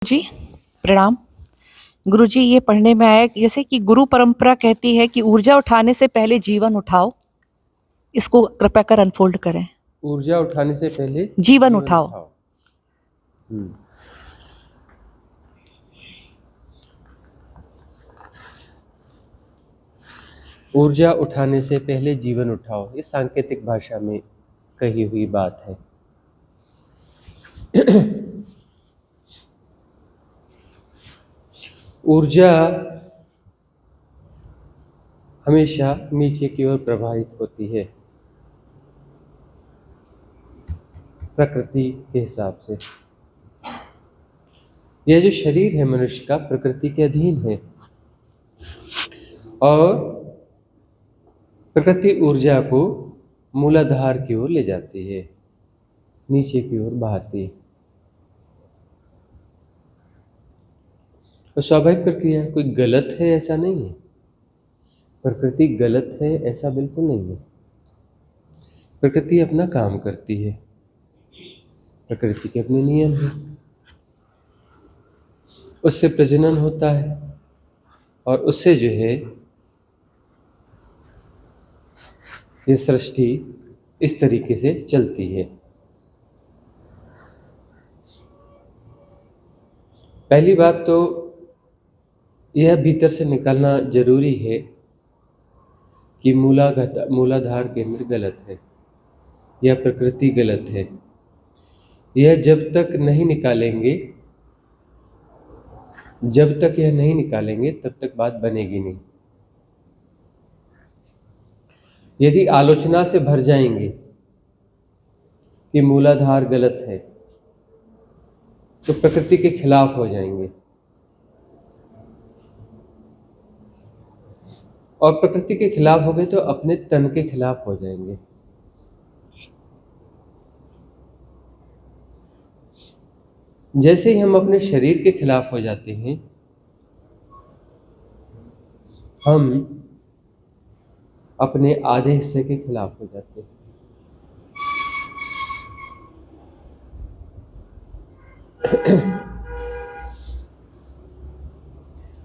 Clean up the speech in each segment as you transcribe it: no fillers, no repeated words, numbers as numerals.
जी प्रणाम। गुरुजी, ये पढ़ने में आया जैसे कि गुरु परंपरा कहती है कि ऊर्जा उठाने से पहले जीवन उठाओ। इसको कृपया कर अनफोल्ड करें। ऊर्जा उठाने से पहले जीवन जीवन उठाओ। उठाओ। हम्म। ऊर्जा उठाने से पहले जीवन उठाओ, ये सांकेतिक भाषा में कही हुई बात है। ऊर्जा हमेशा नीचे की ओर प्रवाहित होती है प्रकृति के हिसाब से। यह जो शरीर है मनुष्य का प्रकृति के अधीन है और प्रकृति ऊर्जा को मूलाधार की ओर ले जाती है, नीचे की ओर बहाती है। तो स्वाभाविक प्रक्रिया, कोई गलत है ऐसा नहीं है, प्रकृति गलत है ऐसा बिल्कुल नहीं है। प्रकृति अपना काम करती है, प्रकृति के अपने नियम हैं, उससे प्रजनन होता है और उससे जो है ये सृष्टि इस तरीके से चलती है। पहली बात तो यह भीतर से निकालना जरूरी है कि मूलाधार केंद्र गलत है या प्रकृति गलत है। यह जब तक नहीं निकालेंगे तब तक बात बनेगी नहीं। यदि आलोचना से भर जाएंगे कि मूलाधार गलत है तो प्रकृति के खिलाफ हो जाएंगे और प्रकृति के खिलाफ हो गए तो अपने तन के खिलाफ हो जाएंगे। जैसे ही हम अपने शरीर के खिलाफ हो जाते हैं, हम अपने आधे हिस्से के खिलाफ हो जाते हैं।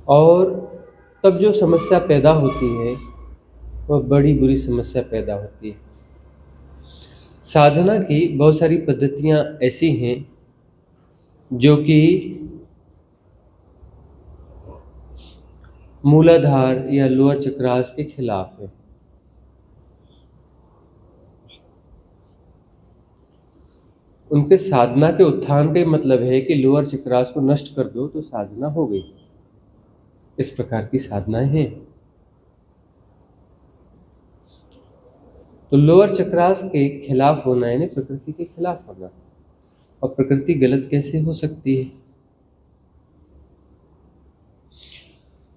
और तब जो समस्या पैदा होती है वह बड़ी बुरी समस्या पैदा होती है। साधना की बहुत सारी पद्धतियां ऐसी हैं जो कि मूलाधार या लोअर चक्रास के खिलाफ है। उनके साधना के उत्थान का मतलब है कि लोअर चक्रास को नष्ट कर दो तो साधना हो गई। इस प्रकार की साधनाएं हैं। तो लोअर चक्रास के खिलाफ होना यानी प्रकृति के खिलाफ होना। और प्रकृति गलत कैसे हो सकती है?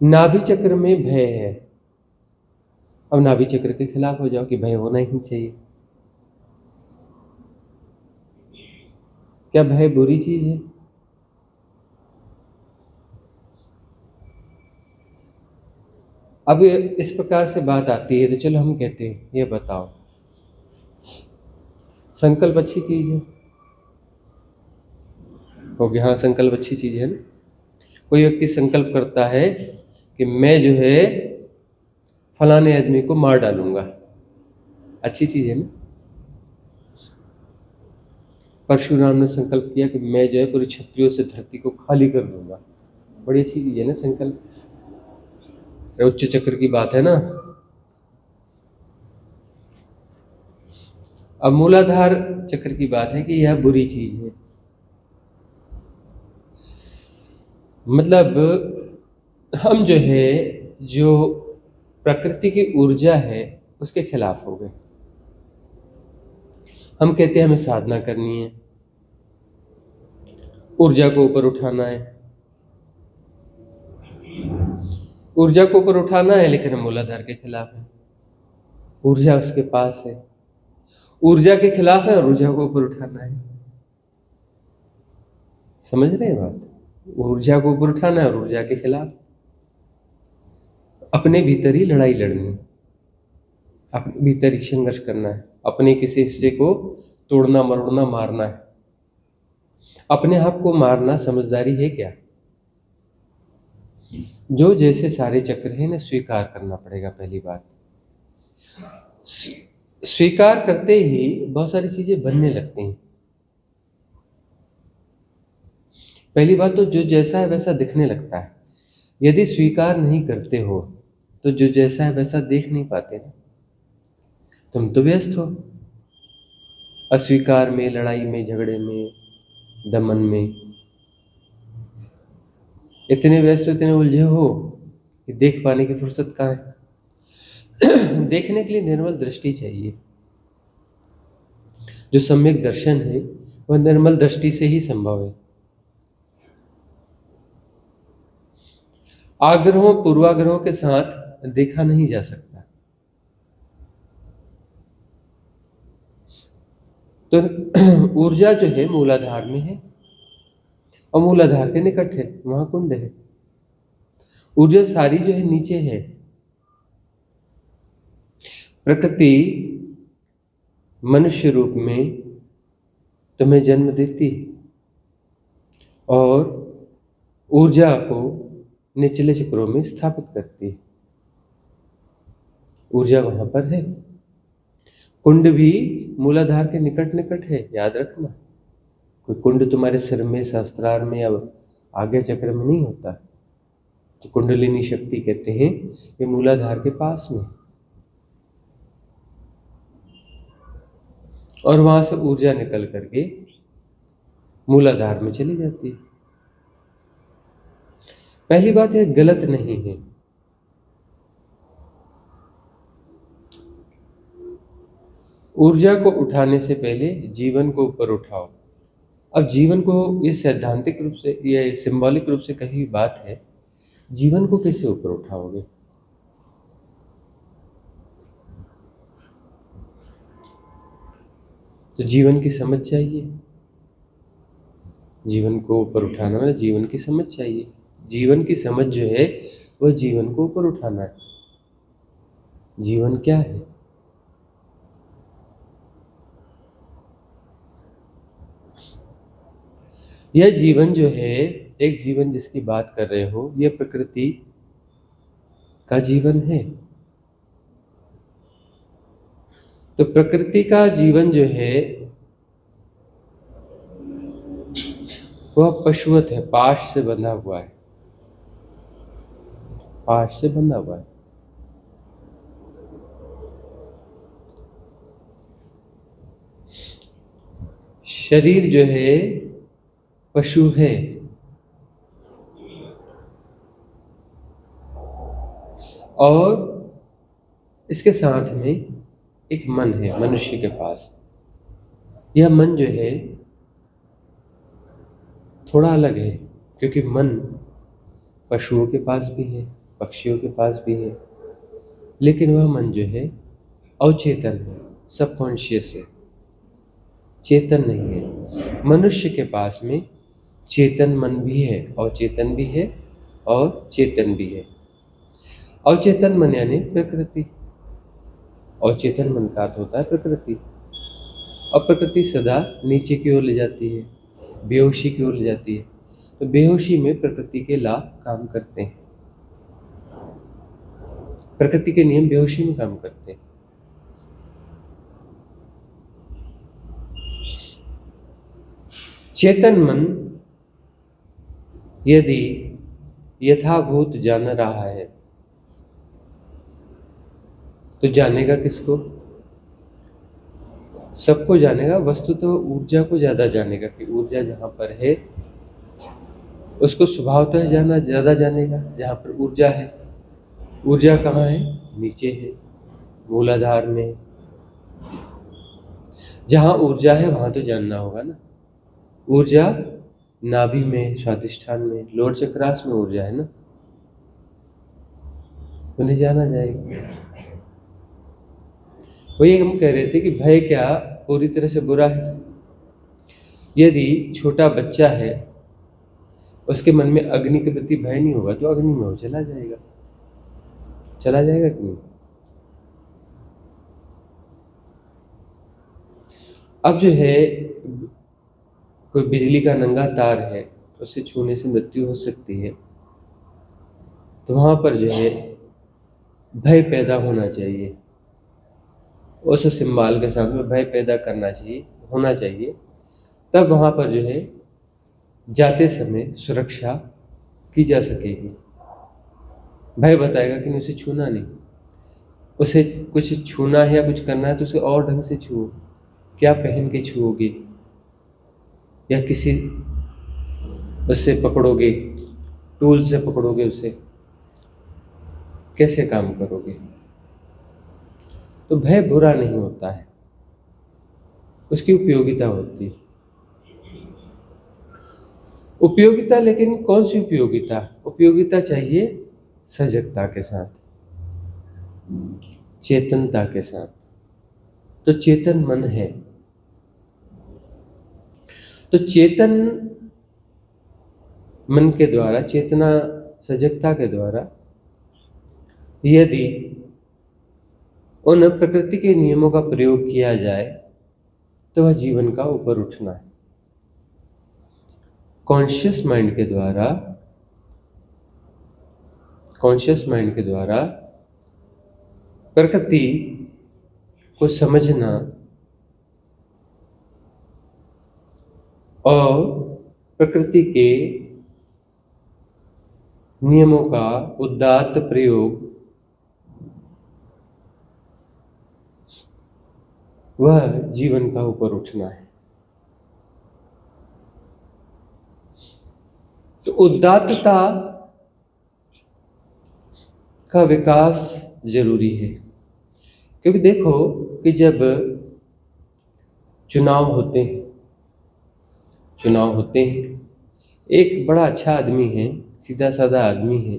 नाभि चक्र में भय है। अब नाभि चक्र के खिलाफ हो जाओ कि भय होना ही चाहिए। क्या भय बुरी चीज है? अब इस प्रकार से बात आती है तो चलो हम कहते हैं, ये बताओ, संकल्प अच्छी चीज है? हो गया, हाँ संकल्प अच्छी चीज है ना। कोई व्यक्ति संकल्प करता है कि मैं जो है फलाने आदमी को मार डालूंगा, अच्छी चीज है ना। परशुराम ने संकल्प किया कि मैं जो है पूरी क्षत्रियों से धरती को खाली कर दूंगा, बड़ी अच्छी चीज है ना संकल्प। उच्च चक्र की बात है ना। अब मूलाधार चक्र की बात है कि यह बुरी चीज है, मतलब हम जो है जो प्रकृति की ऊर्जा है उसके खिलाफ हो गए। हम कहते हैं हमें साधना करनी है, ऊर्जा को ऊपर उठाना है, ऊर्जा को ऊपर उठाना है, लेकिन हम मूलाधार के खिलाफ है। ऊर्जा उसके पास है, ऊर्जा के खिलाफ है और ऊर्जा को ऊपर उठाना है। समझ रहे हैं बात? ऊर्जा को ऊपर उठाना है और ऊर्जा के खिलाफ। अपने भीतर ही लड़ाई लड़नी है, अपने भीतर ही संघर्ष करना है, अपने किसी हिस्से को तोड़ना मरोड़ना मारना है। अपने आप को मारना समझदारी है क्या? जो जैसे सारे चक्र हैं ना, स्वीकार करना पड़ेगा। पहली बात, स्वीकार करते ही बहुत सारी चीजें बनने लगती हैं। पहली बात तो जो जैसा है वैसा दिखने लगता है। यदि स्वीकार नहीं करते हो तो जो जैसा है वैसा देख नहीं पाते ना। तुम तो व्यस्त हो अस्वीकार में, लड़ाई में, झगड़े में, दमन में। इतने व्यस्त हो, इतने उलझे हो कि देख पाने की फुर्सत कहाँ है। देखने के लिए निर्मल दृष्टि चाहिए। जो सम्यक दर्शन है वह निर्मल दृष्टि से ही संभव है। आग्रहों पूर्वाग्रहों के साथ देखा नहीं जा सकता। तो ऊर्जा जो है मूलाधार में है और मूलाधार के निकट है, वहां कुंड है। ऊर्जा सारी जो है नीचे है। प्रकृति मनुष्य रूप में तुम्हें जन्म देती है और ऊर्जा को निचले चक्रों में स्थापित करती है। ऊर्जा वहां पर है। कुंड भी मूलाधार के निकट निकट है, याद रखना। कोई कुंड तुम्हारे सिर में, सहस्त्रार में या आगे चक्र में नहीं होता। तो कुंडलिनी शक्ति कहते हैं ये मूलाधार के पास में, और वहां से ऊर्जा निकल करके मूलाधार में चली जाती है। पहली बात यह गलत नहीं है। ऊर्जा को उठाने से पहले जीवन को ऊपर उठाओ। अब जीवन को, ये सैद्धांतिक रूप से, ये सिंबॉलिक रूप से कही बात है। जीवन को कैसे ऊपर उठाओगे? तो जीवन की समझ चाहिए। जीवन को ऊपर उठाना मतलब जीवन की समझ चाहिए। जीवन की समझ जो है वह जीवन को ऊपर उठाना है। जीवन क्या है? यह जीवन जो है, एक जीवन जिसकी बात कर रहे हो, यह प्रकृति का जीवन है। तो प्रकृति का जीवन जो है वह पशुवत है, पाश से बंधा हुआ है। पाश से बंधा हुआ है। शरीर जो है पशु है, और इसके साथ में एक मन है मनुष्य के पास। यह मन जो है थोड़ा अलग है, क्योंकि मन पशुओं के पास भी है, पक्षियों के पास भी है, लेकिन वह मन जो है अवचेतन है, सबकॉन्शियस है, चेतन नहीं है। मनुष्य के पास में चेतन मन भी है, अवचेतन भी है और चेतन भी है। अवचेतन मन यानी प्रकृति, अवचेतन मन का अर्थ होता है प्रकृति। और प्रकृति सदा नीचे की ओर ले जाती है, बेहोशी की ओर ले जाती है। तो बेहोशी में प्रकृति के लाभ काम करते हैं। प्रकृति के नियम बेहोशी में काम करते हैं। चेतन मन यदि यथाभूत जान रहा है तो जानेगा किसको? सबको जानेगा। वस्तु तो ऊर्जा को ज्यादा जानेगा कि ऊर्जा जहां पर है उसको स्वभावतः जाना ज्यादा जानेगा। जहां पर ऊर्जा है, ऊर्जा कहाँ है? नीचे है, मूलाधार में। जहां ऊर्जा है वहां तो जानना होगा ना। ऊर्जा नाभि में, स्वादिष्ठान में, लोअर चक्रास में ऊर्जा है ना, उन्हें जाना जाएगा। वही हम कह रहे थे कि भय क्या पूरी तरह से बुरा है। यदि छोटा बच्चा है, उसके मन में अग्नि के प्रति भय नहीं होगा तो अग्नि में वो चला जाएगा। चला जाएगा कि नहीं? अब जो है कोई बिजली का नंगा तार है, उसे छूने से मृत्यु हो सकती है, तो वहाँ पर जो है भय पैदा होना चाहिए। उस सिंबल के साथ में भय पैदा होना चाहिए, तब वहाँ पर जो है जाते समय सुरक्षा की जा सकेगी। भय बताएगा कि उसे छूना नहीं, उसे कुछ छूना है या कुछ करना है तो उसे और ढंग से छुओ। क्या पहन के छुओगे, या किसी उससे पकड़ोगे, टूल से पकड़ोगे, उसे कैसे काम करोगे? तो भय बुरा नहीं होता है, उसकी उपयोगिता होती है। उपयोगिता, लेकिन कौन सी उपयोगिता? उपयोगिता चाहिए सजगता के साथ, चेतनता के साथ। तो चेतन मन है, तो चेतन मन के द्वारा, चेतना सजगता के द्वारा यदि उन प्रकृति के नियमों का प्रयोग किया जाए तो वह जीवन का ऊपर उठना है। कॉन्शियस माइंड के द्वारा प्रकृति को समझना और प्रकृति के नियमों का उदात्त प्रयोग, वह जीवन का ऊपर उठना है। तो उदात्तता का विकास जरूरी है, क्योंकि देखो कि जब चुनाव होते हैं, एक बड़ा अच्छा आदमी है, सीधा साधा आदमी है,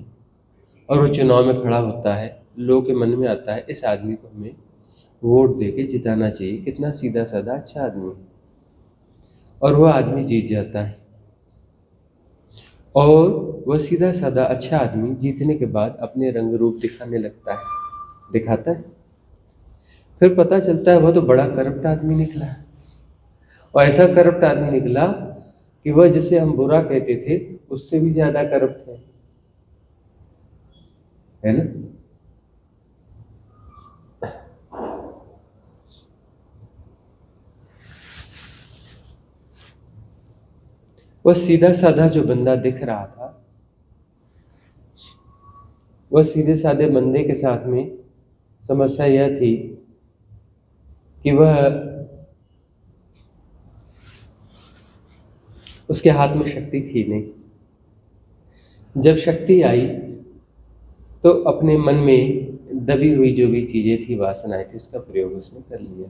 और वो चुनाव में खड़ा होता है, लोगों के मन में आता है इस आदमी को हमें वोट देके जिताना चाहिए, कितना सीधा साधा अच्छा आदमी है, और वह आदमी जीत जाता है। और वह सीधा साधा अच्छा आदमी जीतने के बाद अपने रंग रूप दिखाता है। फिर पता चलता है वह तो बड़ा करप्ट आदमी निकला, और ऐसा करप्ट आदमी निकला कि वह जिसे हम बुरा कहते थे उससे भी ज्यादा करप्ट है ना? वह सीधा साधा जो बंदा दिख रहा था, वह सीधे साधे बंदे के साथ में समस्या यह थी कि वह, उसके हाथ में शक्ति थी नहीं। जब शक्ति आई तो अपने मन में दबी हुई जो भी चीजें थी, वासनाएं थी, उसका प्रयोग उसने कर लिया।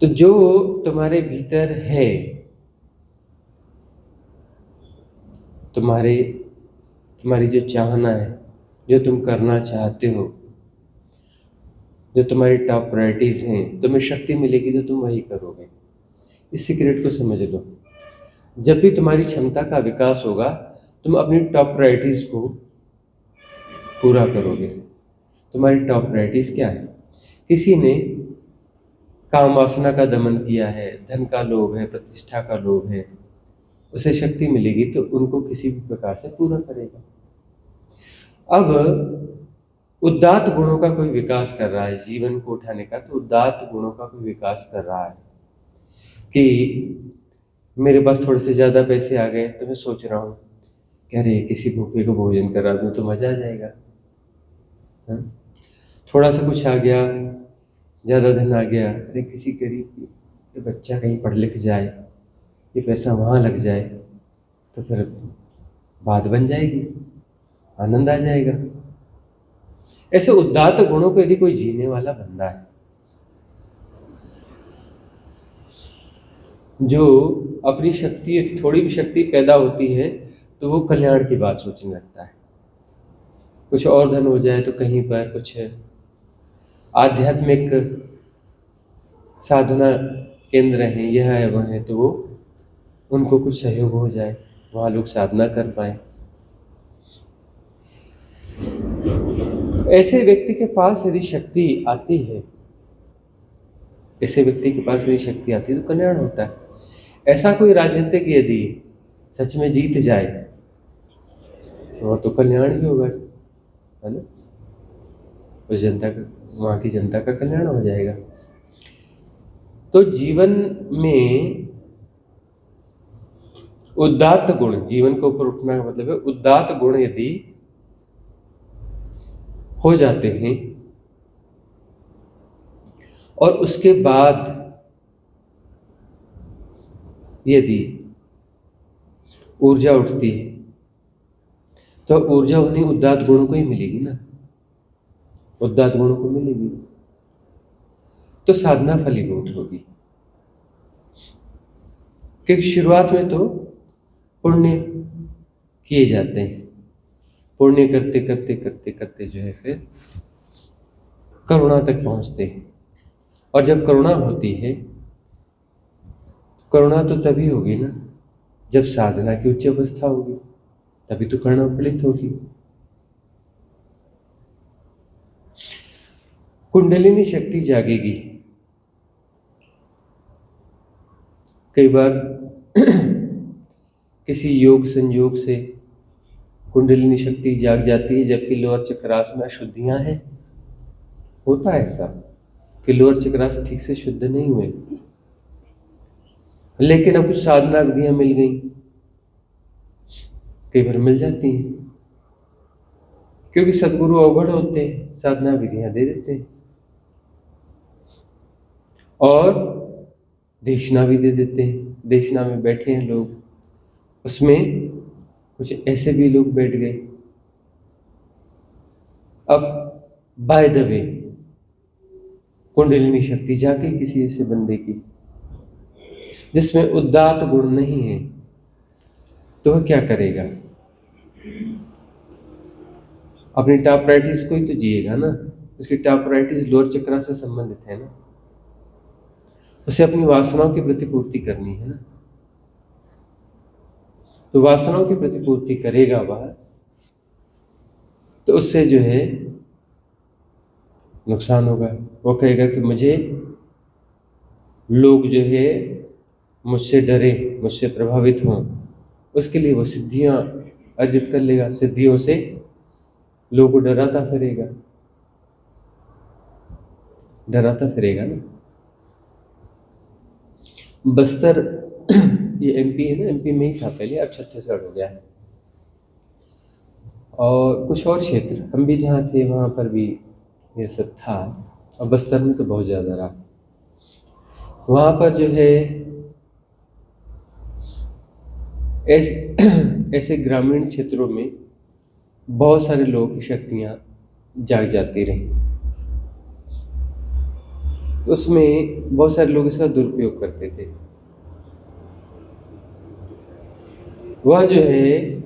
तो जो तुम्हारे भीतर है, तुम्हारी जो चाहना है, जो तुम करना चाहते हो, जो तुम्हारी टॉप प्रायोरिटीज हैं, तुम्हें शक्ति मिलेगी तो तुम वही करोगे। इस सीक्रेट को समझ लो। जब भी तुम्हारी क्षमता का विकास होगा, तुम अपनी टॉप प्रायोरिटीज को पूरा करोगे। तुम्हारी टॉप प्रायोरिटीज क्या है? किसी ने काम वासना का दमन किया है, धन का लोभ है, प्रतिष्ठा का लोभ है, उसे शक्ति मिलेगी तो उनको किसी भी प्रकार से पूरा करेगा। अब उदात्त गुणों का कोई विकास कर रहा है जीवन को उठाने का, तो उदात्त गुणों का कोई विकास कर रहा है कि मेरे पास थोड़े से ज़्यादा पैसे आ गए तो मैं सोच रहा हूँ कि अरे किसी भूखे को भोजन करा दूँ तो मज़ा आ जाएगा। हाँ? थोड़ा सा कुछ आ गया, ज़्यादा धन आ गया, अरे किसी गरीब के बच्चा कहीं पढ़ लिख जाए, ये पैसा वहाँ लग जाए तो फिर बात बन जाएगी, आनंद आ जाएगा। ऐसे उदात्त गुणों को यदि कोई जीने वाला बंदा है, जो अपनी शक्ति, थोड़ी भी शक्ति पैदा होती है तो वो कल्याण की बात सोचने लगता है। कुछ और धन हो जाए तो कहीं पर कुछ आध्यात्मिक साधना केंद्र हैं, यह है वह है, तो वो उनको कुछ सहयोग हो जाए, वहाँ लोग साधना कर पाए। ऐसे व्यक्ति के पास यदि शक्ति आती है ऐसे व्यक्ति के पास यदि शक्ति आती है तो कल्याण होता है। ऐसा कोई राजनीतिक यदि सच में जीत जाए तो वह तो कल्याण ही होगा, है ना। उस जनता का, वहाँ की जनता का कल्याण हो जाएगा। तो जीवन में उदात्त गुण, जीवन के ऊपर उठना का मतलब है उदात्त गुण यदि हो जाते हैं और उसके बाद यदि ऊर्जा उठती है तो ऊर्जा उन्हीं उदात्त गुणों को ही मिलेगी ना, उदात्त गुणों को मिलेगी तो साधना फलीभूत होगी। क्योंकि शुरुआत में तो पुण्य किए जाते हैं, पुण्य करते करते करते करते जो है फिर करुणा तक पहुंचते हैं। और जब करुणा होती है, करुणा तो तभी होगी ना जब साधना की उच्च अवस्था होगी, तभी तो करुणा फलित होगी। कुंडलिनी शक्ति जागेगी। कई बार किसी योग संयोग से कुंडलिनी शक्ति जाग जाती है जबकि लोअर चक्रास में अशुद्धियां हैं। होता है ऐसा कि लोअर चक्रास ठीक से शुद्ध नहीं हुए, लेकिन अब कुछ साधना विधियां मिल गई, कई बार मिल जाती हैं क्योंकि सदगुरु अवगढ़ होते हैं, साधना विधियां दे देते हैं और देशना भी दे देते हैं। देशना में बैठे हैं लोग, उसमें कुछ ऐसे भी लोग बैठ गए। अब बाय द वे कुंडलिनी शक्ति जाके किसी ऐसे बंदे की जिसमें उदात्त गुण नहीं है तो वह क्या करेगा? अपनी टॉप प्रायोरिटीज को ही तो जिएगा ना। उसकी टॉप प्रायोरिटीज लोअर चक्र से संबंधित है ना, उसे अपनी वासनाओं की प्रतिपूर्ति करनी है ना। तो वासनाओं की प्रतिपूर्ति करेगा वह, तो उससे जो है नुकसान होगा। वो कहेगा कि मुझे लोग जो है मुझसे डरे, मुझसे प्रभावित हों, उसके लिए वो सिद्धियां अर्जित कर लेगा, सिद्धियों से लोगों को डराता फिरेगा, डराता फिरेगा ना। बस्तर ये एमपी है ना, एमपी में ही था पहले, अब छत्तीसगढ़ हो गया है। और कुछ और क्षेत्र हम भी जहाँ थे वहाँ पर भी ये सब था, और बस्तर में तो बहुत ज़्यादा रहा। वहाँ पर जो है ऐसे ग्रामीण क्षेत्रों में बहुत सारे लोगों की शक्तियाँ जाग जाती रहीं। तो उसमें बहुत सारे लोग इसका दुरुपयोग करते थे। वह जो है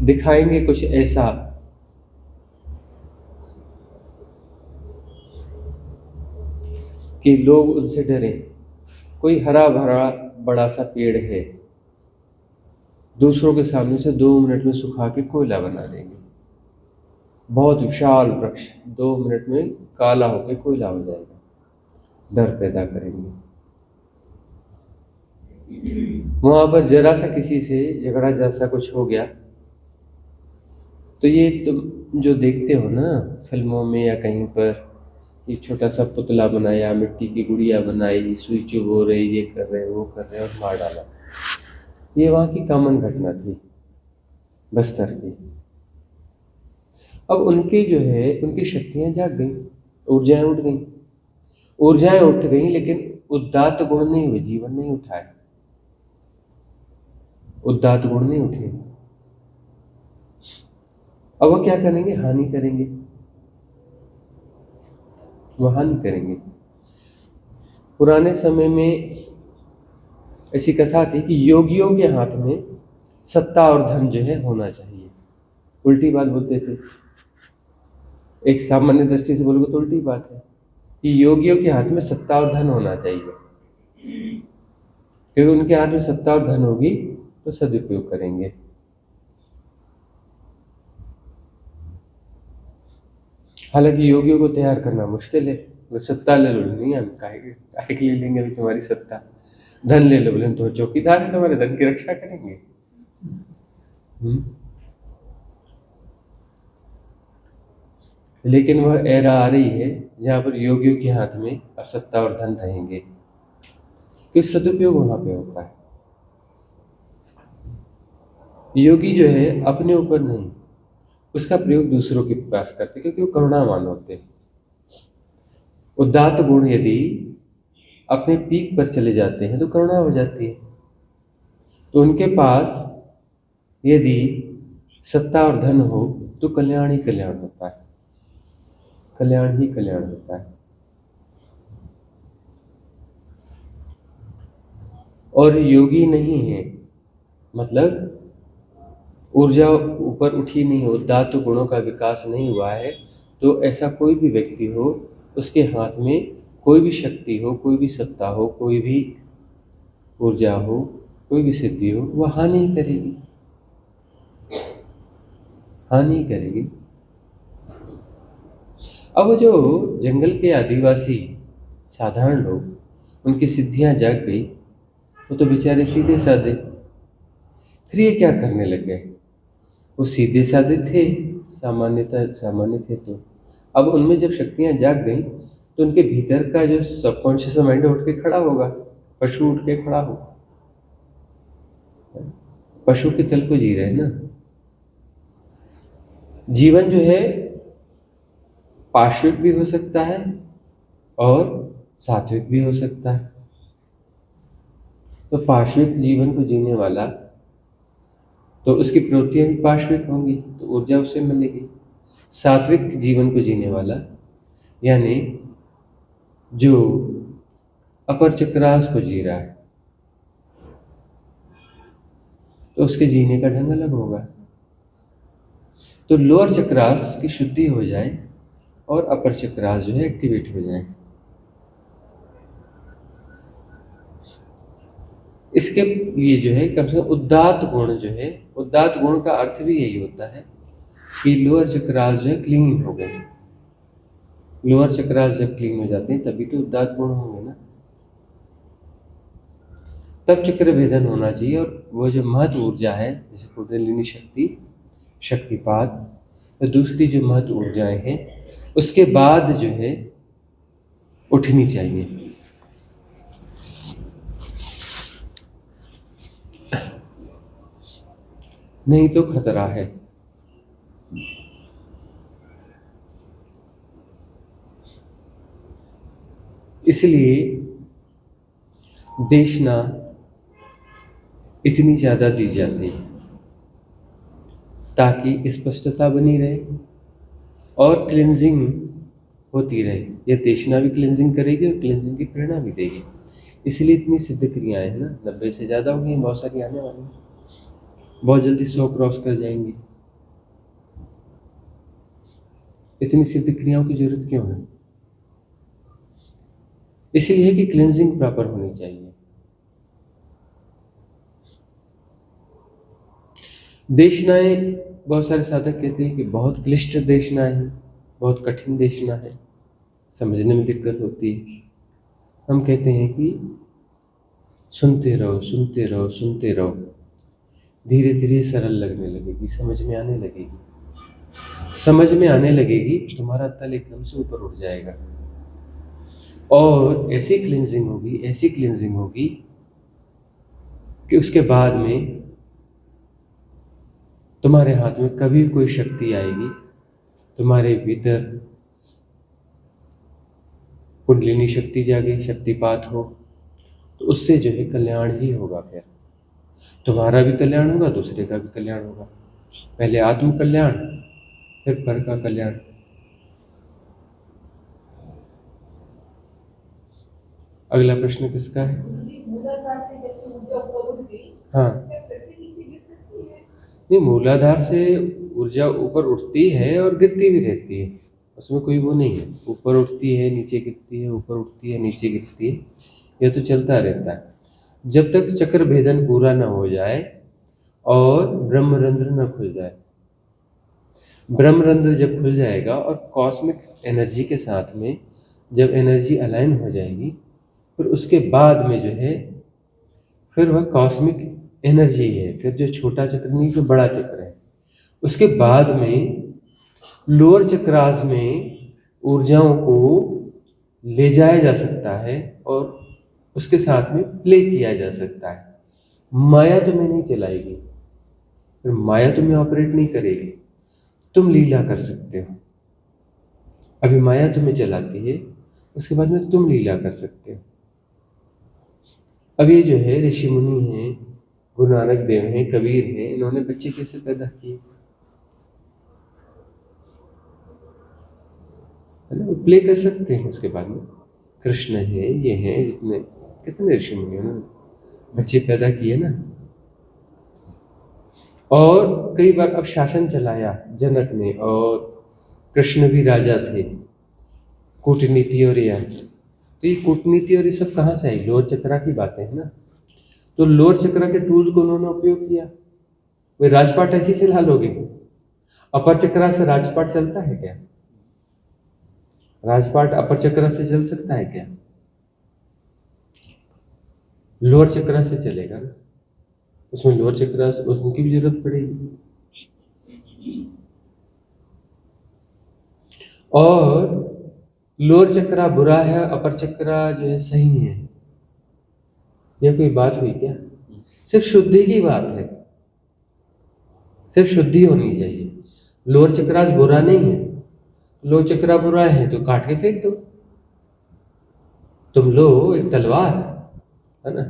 दिखाएंगे कुछ ऐसा कि लोग उनसे डरें। कोई हरा भरा बड़ा सा पेड़ है, दूसरों के सामने से 2 मिनट में सुखा के कोयला बना देंगे। बहुत विशाल वृक्ष 2 मिनट में काला होकर कोयला हो जाएगा, डर पैदा करेंगे। वहां पर जरा सा किसी से झगड़ा जैसा कुछ हो गया तो ये तुम जो देखते हो ना फिल्मों में या कहीं पर, एक छोटा सा पुतला बनाया, मिट्टी की गुड़िया बनाई, सुई चुभ हो रही, ये कर रहे वो कर रहे और मार डाला। ये वहाँ की कॉमन घटना थी बस्तर की। अब उनकी जो है उनकी शक्तियाँ जाग गई, ऊर्जाएं उठ गई, ऊर्जाएं उठ गई, लेकिन उदात्त गुण नहीं हुए, जीवन नहीं उठाए, उदात्त गुण नहीं उठे। अब वो क्या करेंगे? हानि करेंगे, वो हानि करेंगे। पुराने समय में ऐसी कथा थी कि योगियों के हाथ में सत्ता और धन जो है होना चाहिए। उल्टी बात बोलते थे, एक सामान्य दृष्टि से बोलोगे तो उल्टी बात है कि योगियों के हाथ में सत्ता और धन होना चाहिए, क्योंकि उनके हाथ में सत्ता और धन होगी तो सदुपयोग करेंगे। हालांकि योगियों को तैयार करना मुश्किल है, वो सत्ता ले लो, नहीं हम काहे के लिए लेंगे अभी तुम्हारी सत्ता। धन ले लो, बोले तो चौकीदार है, तुम्हारे धन की रक्षा करेंगे। लेकिन वह एरा आ रही है जहाँ पर योगियों के हाथ में अब सत्ता और धन रहेंगे, क्योंकि सदुपयोग वहाँ पे होता है। योगी जो है अपने ऊपर नहीं, उसका प्रयोग दूसरों के पास करते, क्योंकि वो करुणावान होते हैं। उदात्त गुण यदि अपने पीक पर चले जाते हैं तो करुणा हो जाती है। तो उनके पास यदि सत्ता और धन हो तो कल्याण ही कल्याण होता है, कल्याण ही कल्याण होता है। और योगी नहीं है मतलब ऊर्जा ऊपर उठी नहीं हो, उदात्त गुणों का विकास नहीं हुआ है, तो ऐसा कोई भी व्यक्ति हो, उसके हाथ में कोई भी शक्ति हो, कोई भी सत्ता हो, कोई भी ऊर्जा हो, कोई भी सिद्धि हो, वह हानि ही करेगी, हानि ही करेगी। अब जो जंगल के आदिवासी साधारण लोग, उनकी सिद्धियां जाग गई, वो तो बेचारे सीधे साधे, फिर ये क्या करने लग गए? वो सीधे साधे थे, सामान्य थे, तो अब उनमें जब शक्तियां जाग गई तो उनके भीतर का जो सबकॉन्शियस माइंड उठ के खड़ा होगा, पशु उठ के खड़ा होगा। पशु के तल को जी रहे हैं ना। जीवन जो है पार्श्विक भी हो सकता है और सात्विक भी हो सकता है। तो पार्श्विक जीवन को जीने वाला, तो उसकी प्रवृत्तियां भी पार्श्विक होंगी, तो ऊर्जा उसे मिलेगी। सात्विक जीवन को जीने वाला यानी जो अपर चक्रास को जी रहा है, तो उसके जीने का ढंग अलग होगा। तो लोअर चक्रास की शुद्धि हो जाए और अपर चक्रास जो है एक्टिवेट हो जाए। इसके लिए जो है कम से कम उदात्त गुण जो है, उदात्त गुण का अर्थ भी यही होता है कि लोअर चक्रास जो है क्लीन हो गए। लोअर चक्रास जब क्लीन हो जाते हैं तभी तो उदात्त गुण होंगे ना, तब चक्र भेदन होना चाहिए। और वो जो महत्व ऊर्जा है, जैसे कुंडलिनी शक्ति, शक्तिपात, तो दूसरी जो महत्व ऊर्जाएं हैं उसके बाद जो है उठनी चाहिए। नहीं तो खतरा है। इसलिए देशना इतनी ज़्यादा दी जाती है ताकि स्पष्टता बनी रहे और क्लिनजिंग होती रहे। यह देशना भी क्लिनजिंग करेगी और क्लिनजिंग की प्रेरणा भी देगी। इसलिए इतनी सिद्ध क्रियाएं हैं ना, 90 से ज़्यादा होंगी, बहुत सारी आने वाली, बहुत जल्दी 100 क्रॉस कर जाएंगी। इतनी सिद्ध क्रियाओं की जरूरत क्यों है? इसलिए कि क्लिनजिंग प्रॉपर होनी चाहिए। देशनाएं, बहुत सारे साधक कहते हैं कि बहुत क्लिष्ट देशना है, बहुत कठिन देशना है, समझने में दिक्कत होती है। हम कहते हैं कि सुनते रहो, सुनते रहो, सुनते रहो, धीरे धीरे सरल लगने लगेगी, समझ में आने लगेगी। समझ में आने लगेगी, तुम्हारा तल एकदम से ऊपर उठ जाएगा और ऐसी क्लिनजिंग होगी, ऐसी क्लिनजिंग होगी कि उसके बाद में तुम्हारे हाथ में कभी कोई शक्ति आएगी, तुम्हारे भीतर कुंडलिनी शक्ति जागे, शक्तिपात हो, तो उससे जो है कल्याण ही होगा। फिर तुम्हारा भी कल्याण होगा, दूसरे का भी कल्याण होगा। पहले आत्म कल्याण, फिर पर का कल्याण। अगला प्रश्न किसका है? हाँ, नहीं, मूलाधार से ऊर्जा ऊपर उठती है और गिरती भी रहती है, उसमें कोई वो नहीं है। ऊपर उठती है, नीचे गिरती है, ऊपर उठती है, नीचे गिरती है, यह तो चलता रहता है जब तक चक्र भेदन पूरा न हो जाए और ब्रह्मरंध्र न खुल जाए। ब्रह्मरंध्र जब खुल जाएगा और कॉस्मिक एनर्जी के साथ में जब एनर्जी अलाइन हो जाएगी, फिर उसके बाद में जो है फिर वह कॉस्मिक एनर्जी है, फिर जो छोटा चक्र नहीं, जो बड़ा चक्र है, उसके बाद में लोअर चक्रास में ऊर्जाओं को ले जाया जा सकता है और उसके साथ में प्ले किया जा सकता है। माया तुम्हें नहीं चलाएगी, फिर माया तुम्हें ऑपरेट नहीं करेगी, तुम लीला कर सकते हो। अभी माया तुम्हें चलाती है, उसके बाद में तुम लीला कर सकते हो। अब ये जो है ऋषि मुनि हैं, गुरु नानक देव हैं, कबीर हैं, इन्होंने बच्चे कैसे पैदा किए, है ना, प्ले कर सकते हैं। उसके बाद में कृष्ण है, ये हैं, जितने कितने ऋषि मुनि उन्होंने बच्चे पैदा किए ना। और कई बार अब शासन चलाया जनक ने, और कृष्ण भी राजा थे, कूटनीति और यह, तो ये कूटनीति और ये सब कहाँ से आई, लोअर चक्रा की बातें है ना। तो लोअर चक्रा के टूल को उन्होंने उपयोग किया। वे राजपाट ऐसे ही चला लोगे? अपर चक्रा से राजपाट चलता है क्या? राजपाट अपर चक्रा से चल सकता है क्या? लोअर चक्रा से चलेगा ना, उसमें लोअर चक्रा से उनकी भी जरूरत पड़ेगी। और लोअर चक्रा बुरा है, अपर चक्रा जो है सही है, यह कोई बात हुई क्या? सिर्फ शुद्धि की बात है, सिर्फ शुद्धि होनी चाहिए। लोअर चक्रास बुरा नहीं है, लोअर चक्रा बुरा है तो काट के फेंक दो। तुम लो एक तलवार, है ना,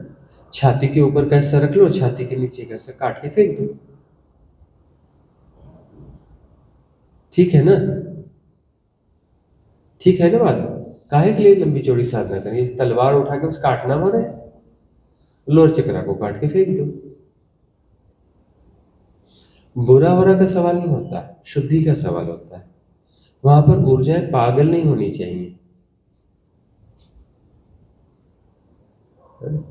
छाती के ऊपर कैसा रख लो, छाती के नीचे कैसा काट के फेंक दो, ठीक है ना? ठीक है ना बात? काहे के लिए लंबी चौड़ी साधना करें, तलवार उठा के उस काटना मारे, लोअर चक्रा को काट के फेंक दो। बुरा बुरा का सवाल नहीं होता, शुद्धि का सवाल होता है। वहां पर ऊर्जाएं पागल नहीं होनी चाहिए, है ना?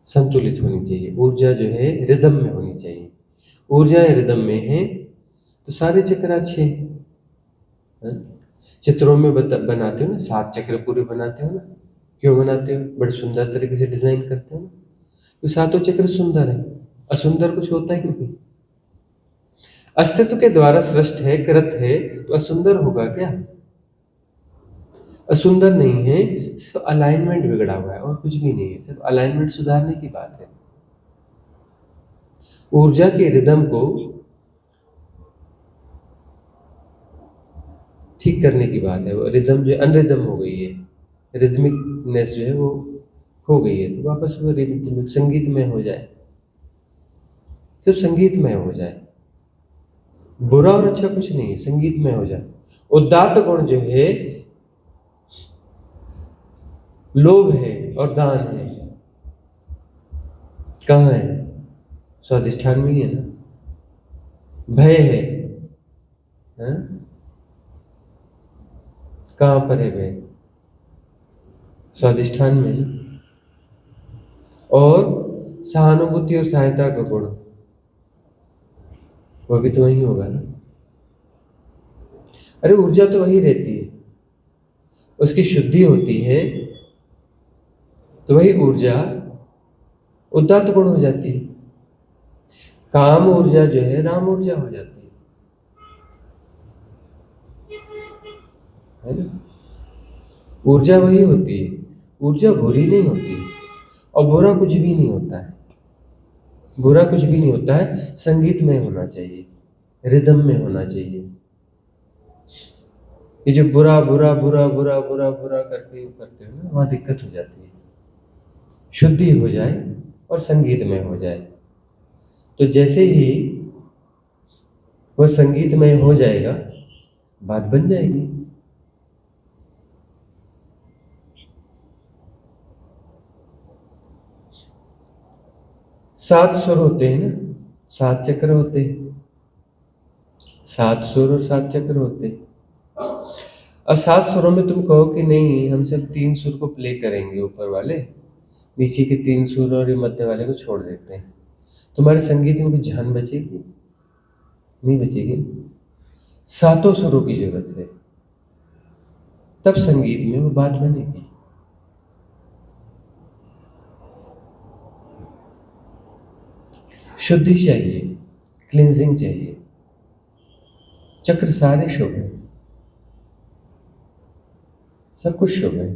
संतुलित होनी चाहिए। ऊर्जा जो है रिदम में होनी चाहिए। ऊर्जा रिदम में है तो सारे चक्र अच्छे हैं। चित्रों में बनाते हो ना, 7 चक्र पूरे बनाते हो ना, क्यों बनाते हो? बड़े सुंदर तरीके से डिजाइन करते हो ना, तो सातों चक्र सुंदर है, असुंदर कुछ होता ही नहीं। अस्तित्व के द्वारा सृष्ट है, कृत है, तो असुंदर होगा क्या? असुंदर नहीं है, सिर्फ अलाइनमेंट बिगड़ा हुआ है और कुछ भी नहीं है, सिर्फ अलाइनमेंट सुधारने की बात है। ऊर्जा के रिदम को ठीक करने की बात है। वो रिदम जो अनरिदम हो गई है, रिदमिकनेस जो है वो हो गई है, तो वापस वो रिदमिक संगीतमय हो जाए, सिर्फ संगीतमय हो जाए। बुरा और अच्छा कुछ नहीं है, संगीतमय हो जाए। उदात्त गुण जो है लोभ है और दान है, कहाँ है? स्वादिष्ठान में ही है ना। भय है, हाँ? कहाँ पर है भय? स्वादिष्ठान में ना। और सहानुभूति और सहायता का गुण, वह भी तो वही होगा ना। अरे ऊर्जा तो वही रहती है, उसकी शुद्धि होती है तो वही ऊर्जा उदात्त गुण हो जाती है। काम ऊर्जा जो है राम ऊर्जा हो जाती है ना। ऊर्जा वही होती है, ऊर्जा बुरी नहीं होती, और बुरा कुछ भी नहीं होता है, बुरा कुछ भी नहीं होता है। संगीत में होना चाहिए, रिदम में होना चाहिए। ये जो बुरा बुरा बुरा बुरा बुरा बुरा करके करते हो ना, वहां दिक्कत हो जाती है। शुद्धि हो जाए और संगीत में हो जाए, तो जैसे ही वह संगीतमय हो जाएगा, बात बन जाएगी। सात सुर होते हैं ना, 7 चक्र होते हैं, 7 सुर और 7 चक्र होते हैं। अब 7 सुरों में तुम कहो कि नहीं, हम सिर्फ 3 सुर को प्ले करेंगे, ऊपर वाले, नीचे के 3 सुर और ये मध्य वाले को छोड़ देते हैं, तुम्हारे संगीत में कुछ जान बचेगी? नहीं बचेगी। सातों सुरों की जरूरत है, तब संगीत में वो बात बनेगी। शुद्धि चाहिए, क्लिंजिंग चाहिए। चक्र सारे शुभ हैं, सब कुछ शुभ है,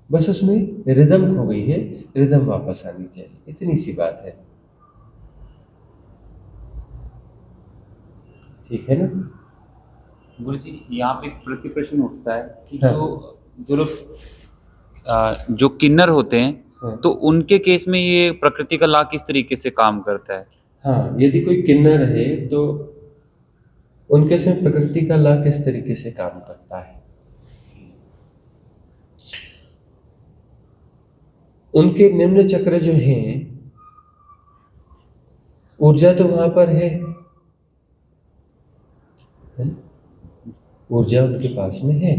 बस उसमें रिदम खो गई है, रिदम वापस आनी चाहिए, इतनी सी बात है। ठीक है ना? गुरु जी, यहाँ पे एक प्रति प्रश्न उठता है कि हाँ। जो लोग जो किन्नर होते हैं, हाँ। तो उनके केस में ये प्रकृति का लॉ किस तरीके से काम करता है? हाँ, यदि कोई किन्नर है तो उनके से प्रकृति का लॉ किस तरीके से काम करता है। उनके निम्न चक्र जो हैं, ऊर्जा तो वहां पर है ना? ऊर्जा उनके पास में है।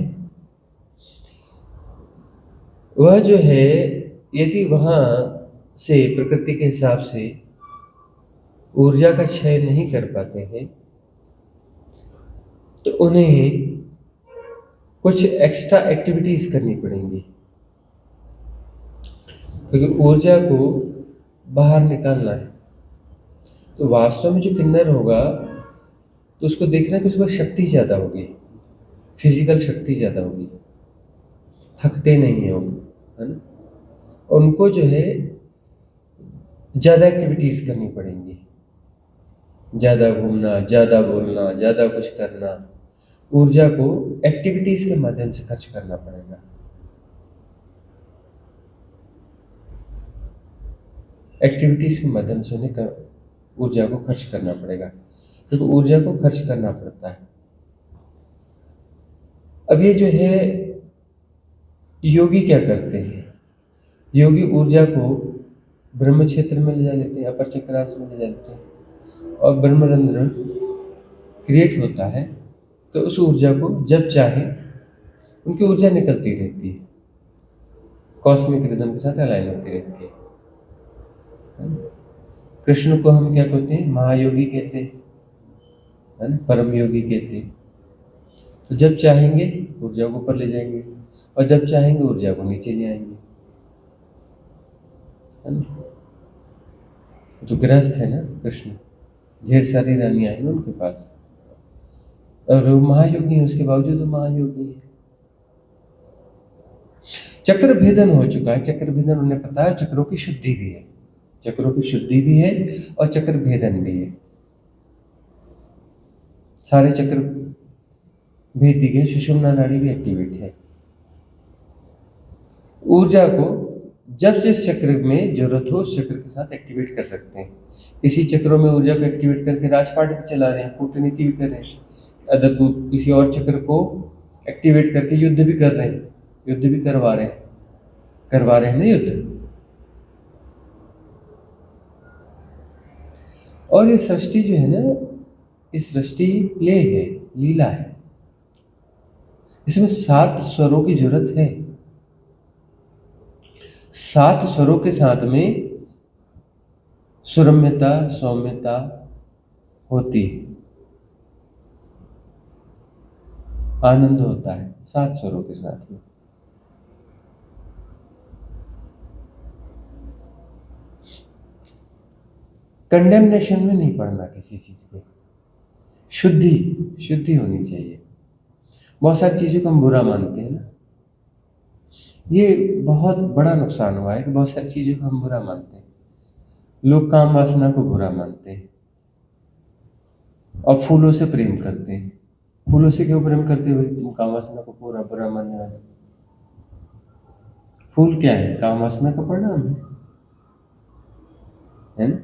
वह जो है, यदि वहां से प्रकृति के हिसाब से ऊर्जा का क्षय नहीं कर पाते हैं, तो उन्हें कुछ एक्स्ट्रा एक्टिविटीज करनी पड़ेंगी, क्योंकि ऊर्जा को बाहर निकालना है। तो वास्तव में जो किन्नर होगा, तो उसको देखना है कि उसके पास शक्ति ज़्यादा होगी, फिजिकल शक्ति ज़्यादा होगी, थकते नहीं है वो, है ना? उनको जो है ज़्यादा एक्टिविटीज़ करनी पड़ेंगी, ज़्यादा घूमना, ज़्यादा बोलना, ज़्यादा कुछ करना। ऊर्जा को एक्टिविटीज़ के माध्यम से खर्च करना पड़ेगा। एक्टिविटीज़ के माध्यम से उन्हें ऊर्जा को खर्च करना पड़ेगा, क्योंकि ऊर्जा को खर्च करना पड़ता है। अब ये जो है, योगी क्या करते हैं? योगी ऊर्जा को ब्रह्म क्षेत्र में ले जा लेते हैं, अपर चक्रास में ले जाते हैं, और ब्रह्मरंध्र क्रिएट होता है, तो उस ऊर्जा को जब चाहे उनकी ऊर्जा निकलती रहती है, कॉस्मिक रिदम के साथ अलाइन होती रहती है। कृष्ण को हम क्या कहते हैं? महायोगी कहते हैं, है ना? परम योगी कहते हैं। तो जब चाहेंगे ऊर्जा को ऊपर ले जाएंगे, और जब चाहेंगे ऊर्जा को नीचे ले आएंगे, है ना? तो गृहस्थ है ना कृष्ण, ढेर सारी रानियां हैं ना उनके पास, और वो महायोगी है, उसके बावजूद वो महायोगी है। चक्र भेदन हो चुका है, चक्र भेदन उन्हें पता है, चक्रों की शुद्धि भी है, चक्रों की शुद्धि भी है और चक्र भेदन भी है। सारे चक्र भेद दी गई, सुषुम्ना नाड़ी भी एक्टिवेट है। ऊर्जा को जब जिस चक्र में जरूरत हो उस चक्र के साथ एक्टिवेट कर सकते हैं। किसी चक्रों में ऊर्जा को एक्टिवेट करके राजपाट भी चला रहे हैं, कूटनीति भी कर रहे हैं, अदर किसी और चक्र को एक्टिवेट करके युद्ध भी कर रहे हैं, युद्ध भी करवा रहे हैं ना युद्ध। और ये सृष्टि जो है ना, ये सृष्टि प्ले है, लीला है, इसमें 7 स्वरों की जरूरत है। 7 स्वरों के साथ में सुरम्यता, सौम्यता होती है, आनंद होता है 7 स्वरों के साथ में। कंडेमनेशन में नहीं पड़ना किसी चीज पे, शुद्धि होनी चाहिए। बहुत सारी चीजों को हम बुरा मानते हैं ना, ये बहुत बड़ा नुकसान हुआ है कि बहुत सारी चीजों को हम बुरा मानते हैं। लोग काम वासना को बुरा मानते हैं और फूलों से प्रेम करते हैं। फूलों से क्यों प्रेम करते हुए तुम काम वासना को पूरा बुरा मानने वाले? फूल क्या है? काम वासना का परिणाम है ना?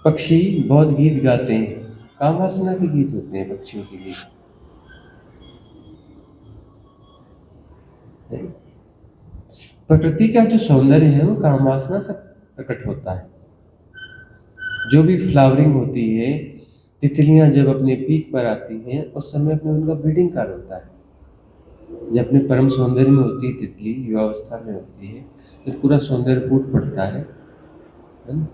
पक्षी बहुत गीत गाते हैं, काम वासना के गीत होते हैं पक्षियों के गीत। प्रकृति का जो सौंदर्य है वो काम वासना से प्रकट होता है। जो भी फ्लावरिंग होती है, तितलियां जब अपने पीक पर आती हैं, उस समय अपने उनका ब्रीडिंग काल होता है। जब अपने परम सौंदर्य में होती है तितली, युवावस्था में होती है, तो पूरा सौंदर्य फूट पड़ता है ना?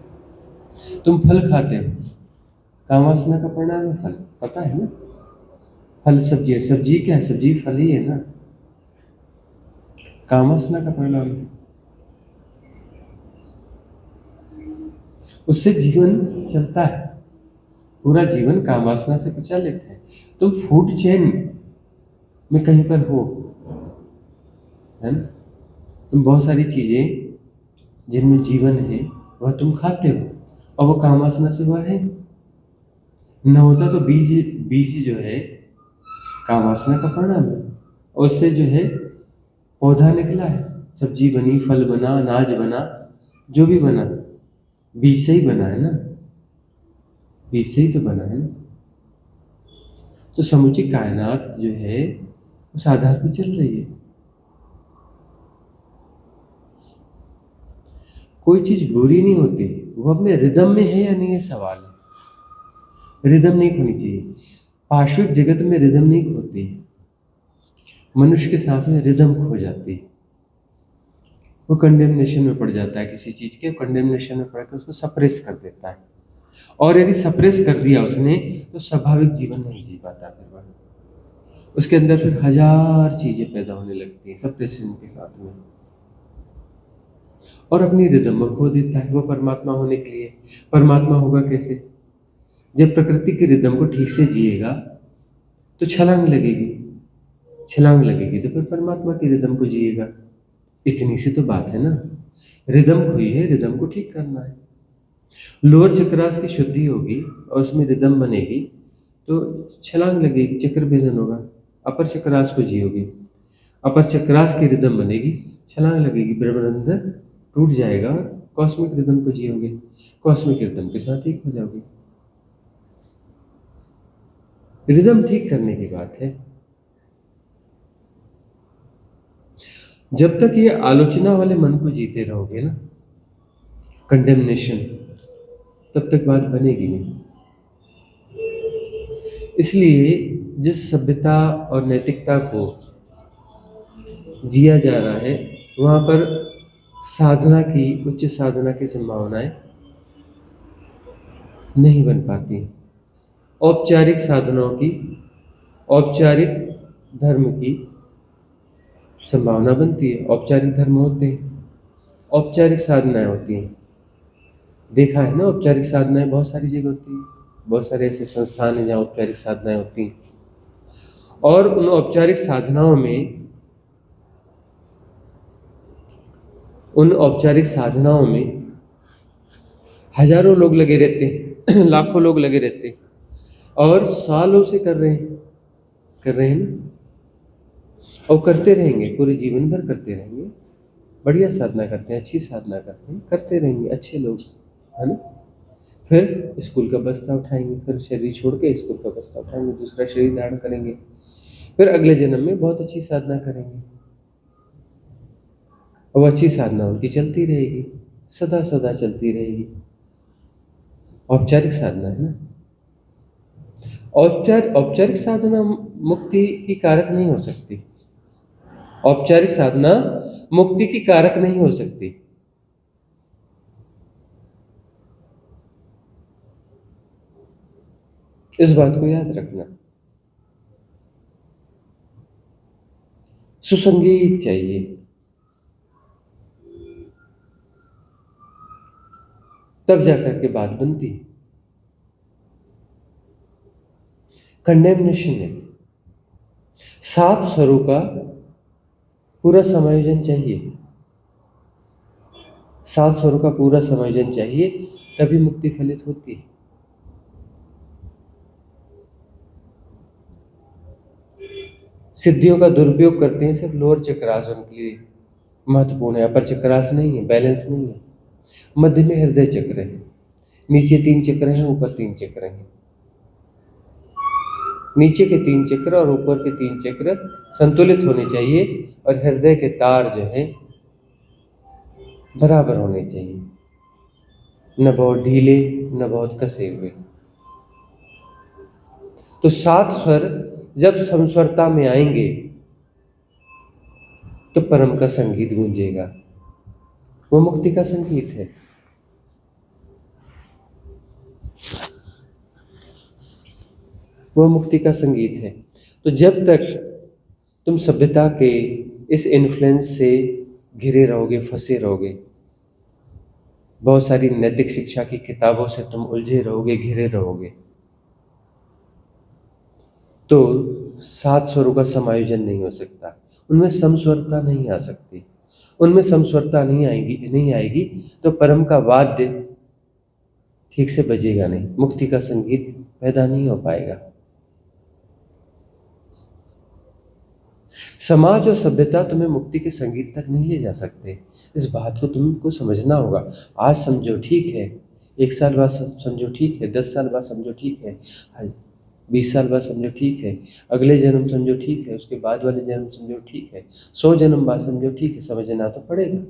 तुम फल खाते हो, काम वासना का परिणाम है फल, पता है ना? फल सब्जी है। सब्जी क्या है? सब्जी फल ही है ना, कामवासना का परिणाम है। उससे जीवन चलता है, पूरा जीवन कामवासना से प्रचालित है। तुम फूड चेन में कहीं पर हो, है ना? तुम बहुत सारी चीजें जिनमें जीवन है वह तुम खाते हो, और वो कामवासना से हुआ है। न होता तो बीज बीज जो है कामवासना का परिणाम है, और उससे जो है पौधा निकला है, सब्जी बनी, फल बना, अनाज बना, जो भी बना बीज से ही बना है ना, बीज से ही तो बना है ना। तो समूची कायनात जो है उस आधार पर चल रही है। कोई चीज बुरी नहीं होती, वो अपने रिदम में है या नहीं, है सवाल है। रिदम नहीं खोनी चाहिए, पार्श्विक जगत में रिदम नहीं खोती, मनुष्य के साथ में रिदम खो जाती है। वो कंडेमनेशन में पड़ जाता है, किसी चीज के कंडेमनेशन में पड़ के उसको सप्रेस कर देता है, और यदि सप्रेस कर दिया उसने तो स्वाभाविक जीवन नहीं जी पाता। फिर वह उसके अंदर फिर हजार चीजें पैदा होने लगती हैं सप्रेशन के साथ में, और अपनी रिदम में खो देता है। वो परमात्मा होने के लिए, परमात्मा होगा कैसे? जब प्रकृति की रिदम को ठीक से जिएगा तो छलांग लगेगी, छलांग लगेगी तो फिर परमात्मा की रिदम को जिएगा। इतनी सी तो बात है ना। रिदम खोई है, रिदम को ठीक करना है। लोअर चक्रास की शुद्धि होगी और उसमें रिदम बनेगी तो छलांग लगेगी, चक्र भेदन होगा। अपर चक्रास को जियोगे, अपर चक्रास की रिदम बनेगी, छलांग लगेगी, ब्रह्मानंद टूट जाएगा, कॉस्मिक रिदम को जियोगे, कॉस्मिक रिदम के साथ ठीक हो जाओगे। रिदम ठीक करने की बात है। जब तक ये आलोचना वाले मन को जीते रहोगे ना, कंडेमनेशन, तब तक बात बनेगी नहीं। इसलिए जिस सभ्यता और नैतिकता को जिया जा रहा है वहाँ पर साधना की, उच्च साधना की संभावनाएं नहीं बन पाती। औपचारिक साधनाओं की, औपचारिक धर्म की संभावना बनती है। औपचारिक धर्म होते हैं, औपचारिक साधनाएं होती हैं। देखा है ना, औपचारिक साधनाएं बहुत सारी जगह होती हैं, बहुत सारे ऐसे संस्थान हैं जहाँ औपचारिक साधनाएं होती हैं। और उन औपचारिक साधनाओं में, उन औपचारिक साधनाओं में हजारों लोग लगे रहते हैं, लाखों लोग लगे रहते हैं, और सालों से कर रहे हैं ना, और करते रहेंगे, पूरे जीवन भर करते रहेंगे। बढ़िया साधना करते हैं, अच्छी साधना करते हैं, करते रहेंगे, अच्छे लोग, है ना। फिर स्कूल का बस्ता उठाएंगे, फिर शरीर छोड़ के स्कूल का बस्ता उठाएंगे, दूसरा शरीर धारण करेंगे, फिर अगले जन्म में बहुत अच्छी साधना करेंगे, और अच्छी साधना उनकी चलती रहेगी, सदा सदा चलती रहेगी। औपचारिक साधना है ना। औपचारिक साधना मुक्ति की कारक नहीं हो सकती। औपचारिक साधना मुक्ति की कारक नहीं हो सकती। इस बात को याद रखना। सुसंगीत चाहिए, तब जाकर के बात बनती है। कंडेमनेशन है, 7 स्वरों का पूरा समायोजन चाहिए, 7 स्वरों का पूरा समायोजन चाहिए, तभी मुक्ति फलित होती है। सिद्धियों का दुरुपयोग करते हैं सिर्फ लोअर चक्रास, उनके लिए महत्वपूर्ण है, अपर चक्रास नहीं है, बैलेंस नहीं है। मध्य में हृदय चक्र है, नीचे 3 चक्र हैं, ऊपर 3 चक्र हैं। नीचे के 3 चक्र और ऊपर के 3 चक्र संतुलित होने चाहिए, और हृदय के तार जो है बराबर होने चाहिए, न बहुत ढीले न बहुत कसे हुए। तो 7 स्वर जब समस्वरता में आएंगे तो परम का संगीत गूंजेगा, वो मुक्ति का संगीत है। वो मुक्ति का संगीत है। तो जब तक तुम सभ्यता के इस इन्फ्लुएंस से घिरे रहोगे, फंसे रहोगे, बहुत सारी नैतिक शिक्षा की किताबों से तुम उलझे रहोगे, घिरे रहोगे, तो 7 स्वरों का समायोजन नहीं हो सकता, उनमें समस्वरता नहीं आ सकती। उनमें समस्वरता नहीं आएगी तो परम का वाद्य ठीक से बजेगा नहीं, मुक्ति का संगीत पैदा नहीं हो पाएगा। समाज और सभ्यता तुम्हें मुक्ति के संगीत तक नहीं ले जा सकते। इस बात को तुमको समझना होगा। आज समझो ठीक है, 1 साल बाद समझो ठीक है, 10 साल बाद समझो ठीक है, 20 साल बाद समझो ठीक है, अगले जन्म समझो ठीक है, उसके बाद वाले जन्म समझो ठीक है, 100 जन्म बाद समझो ठीक है। समझना तो पड़ेगा,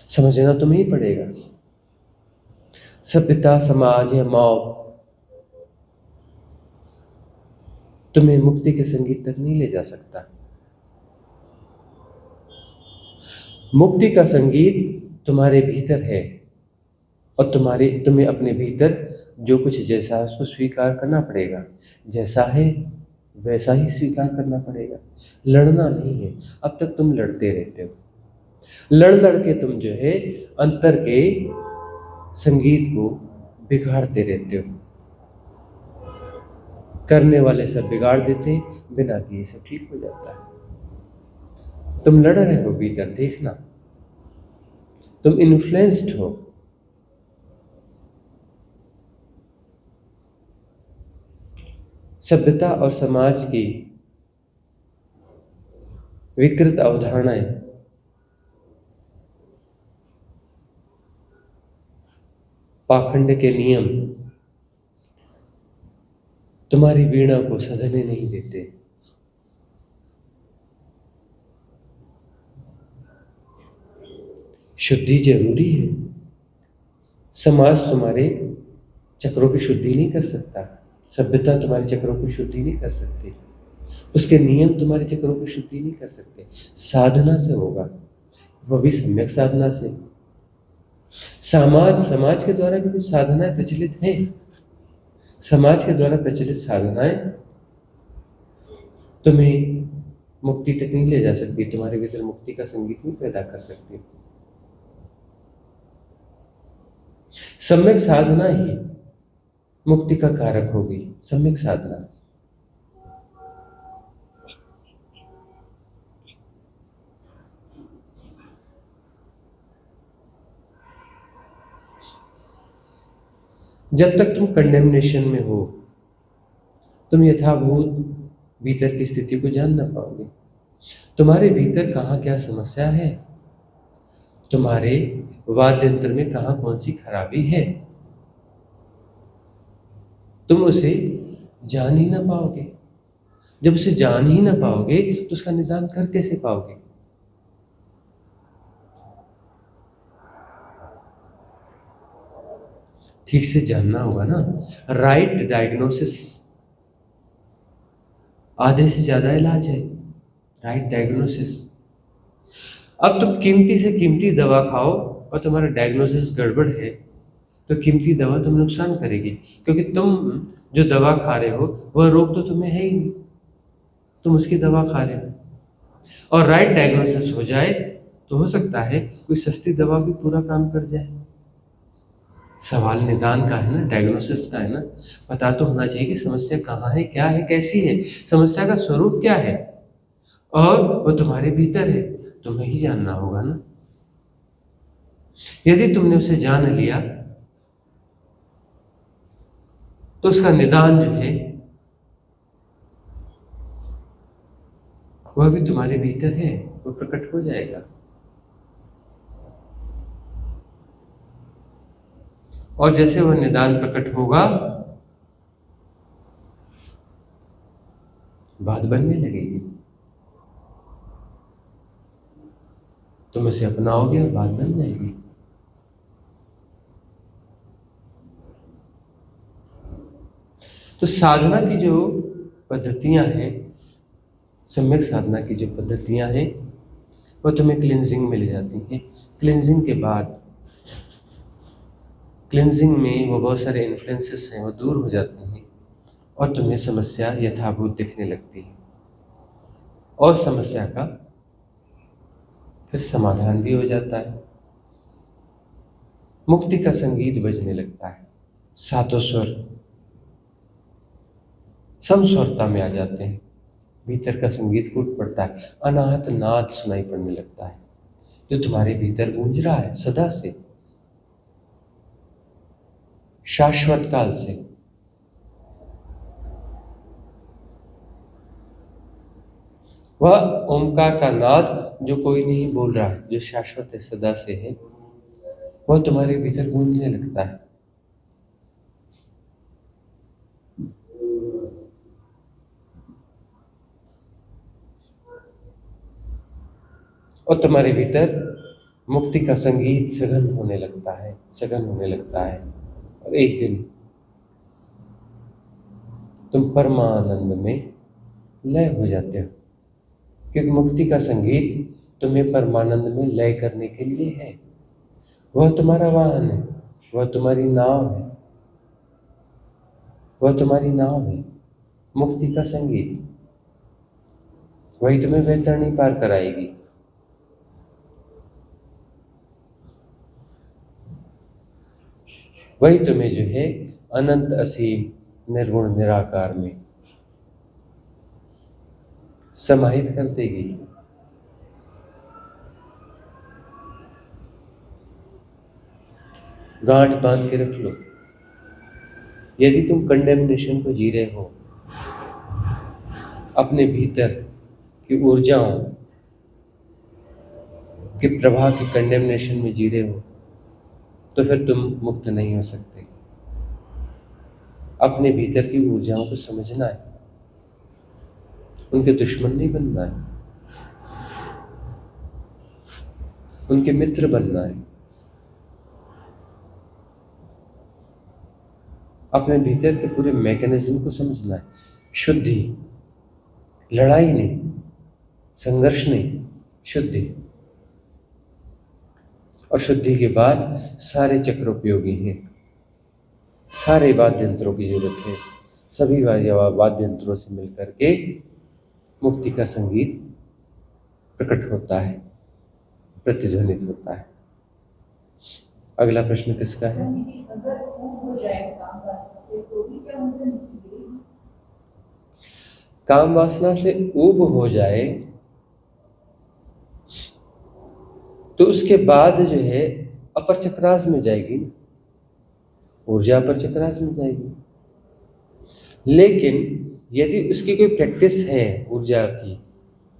समझना तुम्हें ही पड़ेगा। सभ्यता, समाज या मॉब तुम्हें मुक्ति के संगीत तक नहीं ले जा सकता। मुक्ति का संगीत तुम्हारे भीतर है और तुम्हें अपने भीतर जो कुछ जैसा है उसको स्वीकार करना पड़ेगा। जैसा है वैसा ही स्वीकार करना पड़ेगा, लड़ना नहीं है। अब तक तुम लड़ते रहते हो, लड़ के तुम जो है अंतर के संगीत को बिगाड़ते रहते हो। करने वाले सब बिगाड़ देते, बिना किए सब ठीक हो जाता है। तुम लड़ रहे हो भीतर, देखना, तुम इन्फ्लुएंस्ड हो। सभ्यता और समाज की विकृत अवधारणाएं पाखंड के नियम तुम्हारी वीणा को सजने नहीं देते। शुद्धि जरूरी है। समाज तुम्हारे चक्रों की शुद्धि नहीं कर सकता, सभ्यता तुम्हारे चक्रों की शुद्धि नहीं कर सकती, उसके नियम तुम्हारे चक्रों की शुद्धि नहीं कर सकते। साधना से होगा, वह भी सम्यक साधना से। समाज के द्वारा भी कुछ साधनाएं प्रचलित हैं। समाज के द्वारा प्रचलित साधनाएं तुम्हें मुक्ति तक नहीं ले जा सकती, तुम्हारे भीतर मुक्ति का संगीत नहीं पैदा कर सकती। सम्यक साधना ही मुक्ति का कारक होगी, सम्यक साधना। जब तक तुम कंडेमनेशन में हो, तुम यथाभूत भीतर की स्थिति को जान ना पाओगे। तुम्हारे भीतर कहाँ क्या समस्या है, तुम्हारे वाद्य यंत्र में कहाँ कौन सी खराबी है, तुम उसे जान ही ना पाओगे। जब उसे जान ही ना पाओगे तो उसका निदान कर कैसे पाओगे? ठीक से जानना होगा ना। राइट डायग्नोसिस आधे से ज्यादा इलाज है। Right diagnosis. अब तुम कीमती से कीमती दवा खाओ और तुम्हारा डायग्नोसिस गड़बड़ है तो कीमती दवा तुम्हें नुकसान करेगी, क्योंकि तुम जो दवा खा रहे हो वह रोग तो तुम्हें है ही नहीं, तुम उसकी दवा खा रहे हो। और राइट डायग्नोसिस हो जाए तो हो सकता है कोई सस्ती दवा भी पूरा काम कर जाए। सवाल निदान का है ना, डायग्नोसिस का है ना। पता तो होना चाहिए कि समस्या कहाँ है, क्या है, कैसी है, समस्या का स्वरूप क्या है, और वो तुम्हारे भीतर है, तुम्हें ही जानना होगा ना। यदि तुमने उसे जान लिया तो उसका निदान जो है वह भी तुम्हारे भीतर है, वो प्रकट हो जाएगा। और जैसे वह निदान प्रकट होगा बात बनने लगेगी, तुम इसे अपनाओगे और बात बन जाएगी। तो साधना की जो पद्धतियां हैं, सम्यक साधना की जो पद्धतियां हैं, वो तुम्हें क्लिनजिंग में ले जाती हैं। क्लिनजिंग के बाद, क्लिनजिंग में वो बहुत सारे इन्फ्लुएंसेस हैं वो दूर हो जाते हैं और तुम्हें समस्या यथाभूत दिखने लगती है और समस्या का फिर समाधान भी हो जाता है। मुक्ति का संगीत बजने लगता है, सातों स्वर समस्वरता में आ जाते हैं, भीतर का संगीत फूट पड़ता है, अनाहत नाद सुनाई पड़ने लगता है जो तुम्हारे भीतर गूंज रहा है सदा से, शाश्वत काल से। वह ओमकार का नाद जो कोई नहीं बोल रहा है, जो शाश्वत है, सदा से है, वह तुम्हारे भीतर गूंजने लगता है। और तुम्हारे भीतर मुक्ति का संगीत सघन होने लगता है, सघन होने लगता है। और एक दिन तुम परमानंद में लय हो जाते हो, क्योंकि मुक्ति का संगीत तुम्हें परमानंद में लय करने के लिए है। वह तुम्हारा वाहन है, वह तुम्हारी नाव है, वह तुम्हारी नाव है, मुक्ति का संगीत। वही तुम्हें वैतरणी पार कराएगी। वही तुम्हें जो है अनंत असीम निर्गुण निराकार में समाहित कर देगी। गांठ बांध के रख लो। यदि तुम कंडेमनेशन को जी रहे हो, अपने भीतर की ऊर्जाओं के प्रवाह के कंडेमनेशन में जी रहे हो, तो फिर तुम मुक्त नहीं हो सकते। अपने भीतर की ऊर्जाओं को समझना है, उनके दुश्मन नहीं बनना है, उनके मित्र बनना है। अपने भीतर के पूरे मैकेनिज्म को समझना है। शुद्धि, लड़ाई नहीं, संघर्ष नहीं, शुद्धि। और शुद्धि के बाद सारे चक्र उपयोगी हैं। सारे वाद्य यंत्रों की जरूरत है। सभी वाद्य यंत्रों से मिलकर के मुक्ति का संगीत प्रकट होता है, प्रतिध्वनित होता है। अगला प्रश्न किसका है? अगर ऊब हो जाए काम वासना से तो भी क्या मुझे मुक्ति मिलेगी? काम वासना से ऊब हो जाए तो उसके बाद जो है अपर चक्रास में जाएगी, ऊर्जा अपर चक्रास में जाएगी। लेकिन यदि उसकी कोई प्रैक्टिस है ऊर्जा की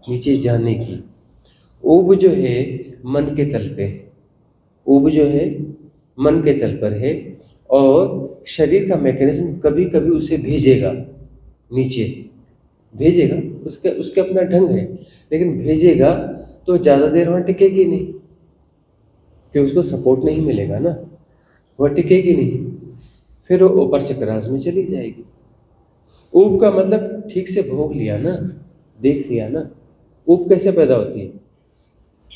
नीचे जाने की, ऊब जो है मन के तल पे, ऊब जो है मन के तल पर है, और शरीर का मैकेनिज्म कभी कभी उसे भेजेगा नीचे, भेजेगा, उसके अपना ढंग है, लेकिन भेजेगा तो ज़्यादा देर वहाँ टिकेगी नहीं, कि उसको सपोर्ट नहीं मिलेगा ना, वह टिकेगी नहीं, फिर वो ऊपर चक्रास में चली जाएगी। ऊब का मतलब ठीक से भोग लिया ना, देख लिया ना। ऊब कैसे पैदा होती है?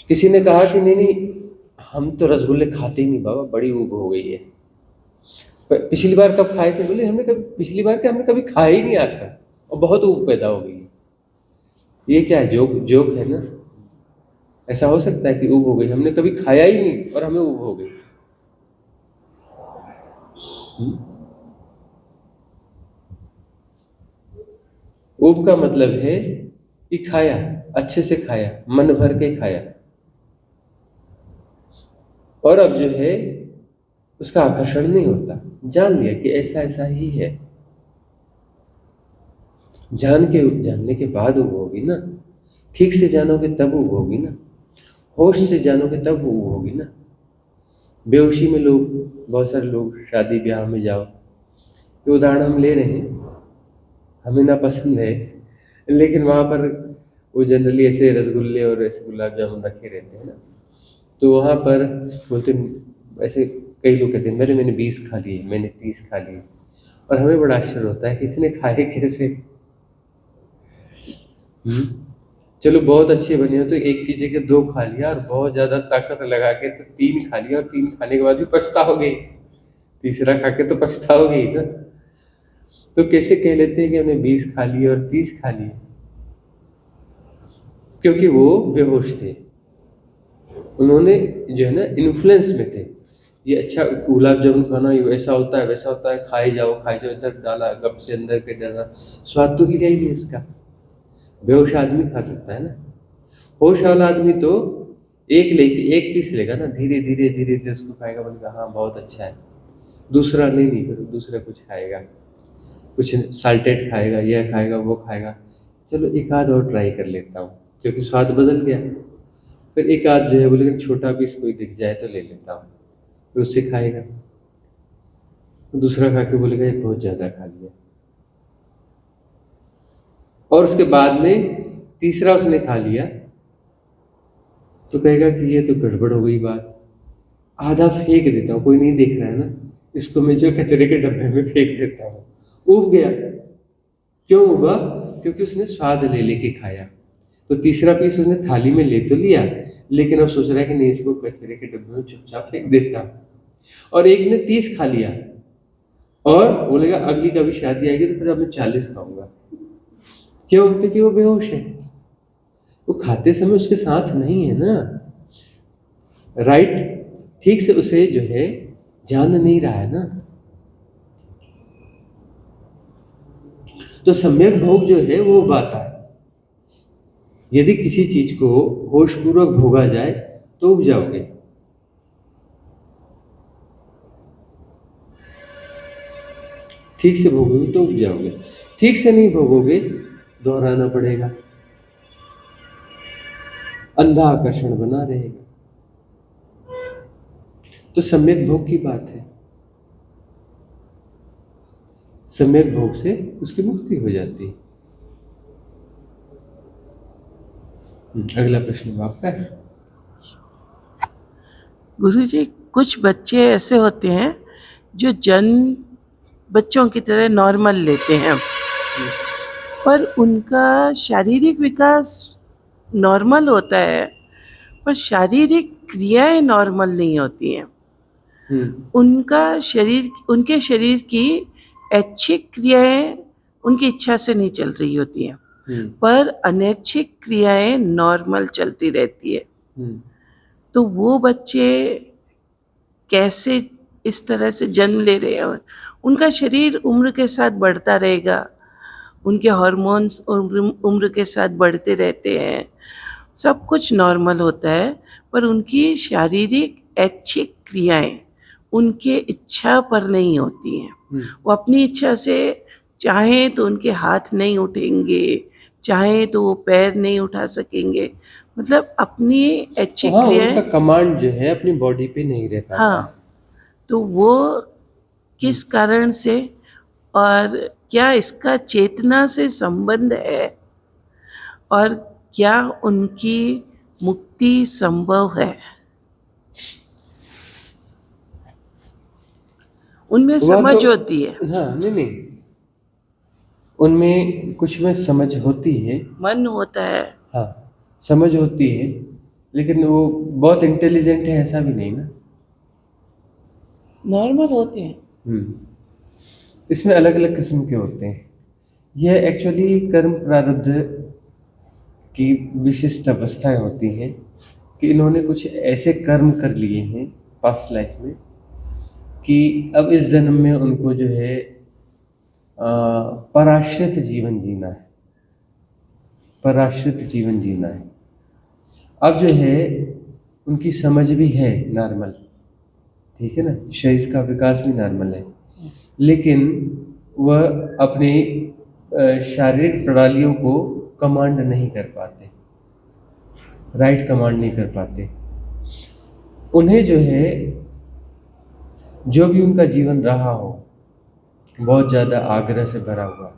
किसी ने कहा कि नहीं हम तो रसगुल्ले खाते ही नहीं बाबा, बड़ी ऊब हो गई है। पिछली बार कब खाए थे? बोले हमने कभी, पिछली बार क्या, हमने कभी खाया ही नहीं आज तक, और बहुत ऊब पैदा हो गई है। ये क्या है? जोक है ना। ऐसा हो सकता है कि ऊब हो गई, हमने कभी खाया ही नहीं और हमें ऊब हो गई। ऊब का मतलब है कि खाया, अच्छे से खाया, मन भर के खाया, और अब जो है उसका आकर्षण नहीं होता। जान लिया कि ऐसा ऐसा ही है। जानने के बाद ऊब होगी ना। ठीक से जानोगे तब ऊब होगी ना। होश से जानोगे तब ऊब होगी ना। बेहोशी में लोग, बहुत सारे लोग शादी ब्याह में जाओ, ये उदाहरण हम ले रहे हैं, हमें ना पसंद है, लेकिन वहाँ पर वो जनरली ऐसे रसगुल्ले और ऐसे गुलाब जामुन रखे रहते हैं ना, तो वहाँ पर बोलते ऐसे कई लोग कहते हैं मैंने 20 खा लिए, मैंने 30 खा लिए, और हमें बड़ा आश्चर्य होता है कि इसने खाए कैसे। चलो बहुत अच्छे बने हो तो एक की जगह 2 खा लिया, और बहुत ज़्यादा ताकत लगा के तो 3 खा लिया, और 3 खाने के बाद भी पछताओगे, तीसरा खा के तो पछताओगे ही ना। तो कैसे कह लेते हैं कि हमने 20 खा लिए और 30 खा लिए? क्योंकि वो बेहोश थे, उन्होंने जो है ना इन्फ्लुएंस में थे। ये अच्छा गुलाब जामुन खाना, ये ऐसा होता है वैसा होता है, खाए जाओ, इधर डाला गप से अंदर के डाला, स्वाद तो लिया ही नहीं इसका। बेहोश आदमी खा सकता है ना, होश वाला आदमी तो एक पीस लेगा ना, धीरे धीरे धीरे धीरे उसको खाएगा, बोलेगा हाँ बहुत अच्छा है। दूसरा नहीं, फिर दूसरा कुछ खाएगा, कुछ साल्टेड खाएगा, यह खाएगा वो खाएगा, चलो एक आध और ट्राई कर लेता हूँ, क्योंकि स्वाद बदल गया। फिर एक आध जो है बोलेगा छोटा पीस कोई दिख जाए तो ले लेता हूँ, फिर उससे खाएगा। दूसरा खा के बोलेगा ये बहुत ज़्यादा खा लिया, और उसके बाद में तीसरा उसने खा लिया तो कहेगा कि ये तो गड़बड़ हो गई बात, आधा फेंक देता हूँ, कोई नहीं देख रहा है ना, इसको मैं जो कचरे के डब्बे में फेंक देता हूँ। उब गया। क्यों उबा? क्योंकि उसने स्वाद ले लेके खाया। तो तीसरा पीस उसने थाली में ले तो लिया, लेकिन अब सोच रहा है कि नहीं, इसको कचरे के डब्बे में चुपचाप फेंक देता हूँ। और एक ने 30 खा लिया और बोलेगा अगली कभी शादी आएगी तो फिर अब मैं 40 खाऊंगा। क्यों? क्योंकि वो बेहोश है, वो खाते समय उसके साथ नहीं है ना, राइट? ठीक से उसे जो है जान नहीं रहा है ना। तो सम्यक भोग जो है वो बात है, यदि किसी चीज को होशपूर्वक भोगा जाए तो उब जाओगे। ठीक से भोगोगे तो उब जाओगे, ठीक से नहीं भोगोगे दोहराना पड़ेगा, अंधा आकर्षण बना रहेगा। तो सम्यक भोग की बात है, सम्यक भोग से उसकी मुक्ति हो जाती है। अगला प्रश्न आपका है। गुरुजी, कुछ बच्चे ऐसे होते हैं जो जन्म बच्चों की तरह नॉर्मल लेते हैं, पर उनका शारीरिक विकास नॉर्मल होता है, पर शारीरिक क्रियाएं नॉर्मल नहीं होती हैं। उनके शरीर की ऐच्छिक क्रियाएं उनकी इच्छा से नहीं चल रही होती हैं, पर अनैच्छिक क्रियाएं नॉर्मल चलती रहती है। तो वो बच्चे कैसे इस तरह से जन्म ले रहे हैं? उनका शरीर उम्र के साथ बढ़ता रहेगा, उनके हार्मोन्स उम्र के साथ बढ़ते रहते हैं, सब कुछ नॉर्मल होता है, पर उनकी शारीरिक ऐच्छिक क्रियाएं उनके इच्छा पर नहीं होती हैं। वो अपनी इच्छा से चाहें तो उनके हाथ नहीं उठेंगे, चाहें तो वो पैर नहीं उठा सकेंगे, मतलब अपनी ऐच्छिक क्रियाएं, उनका कमांड जो है अपनी बॉडी पे नहीं रह पाता। हाँ, तो वो किस कारण से, और क्या इसका चेतना से संबंध है, और क्या उनकी मुक्ति संभव है? उनमें समझ होती है, हाँ, नहीं, उनमें कुछ में समझ होती है, मन होता है, हाँ समझ होती है, लेकिन वो बहुत इंटेलिजेंट है ऐसा भी नहीं ना। नॉर्मल होते हैं। इसमें अलग अलग किस्म के होते हैं। यह एक्चुअली कर्म प्रारब्ध की विशिष्ट अवस्थाएं होती हैं कि इन्होंने कुछ ऐसे कर्म कर लिए हैं पास्ट लाइफ में कि अब इस जन्म में उनको जो है पराश्रित जीवन जीना है, पराश्रित जीवन जीना है। अब जो है उनकी समझ भी है नॉर्मल, ठीक है ना, शरीर का विकास भी नॉर्मल है, लेकिन वह अपनी शारीरिक प्रणालियों को कमांड नहीं कर पाते, राइट कमांड नहीं कर पाते। उन्हें जो है जो भी उनका जीवन रहा हो बहुत ज़्यादा आग्रह से भरा हुआ,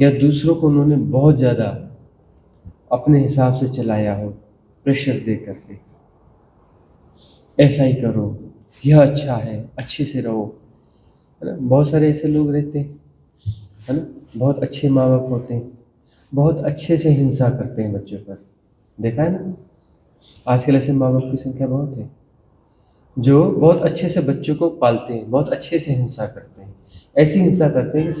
या दूसरों को उन्होंने बहुत ज़्यादा अपने हिसाब से चलाया हो, प्रेशर दे करके, ऐसा ही करो, यह अच्छा है, अच्छे से रहो, है ना। बहुत सारे ऐसे लोग रहते हैं, है ना, बहुत अच्छे माँ बाप होते हैं, बहुत अच्छे से हिंसा करते हैं बच्चों पर, देखा है ना। आजकल ऐसे माँ बाप की संख्या बहुत है जो बहुत अच्छे से बच्चों को पालते हैं, बहुत अच्छे से हिंसा करते हैं, ऐसी हिंसा करते हैं कि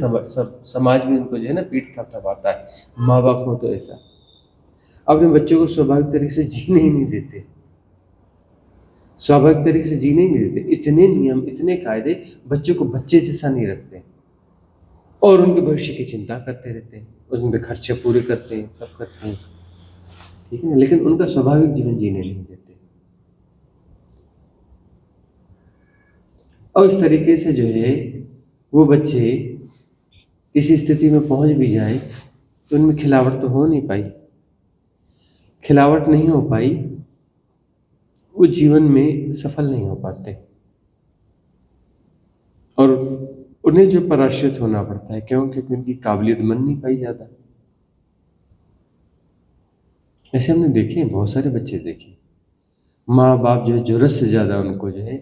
समाज में उनको जो है ना पीठ थपथपाता है। माँ बाप हो तो ऐसा अपने बच्चों को स्वाभाविक तरीके से जीने ही नहीं देते, स्वाभाविक तरीके से जीने ही नहीं देते। इतने नियम, इतने कायदे, बच्चों को बच्चे जैसा नहीं रखते और उनके भविष्य की चिंता करते रहते हैं, उनके खर्चे पूरे करते हैं, सब करते हैं, ठीक है ना, लेकिन उनका स्वाभाविक जीवन जीने नहीं देते। और इस तरीके से जो है वो बच्चे किसी स्थिति में पहुंच भी जाए तो उनमें खिलावट तो हो नहीं पाई, खिलावट नहीं हो पाई, वो जीवन में सफल नहीं हो पाते और उन्हें जो पराश्रित होना पड़ता है। क्यों? क्योंकि उनकी काबिलियत बन नहीं पाई ज़्यादा। ऐसे हमने देखे, बहुत सारे बच्चे देखे, माँ बाप जो है ज़रूरत से ज़्यादा उनको जो है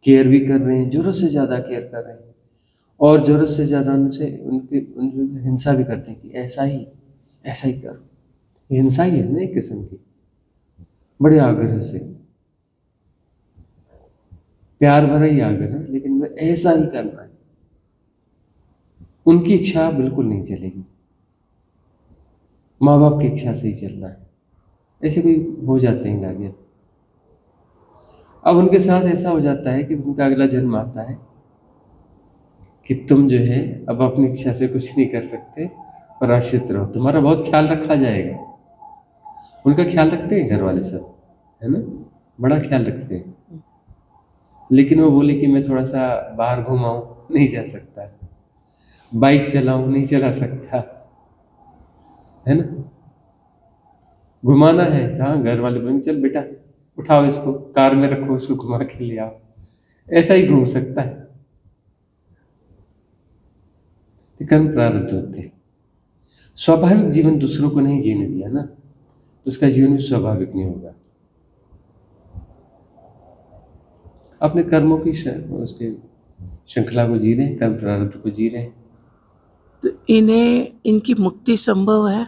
केयर भी कर रहे हैं, ज़रूरत से ज़्यादा केयर कर रहे हैं और ज़रूरत से ज़्यादा उनसे उनकी हिंसा भी करते हैं कि ऐसा ही करो। हिंसा ही है ना एक किस्म की, बड़े आग्रह से, प्यार भरा ही आग्रह, लेकिन मैं ऐसा ही करना है। उनकी इच्छा बिल्कुल नहीं चलेगी, माँ बाप की इच्छा से ही चलना है। ऐसे कोई हो जाते हैं गार्जियन। अब उनके साथ ऐसा हो जाता है कि उनका अगला जन्म आता है कि तुम जो है अब अपनी इच्छा से कुछ नहीं कर सकते, पराश्रित रहो, तुम्हारा बहुत ख्याल रखा जाएगा। उनका ख्याल रखते हैं घर वाले सब, है ना, बड़ा ख्याल रखते हैं, लेकिन वो बोले कि मैं थोड़ा सा बाहर घुमाऊं, नहीं जा सकता, बाइक चलाऊं, नहीं चला सकता, है ना, घुमाना है, हाँ, घर वाले बोलेंगे चल बेटा उठाओ इसको, कार में रखो, उसको घुमा के ले आओ, ऐसा ही घूम सकता है। कर्म प्रारब्ध होते हैं। स्वाभाविक जीवन दूसरों को नहीं जीने दिया ना, तो उसका जीवन भी स्वाभाविक नहीं होगा। अपने कर्मों की उसके श्रृंखला को जी रहे हैं, कर्म प्रारब्ध को जी रहे हैं। तो इन्हें इनकी मुक्ति संभव है?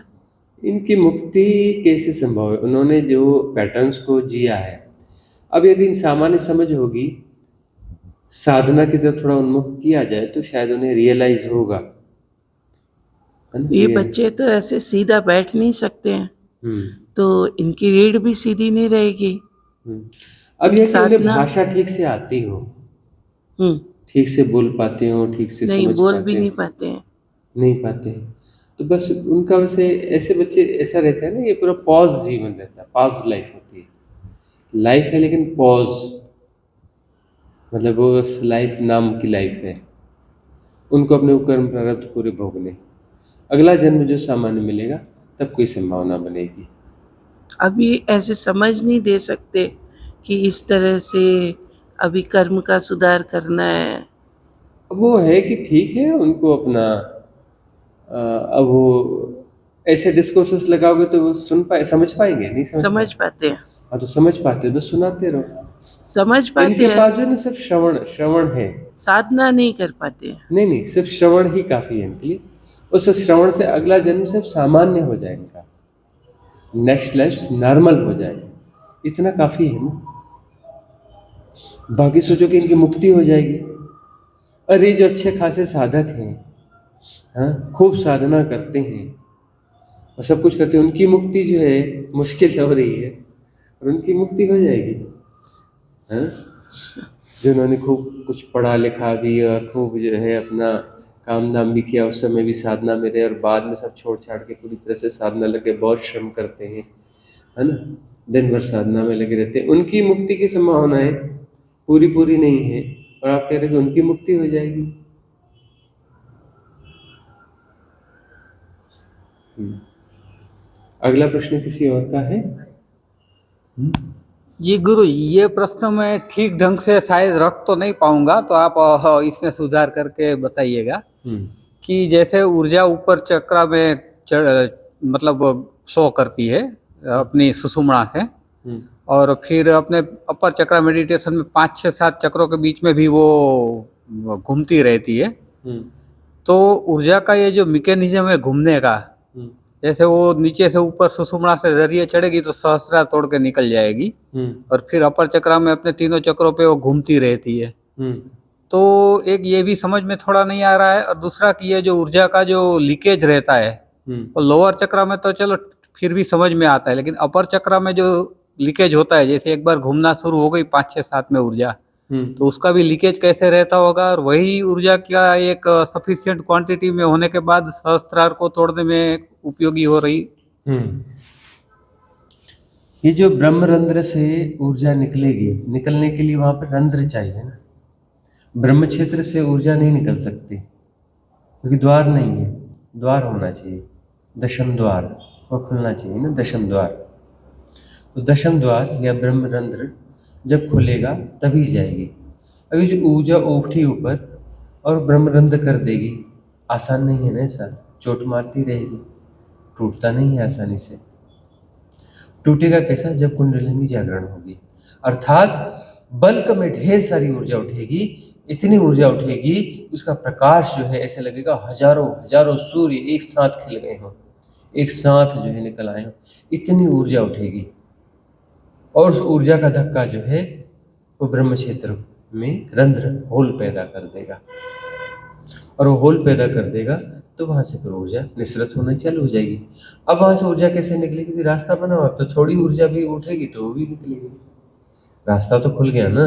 इनकी मुक्ति कैसे संभव है? उन्होंने जो पैटर्न्स को जिया है, अब यदि सामान्य समझ होगी, साधना की तरफ थोड़ा उन्मुख किया जाए तो शायद उन्हें रियलाइज होगा। ये बच्चे तो ऐसे सीधा बैठ नहीं सकते हैं, तो इनकी रीढ़ भी सीधी नहीं रहेगी। अब ये कि उन्हें भाषा ठीक से आती हो, ठीक से बोल पाते हो, ठीक से नहीं समझ बोल पाते भी हो, नहीं पाते हैं, तो बस उनका वैसे ऐसे बच्चे ऐसा रहता है ना, ये पूरा पॉज जीवन रहता है, पॉज लाइफ होती है, लाइफ है लेकिन पॉज, मतलब वो बस लाइफ नाम की लाइफ है, उनको अपने कर्म प्रारब्ध पूरे भोगने, अगला जन्म जो सामान्य मिलेगा तब कोई संभावना बनेगी। अभी ऐसे समझ नहीं दे सकते कि इस तरह से अभी कर्म का सुधार करना है। अब वो है कि ठीक है, उनको अपना अब वो ऐसे डिस्कोर्सेस लगाओगे तो वो समझ पाएंगे? नहीं समझ पाते हैं, हाँ, तो समझ पाते, बस सुनाते रहो। समझ पाते इनके हैं, पास जो ना सिर्फ श्रवण है, साधना नहीं कर पाते हैं। नहीं, सिर्फ श्रवण ही काफी है इनके लिए। उस श्रवण से अगला जन्म सिर्फ सामान्य हो जाए, इनका नेक्स्ट लाइफ नॉर्मल हो जाए, इतना काफी है ना। बाकी सोचो कि इनकी मुक्ति हो जाएगी। अरे जो अच्छे खासे साधक हैं, हाँ, खूब साधना करते हैं और सब कुछ करते हैं, उनकी मुक्ति जो है मुश्किल हो रही है और उनकी मुक्ति हो जाएगी, हाँ, जिन्होंने खूब कुछ पढ़ा लिखा भी और खूब जो है अपना काम धाम भी किया, उस समय भी साधना में रहे और बाद में सब छोड़ छाड़ के पूरी तरह से साधना लगे, बहुत श्रम करते हैं, है ना, दिन भर साधना में लगे रहते हैं, उनकी मुक्ति की संभावनाएं पूरी नहीं है और आप कह रहे हैं कि उनकी मुक्ति हो जाएगी। अगला प्रश्न किसी और का है? ये गुरु, ये प्रश्न मैं ठीक ढंग से शायद रख तो नहीं पाऊंगा, तो आप इसमें सुधार करके बताइएगा कि जैसे ऊर्जा ऊपर चक्र में मतलब शो करती है अपनी सुषुम्ना से, और फिर अपने अपर चक्र मेडिटेशन में 5, 6, 7 चक्रों के बीच में भी वो घूमती रहती है। तो ऊर्जा का ये जो मैकेनिज्म है घूमने का, जैसे वो नीचे से ऊपर सुषुम्ना से जरिए चढ़ेगी तो सहस्त्रार तोड़ के निकल जाएगी और फिर अपर चक्र में अपने तीनों चक्रों पे वो घूमती रहती है। तो एक ये भी समझ में थोड़ा नहीं आ रहा है, और दूसरा कि ये जो ऊर्जा का जो लीकेज रहता है, और लोअर चक्र में तो चलो फिर भी समझ में आता है, लेकिन अपर चक्र में जो लीकेज होता है, जैसे एक बार घूमना शुरू हो गई 5 6 7 में ऊर्जा, तो उसका भी लीकेज कैसे रहता होगा, और वही ऊर्जा क्या एक सफिशिएंट क्वांटिटी में होने के बाद सहस्त्रार को तोड़ने में उपयोगी हो रही। ये जो ब्रह्म रंध्र से ऊर्जा निकलेगी, निकलने के लिए वहां पर रंध्र चाहिए ना। ब्रह्म क्षेत्र से ऊर्जा नहीं निकल सकती क्योंकि द्वार नहीं है, द्वार होना चाहिए, दशम द्वार वो खुलना चाहिए ना, दशम द्वार। तो दशम द्वार या ब्रह्म रंध्र जब खुलेगा तभी जाएगी। अभी जो ऊर्जा उठी ऊपर और ब्रह्म रंध्र कर देगी, आसान नहीं है ना, ऐसा चोट मारती रहेगी, टूटता नहीं है आसानी से। टूटेगा कैसा? जब कुंडलिनी जागरण होगी, अर्थात बल्क में ढेर सारी ऊर्जा उठेगी, इतनी ऊर्जा उठेगी उसका प्रकाश जो है ऐसे लगेगा हजारों हजारों सूर्य एक साथ खिल गए हों, एक साथ जो है निकल आए हों, इतनी ऊर्जा उठेगी। और उस ऊर्जा का धक्का जो है वो ब्रह्म क्षेत्र में रंध्र होल पैदा कर देगा, और वो होल पैदा कर देगा तो वहाँ से फिर ऊर्जा निसृत होना चालू हो जाएगी। अब वहाँ से ऊर्जा कैसे निकलेगी? भी रास्ता बना हुआ, तो थोड़ी ऊर्जा भी उठेगी तो वो भी निकलेगी, रास्ता तो खुल गया ना।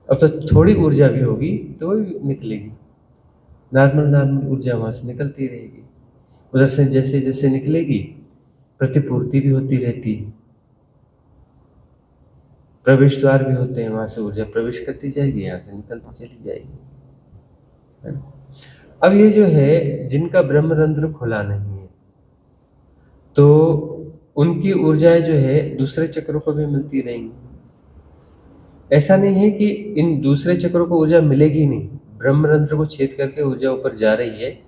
अब तो थोड़ी ऊर्जा भी होगी तो वो भी निकलेगी, नॉर्मल ऊर्जा वहाँ से निकलती रहेगी। उधर से जैसे जैसे निकलेगी प्रतिपूर्ति भी होती रहती है, प्रवेश द्वार भी होते हैं, वहाँ से ऊर्जा प्रवेश करती जाएगी, यहाँ से निकलती चली जाएगी, है ना? अब ये जो है जिनका ब्रह्मरंध्र खुला नहीं है तो उनकी ऊर्जाएं जो है दूसरे चक्रों को भी मिलती रहेंगी। ऐसा नहीं है कि इन दूसरे चक्रों को ऊर्जा मिलेगी नहीं, ब्रह्मरंध्र को छेद करके ऊर्जा ऊपर जा रही है,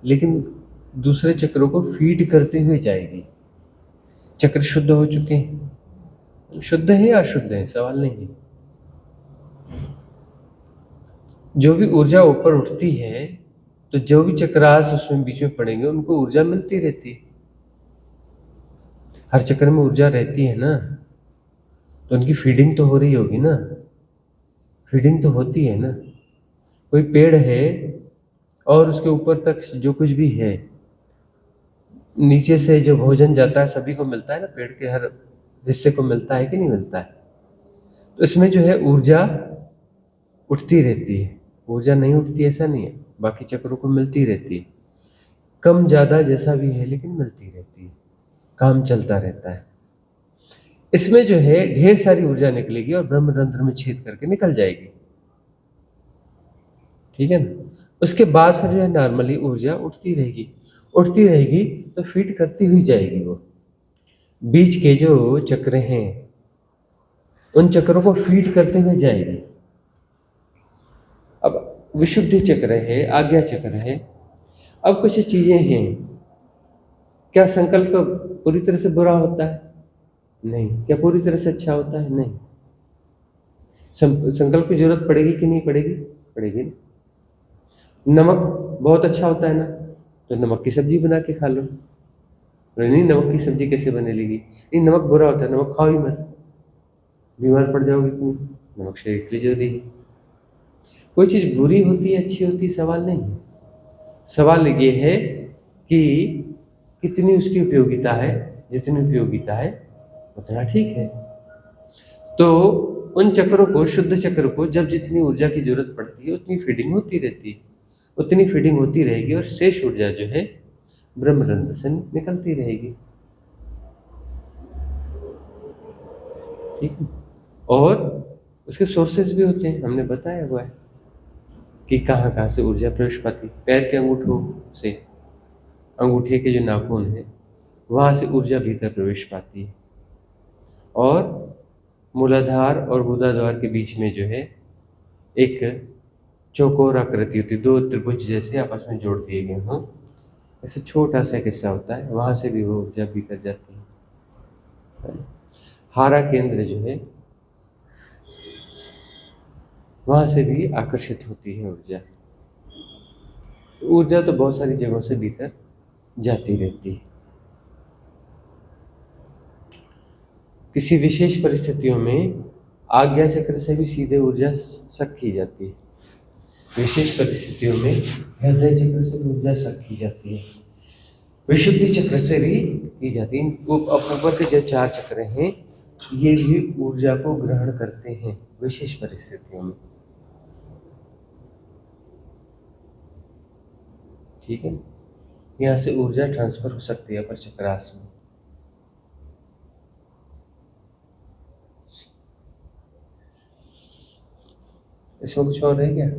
लेकिन दूसरे चक्रों को फीड करते हुए जाएगी। चक्र शुद्ध हो चुके हैं, शुद्ध है या अशुद्ध है सवाल नहीं है। जो भी ऊर्जा ऊपर उठती है तो जो भी चक्रास उसमें बीच में पड़ेंगे उनको ऊर्जा मिलती रहती है। हर चक्र में ऊर्जा रहती है ना, तो उनकी फीडिंग तो हो रही होगी ना, फीडिंग तो होती है ना। कोई पेड़ है और उसके ऊपर तक जो कुछ भी है, नीचे से जो भोजन जाता है सभी को मिलता है ना, पेड़ के हर हिस्से को मिलता है कि नहीं मिलता है? तो इसमें जो है ऊर्जा उठती रहती है, ऊर्जा नहीं उठती ऐसा नहीं है, बाकी चक्रों को मिलती रहती है, कम ज़्यादा जैसा भी है लेकिन मिलती रहती है, काम चलता रहता है। इसमें जो है ढेर सारी ऊर्जा निकलेगी और ब्रह्मरंध्र में छेद करके निकल जाएगी, ठीक है ना। उसके बाद फिर जो है नॉर्मली ऊर्जा उठती रहेगी तो फीड करती हुई जाएगी। वो बीच के जो चक्र हैं उन चक्रों को फीड करते हुए जाएगी। अब विशुद्धि चक्र है, आज्ञा चक्र है। अब कुछ चीजें हैं, क्या संकल्प पूरी तरह से बुरा होता है? नहीं। क्या पूरी तरह से अच्छा होता है? नहीं। संकल्प की जरूरत पड़ेगी कि नहीं पड़ेगी? पड़ेगी ना। नमक बहुत अच्छा होता है ना, तो नमक की सब्जी बना के खा लो। नहीं, नमक की सब्जी कैसे बने लेगी? नहीं, नमक बुरा होता है, नमक खाओ ही मत, बीमार पड़ जाओगे क्यों? नमक शरीर के लिए जरूरी है। कोई चीज़ बुरी होती है अच्छी होती है सवाल नहीं है, सवाल ये है कि कितनी उसकी उपयोगिता है। जितनी उपयोगिता है उतना ठीक है। तो उन चक्रों को, शुद्ध चक्र को जब जितनी ऊर्जा की जरूरत पड़ती है उतनी फीडिंग होती रहती है, उतनी फीडिंग होती रहेगी और शेष ऊर्जा जो है ब्रह्मरंध्र से निकलती रहेगी, ठीक है। और उसके सोर्सेज भी होते हैं, हमने बताया हुआ है कि कहाँ कहाँ से ऊर्जा प्रवेश पाती। पैर के अंगूठों से, अंगूठे के जो नाखून है वहाँ से ऊर्जा भीतर प्रवेश पाती है, और मूलाधार और गुदाद्वार के बीच में जो है एक चौकोर आकृति होती है, दो त्रिभुज जैसे आपस में जोड़ दिए गए हों, ऐसे छोटा सा हिस्सा होता है, वहाँ से भी वो ऊर्जा भीतर जाती है। हारा केंद्र जो है वहाँ से भी आकर्षित होती है ऊर्जा। ऊर्जा तो बहुत सारी जगहों से भीतर जाती रहती है। किसी विशेष परिस्थितियों में आज्ञा चक्र से भी सीधे ऊर्जा सक की जाती है। विशेष परिस्थितियों में हृदय चक्र से भी ऊर्जा सक की जाती है, विशुद्धि चक्र से भी की जाती है। ऊपर के जो 4 चक्र हैं ये भी ऊर्जा को ग्रहण करते हैं विशेष परिस्थितियों में। ठीक है, यहाँ से ऊर्जा ट्रांसफर हो सकती है अपर चक्रास में। इसमें कुछ और है क्या?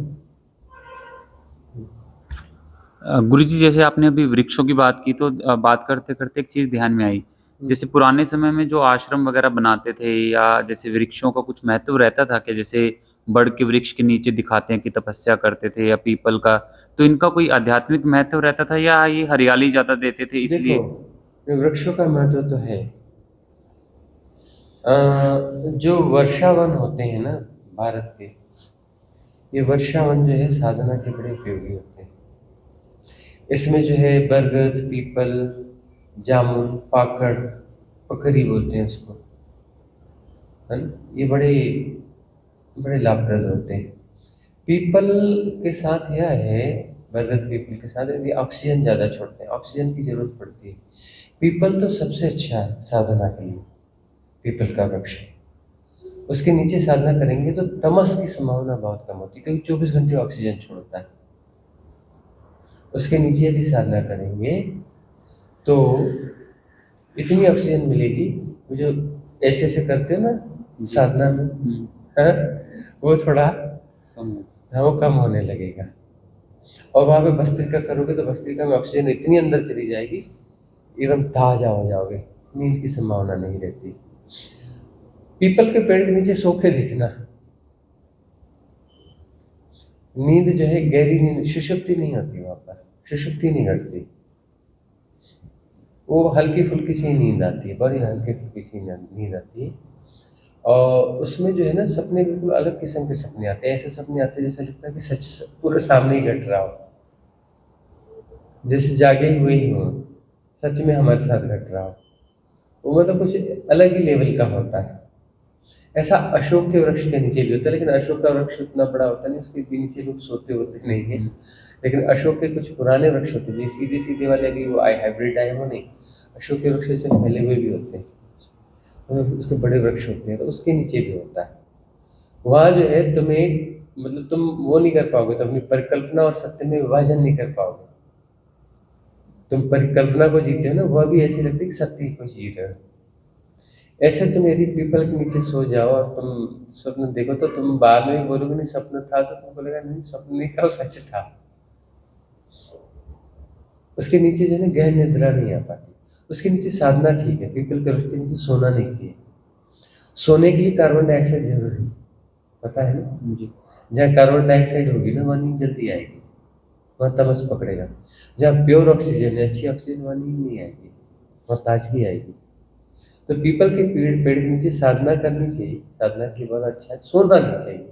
गुरुजी जैसे आपने अभी वृक्षों की बात की तो बात करते करते एक चीज ध्यान में आई, जैसे पुराने समय में जो आश्रम वगैरह बनाते थे या जैसे वृक्षों का कुछ महत्व रहता था कि जैसे बड़ के वृक्ष के नीचे दिखाते हैं कि तपस्या करते थे या पीपल का, तो इनका कोई आध्यात्मिक महत्व रहता था या ये हरियाली ज्यादा देते थे इसलिए? देखो, वृक्षों का महत्व तो है। जो वर्षावन होते हैं ना भारत के, ये वर्षावन जो है साधना के बड़े उपयोगी होते हैं। इसमें जो है बरगद, पीपल, जामुन, पाकड़, पकरी बोलते हैं उसको, है ना, ये बड़े बड़े लाभप्रद होते हैं। पीपल के साथ यह है, बरगद पीपल के साथ ये ऑक्सीजन ज़्यादा छोड़ते हैं, ऑक्सीजन की जरूरत पड़ती है। पीपल तो सबसे अच्छा है साधना के लिए, पीपल का वृक्ष। उसके नीचे साधना करेंगे तो तमस की संभावना बहुत कम होती है, क्योंकि 24 घंटे ऑक्सीजन छोड़ता है। उसके नीचे यदि साधना करेंगे तो इतनी ऑक्सीजन मिलेगी, जो ऐसे ऐसे करते हो ना साधना में, हाँ, वो थोड़ा वो कम होने लगेगा। और वहाँ पे भस्त्रिका करोगे तो भस्त्रिका में ऑक्सीजन इतनी अंदर चली जाएगी, एकदम ताजा हो जाओगे, नींद की संभावना नहीं रहती। पीपल के पेड़ के नीचे सो के दिखना, नींद जो है गहरी नींद, सुषुप्ति नहीं होती वहाँ पर, सुषुप्ति नहीं घटती, वो हल्की फुल्की सी नींद आती है, बड़ी हल्की फुल्की सी नींद आती है। और उसमें जो है ना सपने बिल्कुल अलग किस्म के सपने आते हैं, ऐसे सपने आते हैं जैसे लगता है कि सच पूरे सामने ही घट रहा हो, जैसे जागे हुए ही हो, सच में हमारे साथ घट रहा हो। वो मतलब कुछ अलग ही लेवल का होता है। ऐसा अशोक के वृक्ष के नीचे भी होता है, लेकिन अशोक का वृक्ष उतना बड़ा होता नहीं, उसके भी नीचे लोग सोते होते नहीं है। लेकिन अशोक के कुछ पुराने वृक्ष होते हैं, सीधे सीधे वाले अभी वो हाइब्रिड आए हो नहीं, अशोक के वृक्ष से फैले हुए भी होते हैं, उसके बड़े वृक्ष होते हैं, तो उसके नीचे भी होता है। वहाँ जो है तुम्हें मतलब तुम वो नहीं कर पाओगे, तुम अपनी परिकल्पना और सत्य में विभाजन नहीं कर पाओगे। तुम परिकल्पना को जीते हो ना, वह भी ऐसी लगती है कि सत्य को जी रहे हो। ऐसे तुम यदि पीपल के नीचे सो जाओ और तुम स्वप्न देखो तो तुम बाद में भी बोलोगे नहीं स्वप्न था, तो तुम बोलेगा नहीं स्वप्न नहीं था, वो सच था। उसके नीचे जो है ना गहन निद्रा नहीं आ पाती। उसके नीचे साधना ठीक है, पीपल के वृक्ष के नीचे सोना नहीं चाहिए। सोने के लिए कार्बन डाइऑक्साइड जरूरी है, पता है ना जी। जहाँ कार्बन डाइऑक्साइड होगी ना वहाँ नींद जल्दी आएगी, वहाँ तमस पकड़ेगा। जहाँ प्योर ऑक्सीजन है, अच्छी ऑक्सीजन, वहाँ नींद नहीं आएगी, वहाँ ताजगी आएगी। तो पीपल के पेड़ के नीचे साधना करनी चाहिए, साधना के लिए बहुत अच्छा है। सोना नहीं चाहिए,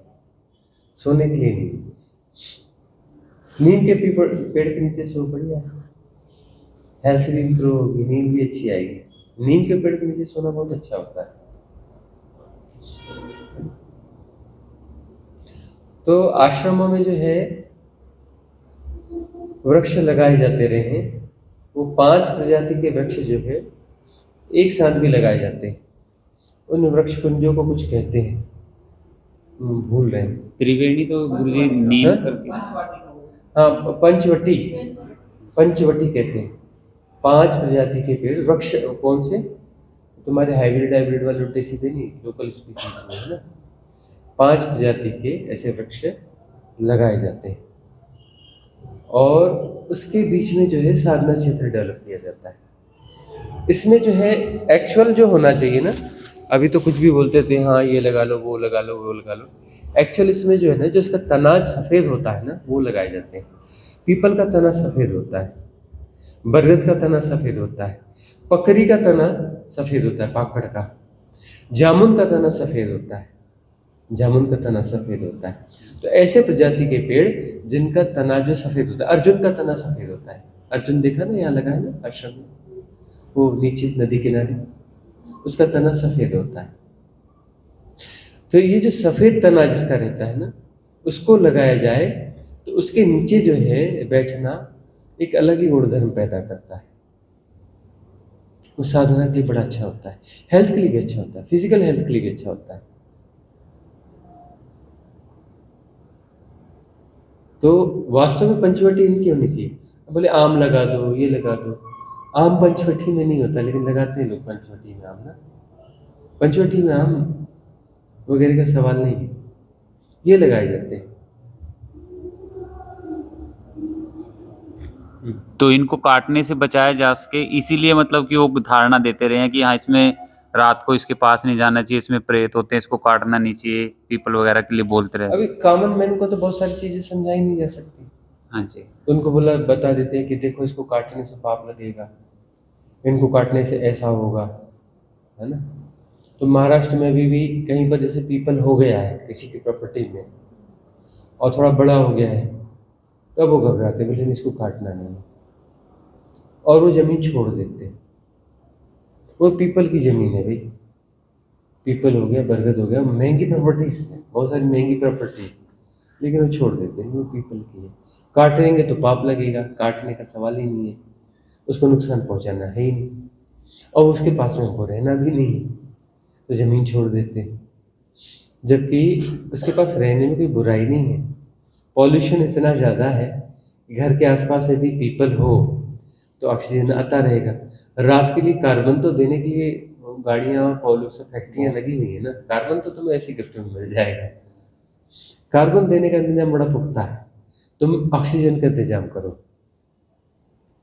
सोने के लिए नहीं। नीम के पेड़ के नीचे सो बढ़िया, हेल्थ भी इंप्रूव होगी, नींद भी अच्छी आएगी। नीम के पेड़ के नीचे सोना बहुत अच्छा होता है। तो आश्रमों में जो है वृक्ष लगाए जाते रहे हैं, वो 5 प्रजाति के वृक्ष जो है एक साथ भी लगाए जाते हैं। उन वृक्ष कुंजों को कुछ कहते हैं, भूल रहे हैं। त्रिवेणी तो गुरुजी नीम हाँ? करके, हाँ, पंचवटी, पंचवटी कहते हैं। 5 प्रजाति के पेड़ वृक्ष, कौन से? तुम्हारे हाइब्रिड वाले उल्टे सीधे नहीं, लोकल स्पीसीज में है ना। 5 प्रजाति के ऐसे वृक्ष लगाए जाते हैं और उसके बीच में जो है साधना क्षेत्र डेवलप किया जाता है। इसमें जो है एक्चुअल जो होना चाहिए ना, अभी तो कुछ भी बोलते थे, हाँ ये लगा लो, वो लगा लो, वो लगा लो। एक्चुअल इसमें जो है ना, जो इसका तना सफ़ेद होता है ना, वो लगाए जाते हैं। पीपल का तना सफ़ेद होता है, बरगद का तना सफ़ेद होता है, पकरी का तना सफ़ेद होता है, पाकड़ का, जामुन का तना सफ़ेद होता है, जामुन का तना सफ़ेद होता है। तो ऐसे प्रजाति के पेड़ जिनका तना जो सफ़ेद होता है, अर्जुन का तना सफ़ेद होता है। अर्जुन देखा ना, यहाँ लगा है ना आश्रम में, वो नीचे नदी किनारे, उसका तना सफ़ेद होता है। तो ये जो सफ़ेद तना जिसका रहता है ना, उसको लगाया जाए तो उसके नीचे जो है बैठना एक अलग ही गुणधर्म पैदा करता है। वो साधना के लिए बड़ा अच्छा होता है, हेल्थ के लिए भी अच्छा होता है, फिजिकल हेल्थ के लिए भी अच्छा होता है। तो वास्तव में पंचवटी इनकी होनी चाहिए। बोले आम लगा दो, ये लगा दो, आम पंचवटी में नहीं होता, लेकिन लगाते हैं लोग पंचवटी में आम ना। पंचवटी में आम वगैरह का सवाल नहीं है, ये लगाए जाते हैं। तो इनको काटने से बचाया जा सके, इसीलिए मतलब कि वो धारणा देते रहे हैं कि हाँ इसमें रात को इसके पास नहीं जाना चाहिए, इसमें प्रेत होते हैं, इसको काटना नहीं चाहिए, पीपल वगैरह के लिए बोलते रहे। अभी कॉमन मैन को तो बहुत सारी चीजें समझाई नहीं जा सकती। हाँ जी। उनको बता देते हैं कि देखो इसको काटने से पाप लगेगा, इनको काटने से ऐसा होगा, है ना। तो महाराष्ट्र में अभी भी कहीं पर जैसे पीपल हो गया है किसी की प्रॉपर्टी में और थोड़ा बड़ा हो गया है, तब वो घबराते, बोले इसको काटना नहीं, और वो ज़मीन छोड़ देते। वो पीपल की ज़मीन है भाई, पीपल हो गया, बरगद हो गया, महंगी प्रॉपर्टीज है, बहुत सारी महंगी प्रॉपर्टी, लेकिन वो छोड़ देते हैं, वो पीपल की है। काटेंगे तो पाप लगेगा, काटने का सवाल ही नहीं है, उसको नुकसान पहुंचाना है ही नहीं, और उसके पास में हमको रहना भी नहीं है, तो ज़मीन छोड़ देते हैं। जबकि उसके पास रहने में कोई बुराई नहीं है। पॉल्यूशन इतना ज़्यादा है, घर के आसपास यदि पीपल हो तो ऑक्सीजन आता रहेगा। रात के लिए कार्बन तो देने के लिए गाड़ियाँ और पॉल्यूशन फैक्ट्रियाँ लगी हुई है ना, कार्बन तो तुम्हें ऐसे गिफ्ट में मिल जाएगा। कार्बन देने का इंतजाम बड़ा पुख्ता है, तुम ऑक्सीजन का इंतजाम करो।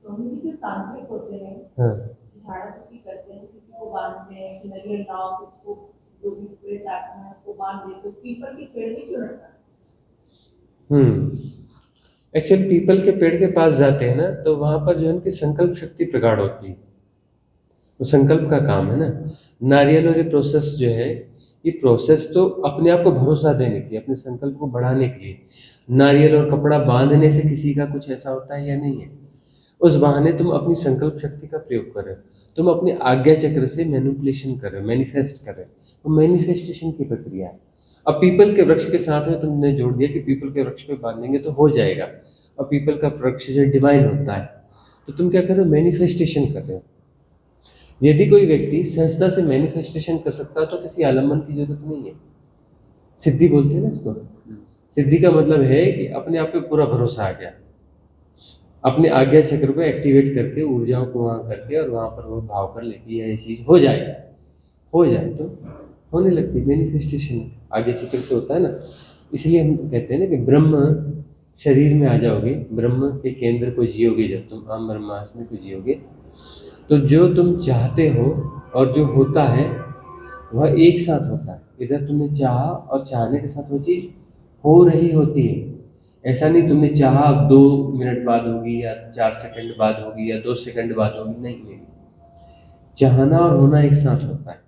स्वामी जी जो तांत्रिक होते हैं, हाँ, झाड़ा फूकी करते हैं, किसी को बांधते हैं कि नरियल लाओ, उसको जो भी पेड़ काटना है उसको बांध दे, तो पीपल के पेड़ में क्यों रखना? एक्चुअली पीपल के पेड़ के पास जाते हैं ना, तो वहाँ पर जो है उनकी संकल्प शक्ति प्रगाढ़ होती है, वो संकल्प का काम है ना। नारियल और ये प्रोसेस जो है, ये प्रोसेस तो अपने आप को भरोसा देने की, अपने संकल्प को बढ़ाने के लिए। नारियल और कपड़ा बांधने से किसी का कुछ ऐसा होता है या नहीं है? उस बहाने तुम अपनी संकल्प शक्ति का प्रयोग कर रहे हो, तुम अपने आज्ञा चक्र से मैनिपुलेशन कर रहे हो, मैनिफेस्ट कर रहे हो, वो मैनिफेस्टेशन की प्रक्रिया है। अब पीपल के वृक्ष के साथ में तुमने जोड़ दिया कि पीपल के वृक्ष पे बांधेंगे तो हो जाएगा, और पीपल का वृक्ष जो डिवाइन होता है, तो तुम क्या कर रहे हो? मैनिफेस्टेशन कर रहे हो। यदि कोई व्यक्ति सहजता से मैनिफेस्टेशन कर सकता है तो किसी आलम्बन की जरूरत नहीं है। सिद्धि बोलते हैं ना इसको। सिद्धि का मतलब है कि अपने आप पे पूरा भरोसा आ गया, अपने आज्ञा चक्र को एक्टिवेट करके, ऊर्जाओं को वहाँ करके, और वहाँ पर वो भाव कर लेती है, ये चीज़ हो जाए तो होने लगती है। मैनिफेस्टेशन आज्ञा चक्र से होता है ना। इसलिए हम कहते हैं ना कि ब्रह्म शरीर में आ जाओगे, ब्रह्म के केंद्र को जियोगे, जब तुम अहम ब्रह्मास्मि को जियोगे, तो जो तुम चाहते हो और जो होता है वह एक साथ होता है। इधर तुमने चाहा और चाहने के साथ वो चीज़ हो रही होती है। ऐसा नहीं तुमने चाहा अब 2 मिनट बाद होगी या 4 सेकंड बाद होगी या 2 सेकंड बाद होगी, नहीं। चाहना और होना एक साथ होता है,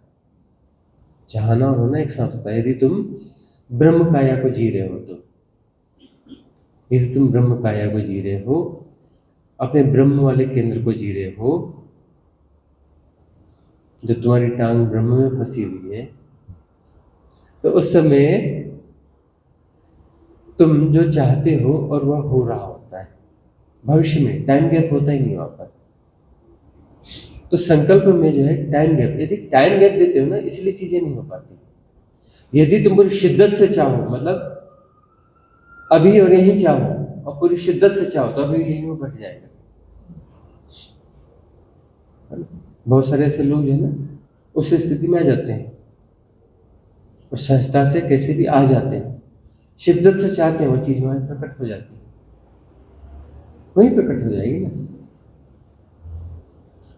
चाहना और होना एक साथ होता है। यदि तुम ब्रह्म काया को जी रहे हो, तो यदि तुम ब्रह्म काया को जी रहे हो, अपने ब्रह्म वाले केंद्र को जी रहे हो, जो तुम्हारी टांग ब्रह्म में फंसी हुई है, तो उस समय तुम जो चाहते हो और वह हो रहा होता है। भविष्य में टाइम गैप होता ही नहीं वहाँ पर। तो संकल्प में जो है टाइम गैप, यदि टाइम गैप देते हो ना, इसलिए चीजें नहीं हो पाती। यदि तुम पूरी शिद्दत से चाहो, मतलब अभी और यहीं चाहो, और पूरी शिद्दत से चाहो, तो अभी यहीं वो घट जाएगा। बहुत सारे ऐसे लोग जो है ना उस स्थिति में आ जाते हैं, और सहजता से कैसे भी आ जाते हैं, शिद्दत से चाहते हैं, वो चीज़ वहाँ प्रकट हो जाती है, वहीं प्रकट हो जाएगी ना।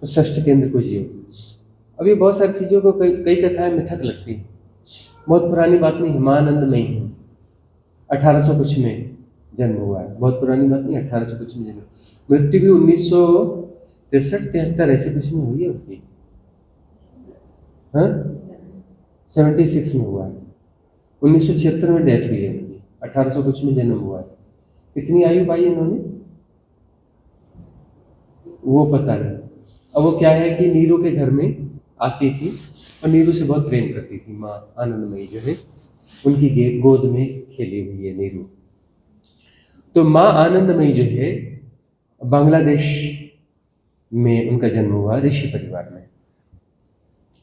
और षष्ठ केंद्र को जियो। अभी बहुत सारी चीज़ों को कई कथाएं मिथक लगती है, बहुत पुरानी बात नहीं। हिमानंद में ही 1800 कुछ में जन्म हुआ है, बहुत पुरानी बात नहीं, 1800 कुछ में जन्म। मृत्यु भी 1963-73 ऐसे कुछ में हुई है उसकी, हाँ 76 में हुआ है। 1976 में डेथ हुई है उनकी, 1800 कुछ में जन्म हुआ है। कितनी आयु पाई इन्होंने वो पता नहीं। अब वो क्या है कि नीरू के घर में आती थी और नीरू से बहुत प्रेम करती थी माँ आनंदमयी जो है। उनकी गोद में खेली हुई है नीरू। तो माँ आनंदमयी जो है बांग्लादेश में उनका जन्म हुआ, ऋषि परिवार में।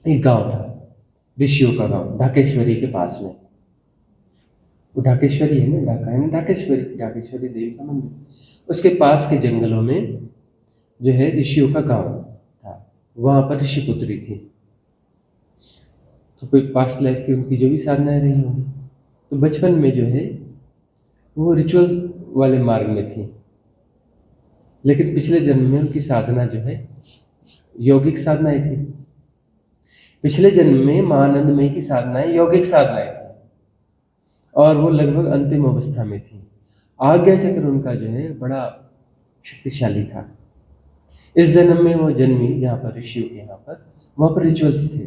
एक गांव था, ऋषियों का गांव, ढाकेश्वरी के पास में। वो ढाकेश्वरी है ना, ढाका है ना, ढाकेश्वरी देवी का मंदिर, उसके पास के जंगलों में जो है ऋषियों का गांव था। वहाँ पर ऋषि पुत्री थी। तो कोई पास्ट लाइफ की उनकी जो भी साधनाएं रही होंगी, तो बचपन में जो है वो रिचुअल वाले मार्ग में थी, लेकिन पिछले जन्म में उनकी साधना जो है यौगिक साधनाएं थी। पिछले जन्म में माँ आनंदमयी की साधनाएं यौगिक साधनाएं थी और वो लगभग अंतिम अवस्था में थी। आज्ञा चक्र उनका जो है बड़ा शक्तिशाली था। इस जन्म में वो जन्मी यहाँ पर ऋषियों के यहाँ पर, वहाँ पर रिचुअल्स थे।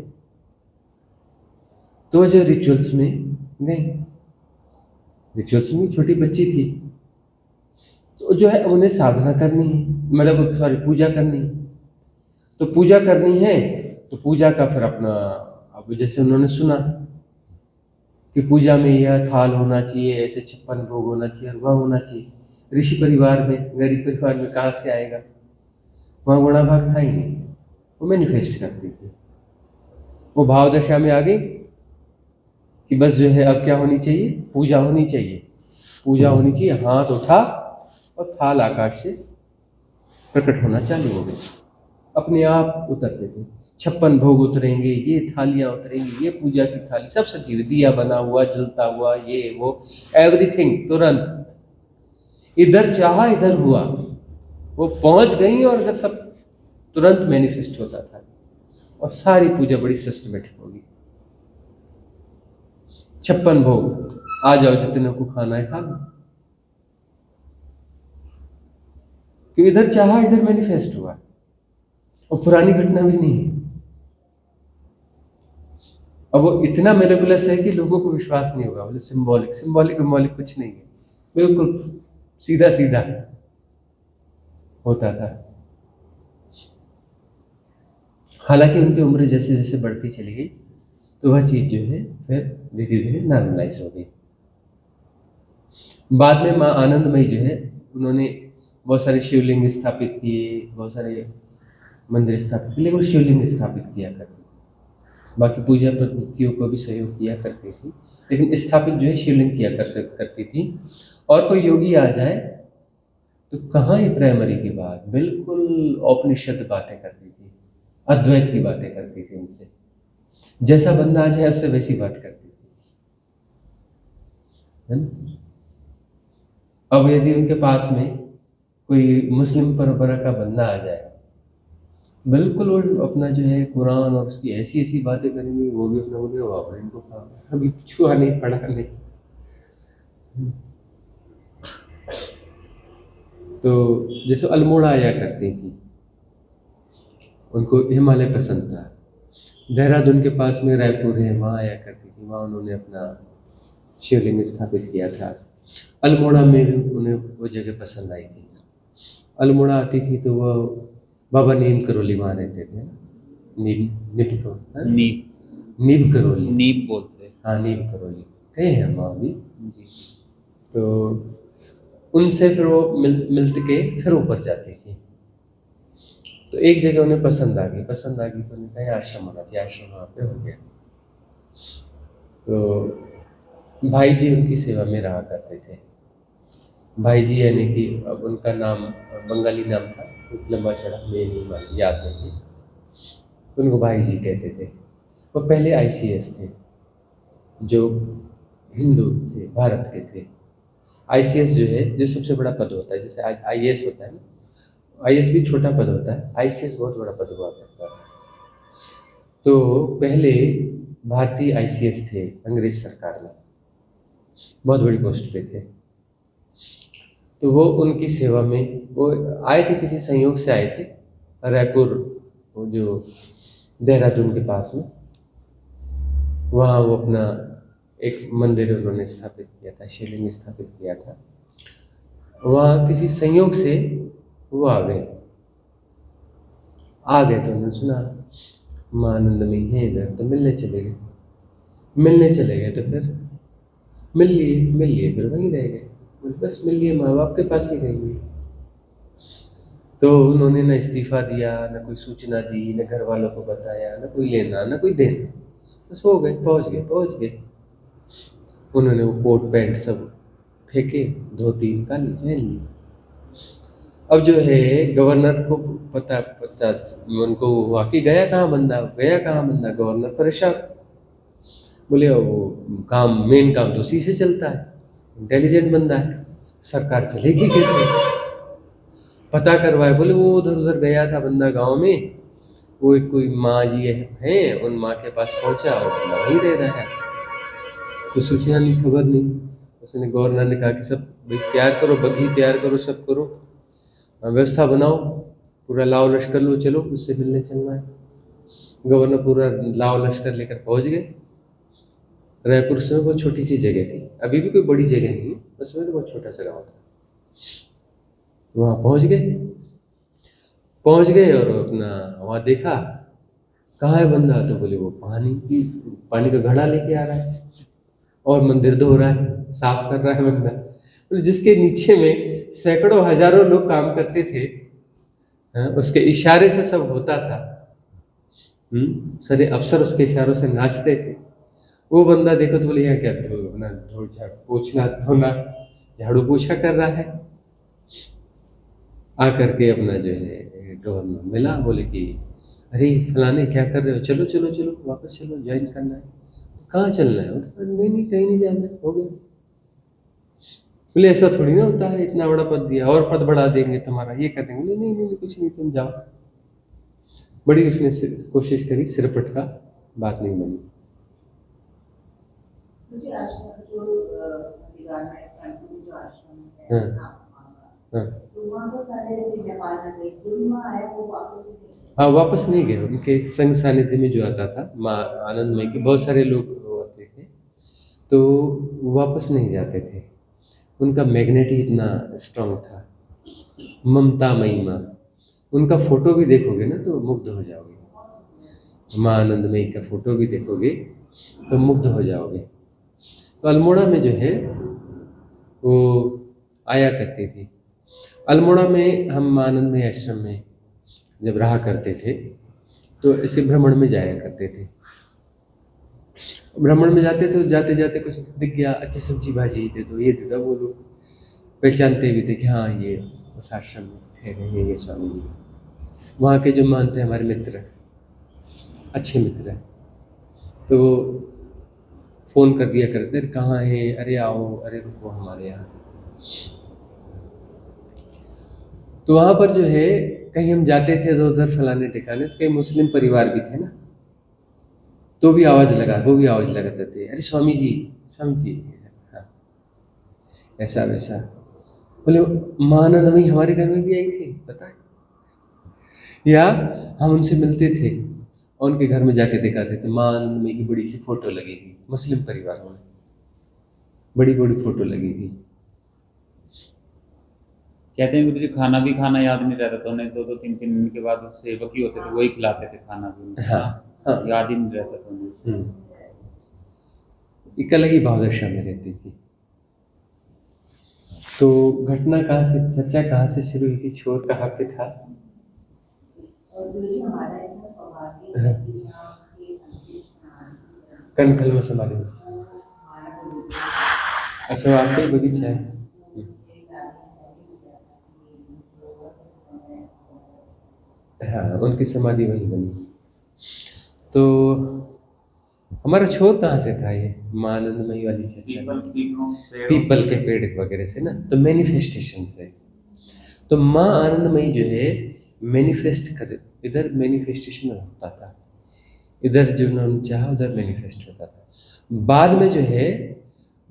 तो जो रिचुअल्स में गई, रिचुअल्स में छोटी बच्ची थी, तो जो है उन्हें साधना करनी है, मतलब सॉरी पूजा करनी है। तो पूजा करनी है तो पूजा का फिर अपना, अब जैसे उन्होंने सुना कि पूजा में यह थाल होना चाहिए, ऐसे 56 भोग होना चाहिए और वह होना चाहिए। ऋषि परिवार में, गरीब परिवार में कहाँ से आएगा, वहाँ गुणा भाग था ही नहीं। वो मैनिफेस्ट करती थी, वो भाव दशा में आ गई कि बस जो है अब क्या होनी चाहिए, पूजा होनी चाहिए, पूजा होनी चाहिए। हाथ उठा और थाल आकाश से प्रकट होना चालू हो गई, अपने आप उतरते थे। 56 भोग उतरेंगे, ये थालियाँ उतरेंगी, ये पूजा की थाली, सब सजी हुई, दिया बना हुआ, जलता हुआ, ये वो एवरीथिंग तुरंत। इधर चाहा इधर हुआ, वो पहुंच गई और इधर सब तुरंत मैनिफेस्ट होता था और सारी पूजा बड़ी सिस्टमेटिक होगी। 56 भोग, आ जाओ जितने को खाना है खा लो, क्योंकि इधर चाहा इधर मैनिफेस्ट हुआ और पुरानी घटना भी नहीं है। अब वो इतना मेरेकुलस है कि लोगों को विश्वास नहीं होगा। बोले सिंबॉलिक कुछ नहीं है, बिल्कुल सीधा सीधा होता था। हालांकि उनकी उम्र जैसे जैसे बढ़ती चली गई तो वह चीज़ जो है फिर धीरे धीरे नॉर्मलाइज हो गई। बाद में माँ आनंदमयी जो है, उन्होंने बहुत सारे शिवलिंग स्थापित किए, बहुत सारे मंदिर स्थापित किए, लेकिन शिवलिंग स्थापित किया करती थी। बाकी पूजा पद्धतियों को भी सहयोग किया करती थी, लेकिन स्थापित जो है शिवलिंग किया करती थी। और कोई योगी आ जाए तो कहाँ ही प्राइमरी की बात, बिल्कुल औपनिषद बातें करती थी, अद्वैत की बातें करती थी उनसे। जैसा बंदा आ जाए उससे वैसी बात करती थी, है ना। अब यदि उनके पास में कोई मुस्लिम परंपरा का बंदा आ जाए, बिल्कुल वो अपना जो है कुरान और उसकी ऐसी ऐसी बातें करेंगे, वो भी अपना बोलेगा बाबा इनको अभी छुआ नहीं, पढ़ा नहीं। तो जैसे अल्मोड़ा आया करती थी, उनको हिमालय पसंद था। देहरादून के पास में रायपुर है, वहाँ आया करती थी, वहाँ उन्होंने अपना शिवलिंग स्थापित किया था। अल्मोड़ा में भी उन्हें वो जगह पसंद आई थी। अल्मोड़ा आती थी तो वह बाबा नीम करोली वहाँ रहते थे। नीम करोली, नीब बोलते हैं। हाँ नीम करोली गए हैं वहाँ भी जी। तो उनसे फिर वो मिलत के फिर ऊपर जाती थी। तो एक जगह उन्हें पसंद आ गई तो उन्हें कहा आश्रम होना चाहिए, आश्रम वहाँ पे हो गया। तो भाई जी उनकी सेवा में रहा करते थे। भाई जी यानी कि अब उनका नाम बंगाली नाम था, लंबा चढ़ा मैं नहीं याद नहीं, उनको भाई जी कहते थे। वो पहले ICS थे, जो हिंदू थे, भारत के थे। ICS जो है, जो सबसे बड़ा पद होता है, जैसे IAS होता है ना, IAS भी छोटा पद होता है, ICS बहुत बड़ा पद हुआ करता है। तो पहले भारतीय ICS थे अंग्रेज सरकार में, बहुत बड़ी पोस्ट पे थे। तो वो उनकी सेवा में वो आए थे, किसी संयोग से आए थे रायपुर, वो जो देहरादून के पास में, वहाँ वो अपना एक मंदिर उन्होंने स्थापित किया था, शिवलिंग स्थापित किया था। वहाँ किसी संयोग से वो आ गए तो उन्होंने सुना माँ आनंदमयी है इधर, तो मिलने चले गए। तो फिर मिल लिए फिर वहीं रह गए। बोले बस मिल लिए, माँ बाप के पास ही रहेंगे। तो उन्होंने न इस्तीफ़ा दिया, न कोई सूचना दी, न घर वालों को बताया, न कोई लेना न कोई देना, बस हो गए, पहुँच गए। उन्होंने वो कोट पैंट सब फेंके, धोती निकाली, पहन ली। अब जो है गवर्नर को पता उनको हुआ कि गया कहाँ बंदा, गवर्नर परेशान। बोले वो मेन काम तो उसी से चलता है, इंटेलिजेंट बंदा है, सरकार चलेगी कैसे? पता करवाए, बोले वो उधर गया था बंदा गांव में, वो एक कोई माँ जी हैं, उन माँ के पास पहुंचा और बंदा वहीं रह रहा है, कोई सूचना नहीं, खबर नहीं। उसने गवर्नर ने कहा कि सब भाई तैयार करो, बग्घी तैयार करो, सब करो, व्यवस्था बनाओ, पूरा लाव लश्कर लो, चलो उससे मिलने चलना है। गवर्नर पूरा लाव लश्कर लेकर पहुंच गए। रायपुर से बहुत छोटी सी जगह थी, अभी भी कोई बड़ी जगह नहीं है, उसमें तो बहुत छोटा सा गाँव था। वहाँ पहुँच गए और अपना वहाँ देखा, कहाँ है बंदा? तो बोले वो पानी का घड़ा लेके आ रहा है और मंदिर धो रहा है, साफ कर रहा है बंदा। बोले जिसके नीचे में सैकड़ों हजारों लोग काम करते थे, उसके इशारे से सब होता था, सारे अफसर उसके इशारों से नाचते थे। वो बंदा देखो तो बोले यहाँ क्या झाड़ू पोछा कर रहा है। आकर के अपना जो है गवर्नर मिला, बोले कि अरे फलाने क्या कर रहे हो, चलो चलो चलो वापस चलो, ज्वाइन करना है। कहाँ चलना है? नहीं कहीं नहीं जाना है, हो गया। बोले ऐसा थोड़ी ना होता है, इतना बड़ा पद दिया और पद बढ़ा देंगे तुम्हारा, ये कर देंगे। बोले नहीं कुछ नहीं, तुम जाओ। बड़ी उसने कोशिश करी, सिर पटका, बात नहीं बनी। मुझे आश्रम जो हरिद्वार में कानपुर जो आश्रम है, तो वहाँ पर सारे ऐसे नेपाल में गए, जो भी वहाँ आया वो वापस नहीं गए। हाँ, वापस नहीं गए। उनके संग सानिध्य में जो आता था माँ आनंदमयी के बहुत सारे लोग आते थे, तो वापस नहीं जाते थे। उनका मैग्नेट ही इतना स्ट्रांग था। ममतामयी माँ, उनका फोटो भी देखोगे ना तो मुग्ध हो जाओगे। माँ आनंदमयी का फोटो भी देखोगे तो मुग्ध हो जाओगे। तो अल्मोड़ा में जो है वो आया करती थी। अल्मोड़ा में हम आनंदमयी आश्रम में जब रहा करते थे तो ऐसे भ्रमण में जाया करते थे। भ्रमण में जाते थे तो जाते जाते कुछ दिख गया, अच्छी सब्जी भाजी दे दो, ये दे दो, वो लोग पहचानते भी थे कि हाँ ये उस आश्रम में ठहरे हैं, ये स्वामी जी। वहाँ के जो मानते हैं हमारे मित्र, अच्छे मित्र हैं, तो फ़ोन कर दिया करते, कहाँ है, अरे आओ, अरे रुको हमारे यहाँ। तो वहाँ पर जो है कहीं हम जाते थे तो उधर फलाने ठिकाने, तो कहीं मुस्लिम परिवार भी थे ना, तो भी आवाज़ लगाते थे, अरे स्वामी जी, हाँ, ऐसा वैसा। बोले माँ आनंदमयी हमारे घर में भी आई थी, पता है? या हम उनसे मिलते थे और उनके घर में जाके दिखाते थे, माँ आनंदमयी की बड़ी सी फोटो लगेगी, मुस्लिम परिवारों में बड़ी फोटो लगेगी। कहते हैं गुरुजी खाना याद नहीं रहता था उन्हें, 2-2 3-3 दिन के बाद सेवक ही होते थे, वही खिलाते थे खाना भी। हाँ, याद ही नहीं रहता था उन्हें। एक अलग ही भावदशा में रहती थी। तो घटना चर्चा कहाँ से शुरू हुई थी, छोर कहाँ पे था? और गुरुजी हमारा इतना सौभाग्य है कि यहाँ के कनखल में समाधि। अच्छा, आपका ही बगीचा है? हाँ, उनकी समाधि वहीं बनी। तो हमारा छोर कहाँ से था ये माँ आनंदमयी वाली चर्चा? पीपल के पेड़ वगैरह से ना, तो मैनिफेस्टेशन से। तो माँ आनंदमयी जो है मैनिफेस्ट कर, इधर मैनिफेस्टेशन होता था, इधर जो उन्होंने चाहा उधर मैनिफेस्ट होता था। बाद में जो है,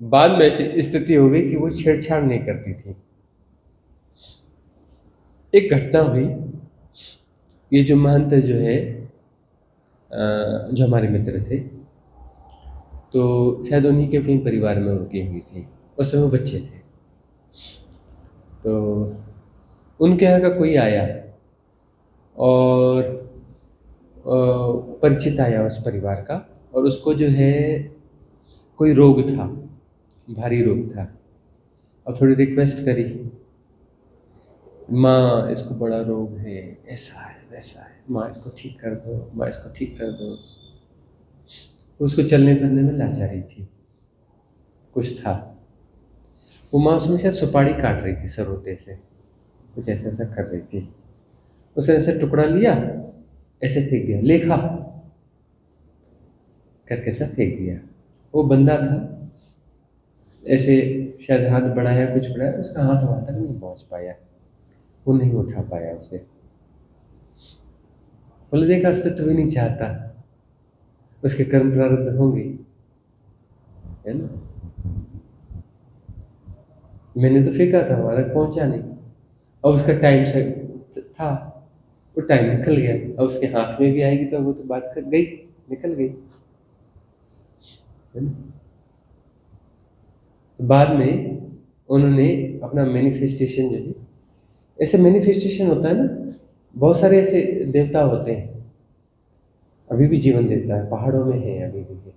बाद में ऐसी स्थिति हो गई कि वो छेड़छाड़ नहीं करती थी। एक घटना हुई, ये जो महंत जो है जो हमारे मित्र थे, तो शायद उन्हीं के कहीं परिवार में उनकी हुई थी, उस समय वो बच्चे थे। तो उनके यहाँ का कोई आया और परिचित आया उस परिवार का, और उसको जो है कोई रोग था, भारी रोग था। और थोड़ी रिक्वेस्ट करी, माँ इसको बड़ा रोग है, ऐसा है वैसा है, माँ इसको ठीक कर दो, माँ इसको ठीक कर दो। उसको चलने फिरने में लाचारी थी, कुछ था। वो माँ उसमें शायद सुपारी काट रही थी सरोते से, कुछ ऐसा ऐसा कर रही थी। उसने ऐसे टुकड़ा लिया, ऐसे फेंक दिया, ले खा करके ऐसा फेंक दिया। वो बंदा था, ऐसे शायद हाथ बढ़ाया, कुछ बढ़ाया, उसका हाथ वहाँ तक नहीं पहुँच पाया, वो नहीं उठा पाया उसे। बोले देखा, अस्तित्व भी नहीं चाहता, उसके कर्म प्रारब्ध होंगे, है ना। मैंने तो फेंका था, वहां तक पहुंचा नहीं, और उसका टाइम से था, वो टाइम निकल गया। अब उसके हाथ में भी आएगी तो वो तो बात कर गई, निकल गई, है ना। तो बाद में उन्होंने अपना मैनिफेस्टेशन जो है, ऐसे मैनिफेस्टेशन होता है ना, बहुत सारे ऐसे देवता होते हैं, अभी भी जीवन देता है, पहाड़ों में है अभी भी है।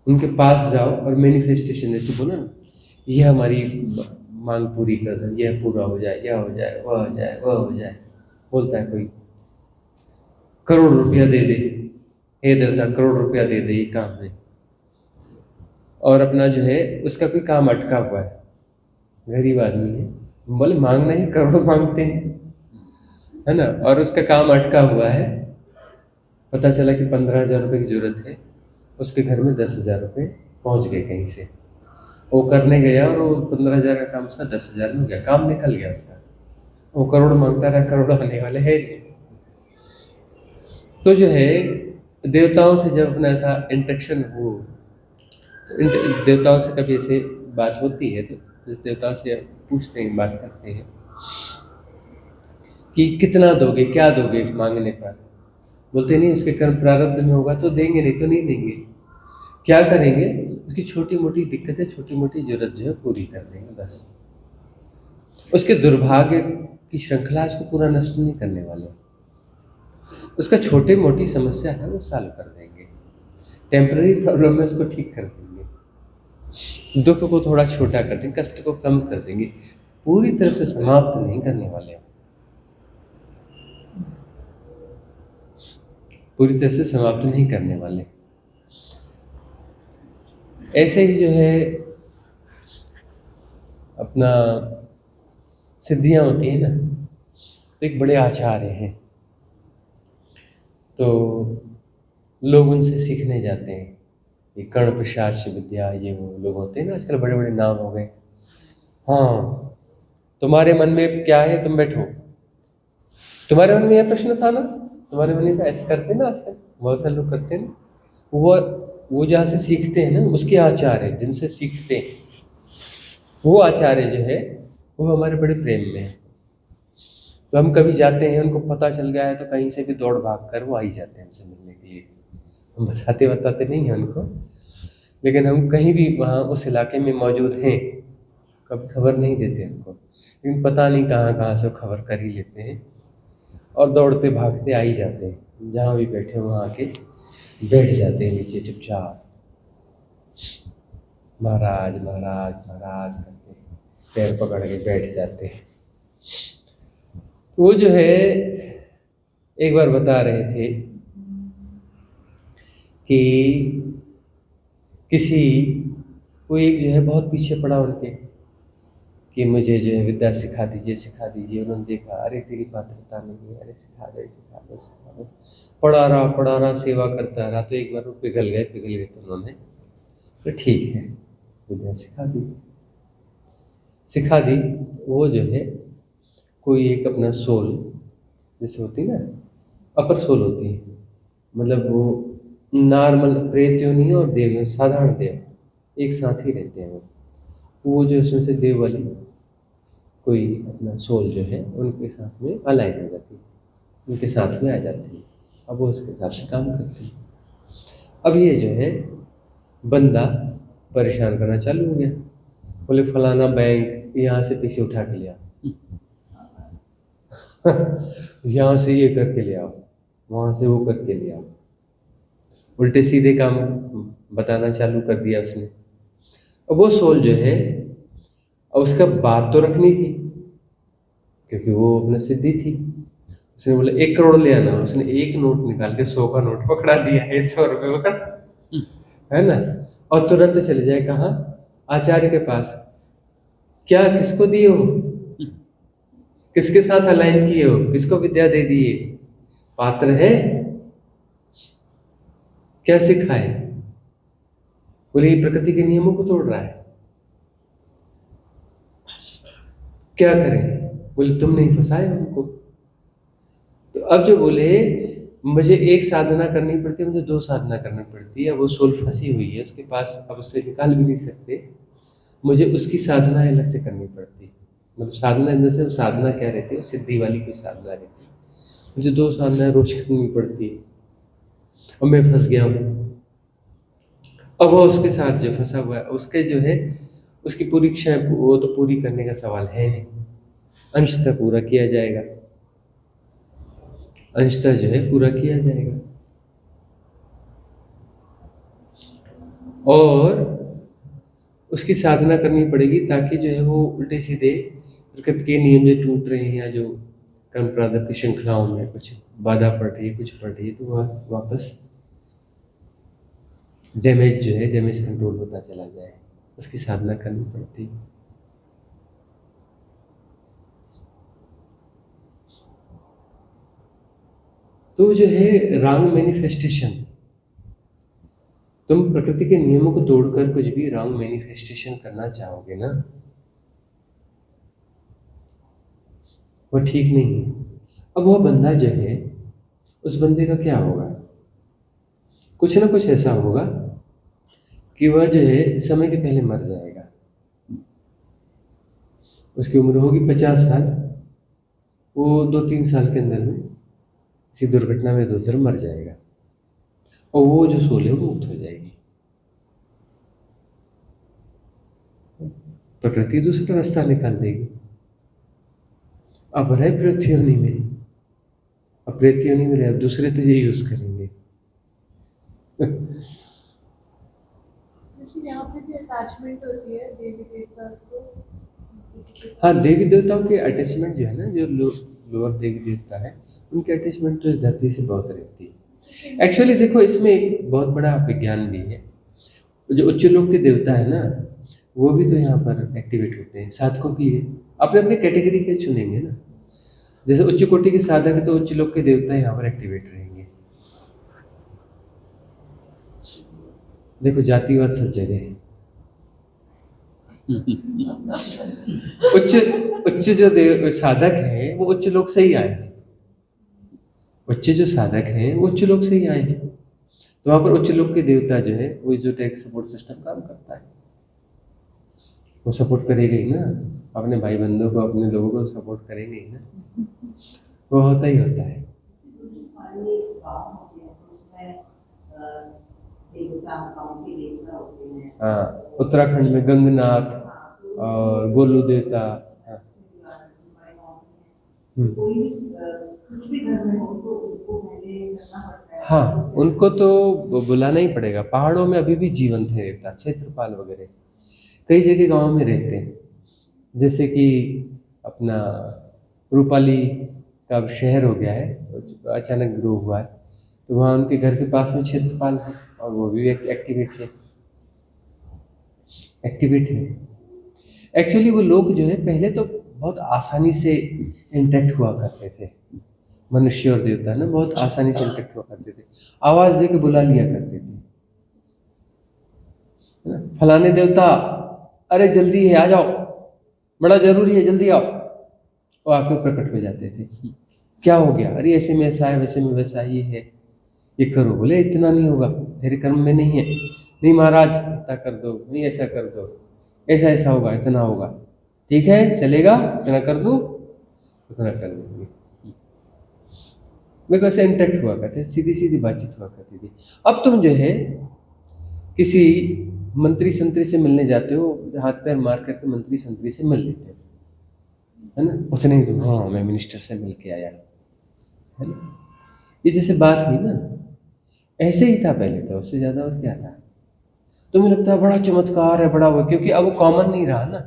उनके पास जाओ और मैनिफेस्टेशन जैसे बोलो ना, यह हमारी मांग पूरी कर दो, यह पूरा हो जाए, यह हो जाए, वह हो जाए, वह हो जाए। बोलता है कोई, करोड़ रुपया दे दे, हे देवता करोड़ रुपया दे दे, ये काम है। और अपना जो है उसका कोई काम अटका हुआ है, गरीब आदमी है, बोले मांगना ही करोड़ मांगते हैं, है ना। और उसका काम अटका हुआ है, पता चला कि 15,000 रुपये की जरूरत है, उसके घर में 10,000 रुपये पहुँच गए कहीं से। वो करने गया और वो 15,000 का काम उसका 10,000 में हो गया, काम निकल गया उसका। वो करोड़ मांगता रहा, करोड़ आने वाले है नहीं। तो जो है देवताओं से जब अपना ऐसा इंटरेक्शन हो, तो देवताओं से कभी ऐसे बात होती है, तो देवताओं से पूछते हैं, बात करते हैं कि कितना दोगे, क्या दोगे मांगने पर। बोलते नहीं, उसके कर्म प्रारब्ध में होगा तो देंगे, नहीं तो नहीं देंगे। क्या करेंगे, उसकी छोटी मोटी दिक्कतें, छोटी मोटी जरूरत जो है पूरी कर देंगे, बस। उसके दुर्भाग्य की श्रृंखला उसको पूरा नष्ट नहीं करने वाले। उसका छोटी मोटी समस्या है वो सॉल्व कर देंगे, टेम्पररी प्रॉब्लम है उसको ठीक कर देंगे, दुख को थोड़ा छोटा कर देंगे, कष्ट को कम कर देंगे, पूरी तरह से समाप्त नहीं करने वाले, पूरी तरह से समाप्त नहीं करने वाले। ऐसे ही जो है अपना सिद्धियां होती हैं ना, तो एक बड़े आचार्य हैं, तो लोग उनसे सीखने जाते हैं। ये कर्ण प्रसाद विद्या, ये वो लोग होते हैं ना, आजकल बड़े बड़े नाम हो गए। हाँ, तुम्हारे मन में क्या है, तुम बैठो, तुम्हारे मन में यह प्रश्न था ना, तुम्हारे मन में ऐसे करते हैं ना, आजकल बहुत सारे लोग करते हैं ना। वो जहाँ से सीखते हैं ना, उसके आचार्य जिनसे सीखते हैं, वो आचार्य जो है वो हमारे बड़े प्रेम में है। तो हम कभी जाते हैं, उनको पता चल गया है तो कहीं से भी दौड़ भाग कर वो आ ही जाते हैं हमसे मिलने के लिए। हम बताते नहीं हैं उनको, लेकिन हम कहीं भी वहाँ उस इलाके में मौजूद हैं, कभी खबर नहीं देते हमको, लेकिन पता नहीं कहाँ से खबर कर ही लेते हैं और दौड़ते भागते आ ही जाते हैं। जहाँ भी बैठे वहाँ आके बैठ जाते हैं नीचे चुपचाप, महाराज महाराज महाराज करके पैर पकड़ के बैठ जाते हैं। वो जो है एक बार बता रहे थे कि कोई एक जो है बहुत पीछे पड़ा उनके कि मुझे जो है विद्या सिखा दीजिए। उन्होंने देखा, अरे तेरी पात्रता नहीं है, अरे सिखा दो। पढ़ा रहा, सेवा करता रहा, तो एक बार वो पिघल गए तो उन्होंने तो ठीक है विद्या सिखा दी। वो जो है कोई एक अपना सोल, जैसे होती है ना, अपर सोल होती है, मतलब वो नॉर्मल प्रेत योनि और देव योनि, साधारण देव एक साथ ही रहते हैं। वो जो उसमें से देव वाली कोई अपना सोल जो है उनके साथ में अलाइन हो जाती है, उनके साथ में आ जाती है। अब वो उसके हिसाब से काम करते हैं। अब ये जो है बंदा परेशान करना चालू हो गया, बोले फलाना बैंक यहाँ से पैसे उठा के ले आओ, यहाँ से ये करके ले आओ, वहाँ से वो करके ले आओ, उल्टे सीधे काम बताना चालू कर दिया उसने। अब वो सोल जो है, अब उसका बात तो रखनी थी क्योंकि वो अपना सिद्धि थी। उसने बोला 1 करोड़ ले आना, उसने एक नोट निकाल के 100 का नोट पकड़ा दिया है, 100 रुपये पकड़ा, है ना, और तुरंत चले जाए कहाँ, आचार्य के पास। क्या किसको दिए हो, किसके साथ अलाइन किए हो, किसको विद्या दे दिए, पात्र है, क्या सिखाए? बोले ये प्रकृति के नियमों को तोड़ रहा है, क्या करें? बोले तुम नहीं फंसाए हमको। तो अब जो बोले मुझे एक साधना करनी पड़ती है, मुझे 2 साधना करनी पड़ती है, अब वो सोल फंसी हुई है उसके पास, अब उससे निकाल भी नहीं सकते, मुझे उसकी साधना अलग से करनी पड़ती है। मतलब साधना जैसे वो साधना क्या रहती है, सिद्धि वाली कोई साधना रहती है, मुझे 2 साधना रोज करनी पड़ती है, और मैं फंस गया हूँ। अब वो उसके साथ जो फंसा हुआ है, उसके जो है उसकी पूरी इच्छाएं वो तो पूरी करने का सवाल है नहीं, अंशतः पूरा किया जाएगा, अंशतः जो है पूरा किया जाएगा। और उसकी साधना करनी पड़ेगी ताकि जो है वो उल्टे सीधे प्रकृति के नियम जो टूट रहे हैं, या जो कर्म प्रारब्ध की श्रृंखलाओं में कुछ बाधा पड़ रही है, कुछ पड़ रही है, तो वह वापस डैमेज जो है, डैमेज कंट्रोल होता चला जाए, उसकी साधना करनी पड़ती है। तो जो है रॉन्ग मैनिफेस्टेशन, तुम प्रकृति के नियमों को तोड़कर कुछ भी रॉन्ग मैनिफेस्टेशन करना चाहोगे ना, वो ठीक नहीं है। अब वह बंदा जो है, उस बंदे का क्या होगा, कुछ ना कुछ ऐसा होगा कि वह जो है समय के पहले मर जाएगा। उसकी उम्र होगी 50 साल, वो 2-3 साल के अंदर में किसी दुर्घटना में इधर मर जाएगा, और वो जो सोल है वो मुक्त हो जाएगी। प्रकृति दूसरा रास्ता निकाल देगी। अब रहे पृथ्वी योनि में, अब पृथ्वी योनि में रहे, अब दूसरे तो ये यूज करेंगे। यहाँ पे भी अटैचमेंट होती है देवी देवता को। हाँ, देवी देवताओं के अटैचमेंट जो है ना, जो लोअर देवी देवता है, उनके अटैचमेंट तो इस धरती से बहुत रहती है। एक्चुअली देखो, इसमें एक बहुत बड़ा विज्ञान भी है। जो उच्च लोक के देवता है ना, वो भी तो यहाँ पर एक्टिवेट होते हैं साधकों के लिए, अपने अपने कैटेगरी के चुनेंगे ना। जैसे उच्च कोटि के साधक है तो उच्च लोक के देवता यहाँ पर एक्टिवेट रहेंगे। देखो जातिवाद सब जगह है। उच्च जो साधक हैं वो उच्च लोक से ही आए हैं, उच्च जो साधक हैं वो उच्च लोक से ही आए हैं। तो वहाँ पर उच्च लोक के देवता जो है वो इजोटेरिक सपोर्ट सिस्टम काम करता है, वो सपोर्ट करेगा ही ना, अपने भाई बंधुओं को, अपने लोगों को सपोर्ट करेंगे ही ना, वो होता ही होता है। हाँ, उत्तराखंड में गंगनाथ और गोलू देवता। हाँ, उनको तो बुलाना ही पड़ेगा। पहाड़ों में अभी भी जीवंत है देवता, क्षेत्रपाल वगैरह कई जगह गांव में रहते हैं। जैसे कि अपना रूपाली का शहर हो गया है, अचानक ग्रो हुआ है, तो वहाँ उनके घर के पास में क्षेत्रपाल है, और वो भी एक्टिवेट है। एक्चुअली वो लोग जो है पहले तो बहुत आसानी से इंटैक्ट हुआ करते थे, मनुष्य और देवता ना बहुत आसानी से इंटैक्ट हुआ करते थे, आवाज दे के बुला लिया करते थे, फलाने देवता अरे जल्दी है आ जाओ, बड़ा जरूरी है जल्दी आओ, वो आके प्रकट हो जाते थे। क्या हो गया, अरे ऐसे में ऐसा है, वैसे में वैसा, ये है, ये करो। बोले इतना नहीं होगा, तेरे कर्म में नहीं है। नहीं महाराज इतना कर दो, नहीं ऐसा कर दो, ऐसा ऐसा होगा, इतना होगा, ठीक है चलेगा, इतना कर दो, उतना कर देंगे। मेरे को ऐसे इंटैक्ट हुआ करते, सीधी सीधी बातचीत हुआ करती थी। अब तुम जो है किसी मंत्री संतरी से मिलने जाते हो, हाथ पैर मार करके मंत्री संतरी से मिल लेते हो, है ना, उतने ही तुम हाँ मैं मिनिस्टर से मिल के आया, है ना। ये जैसे बात हुई ना, ऐसे ही था पहले तो, उससे ज़्यादा और क्या था। तो मुझे लगता है बड़ा चमत्कार है, बड़ा वो, क्योंकि अब वो कॉमन नहीं रहा ना।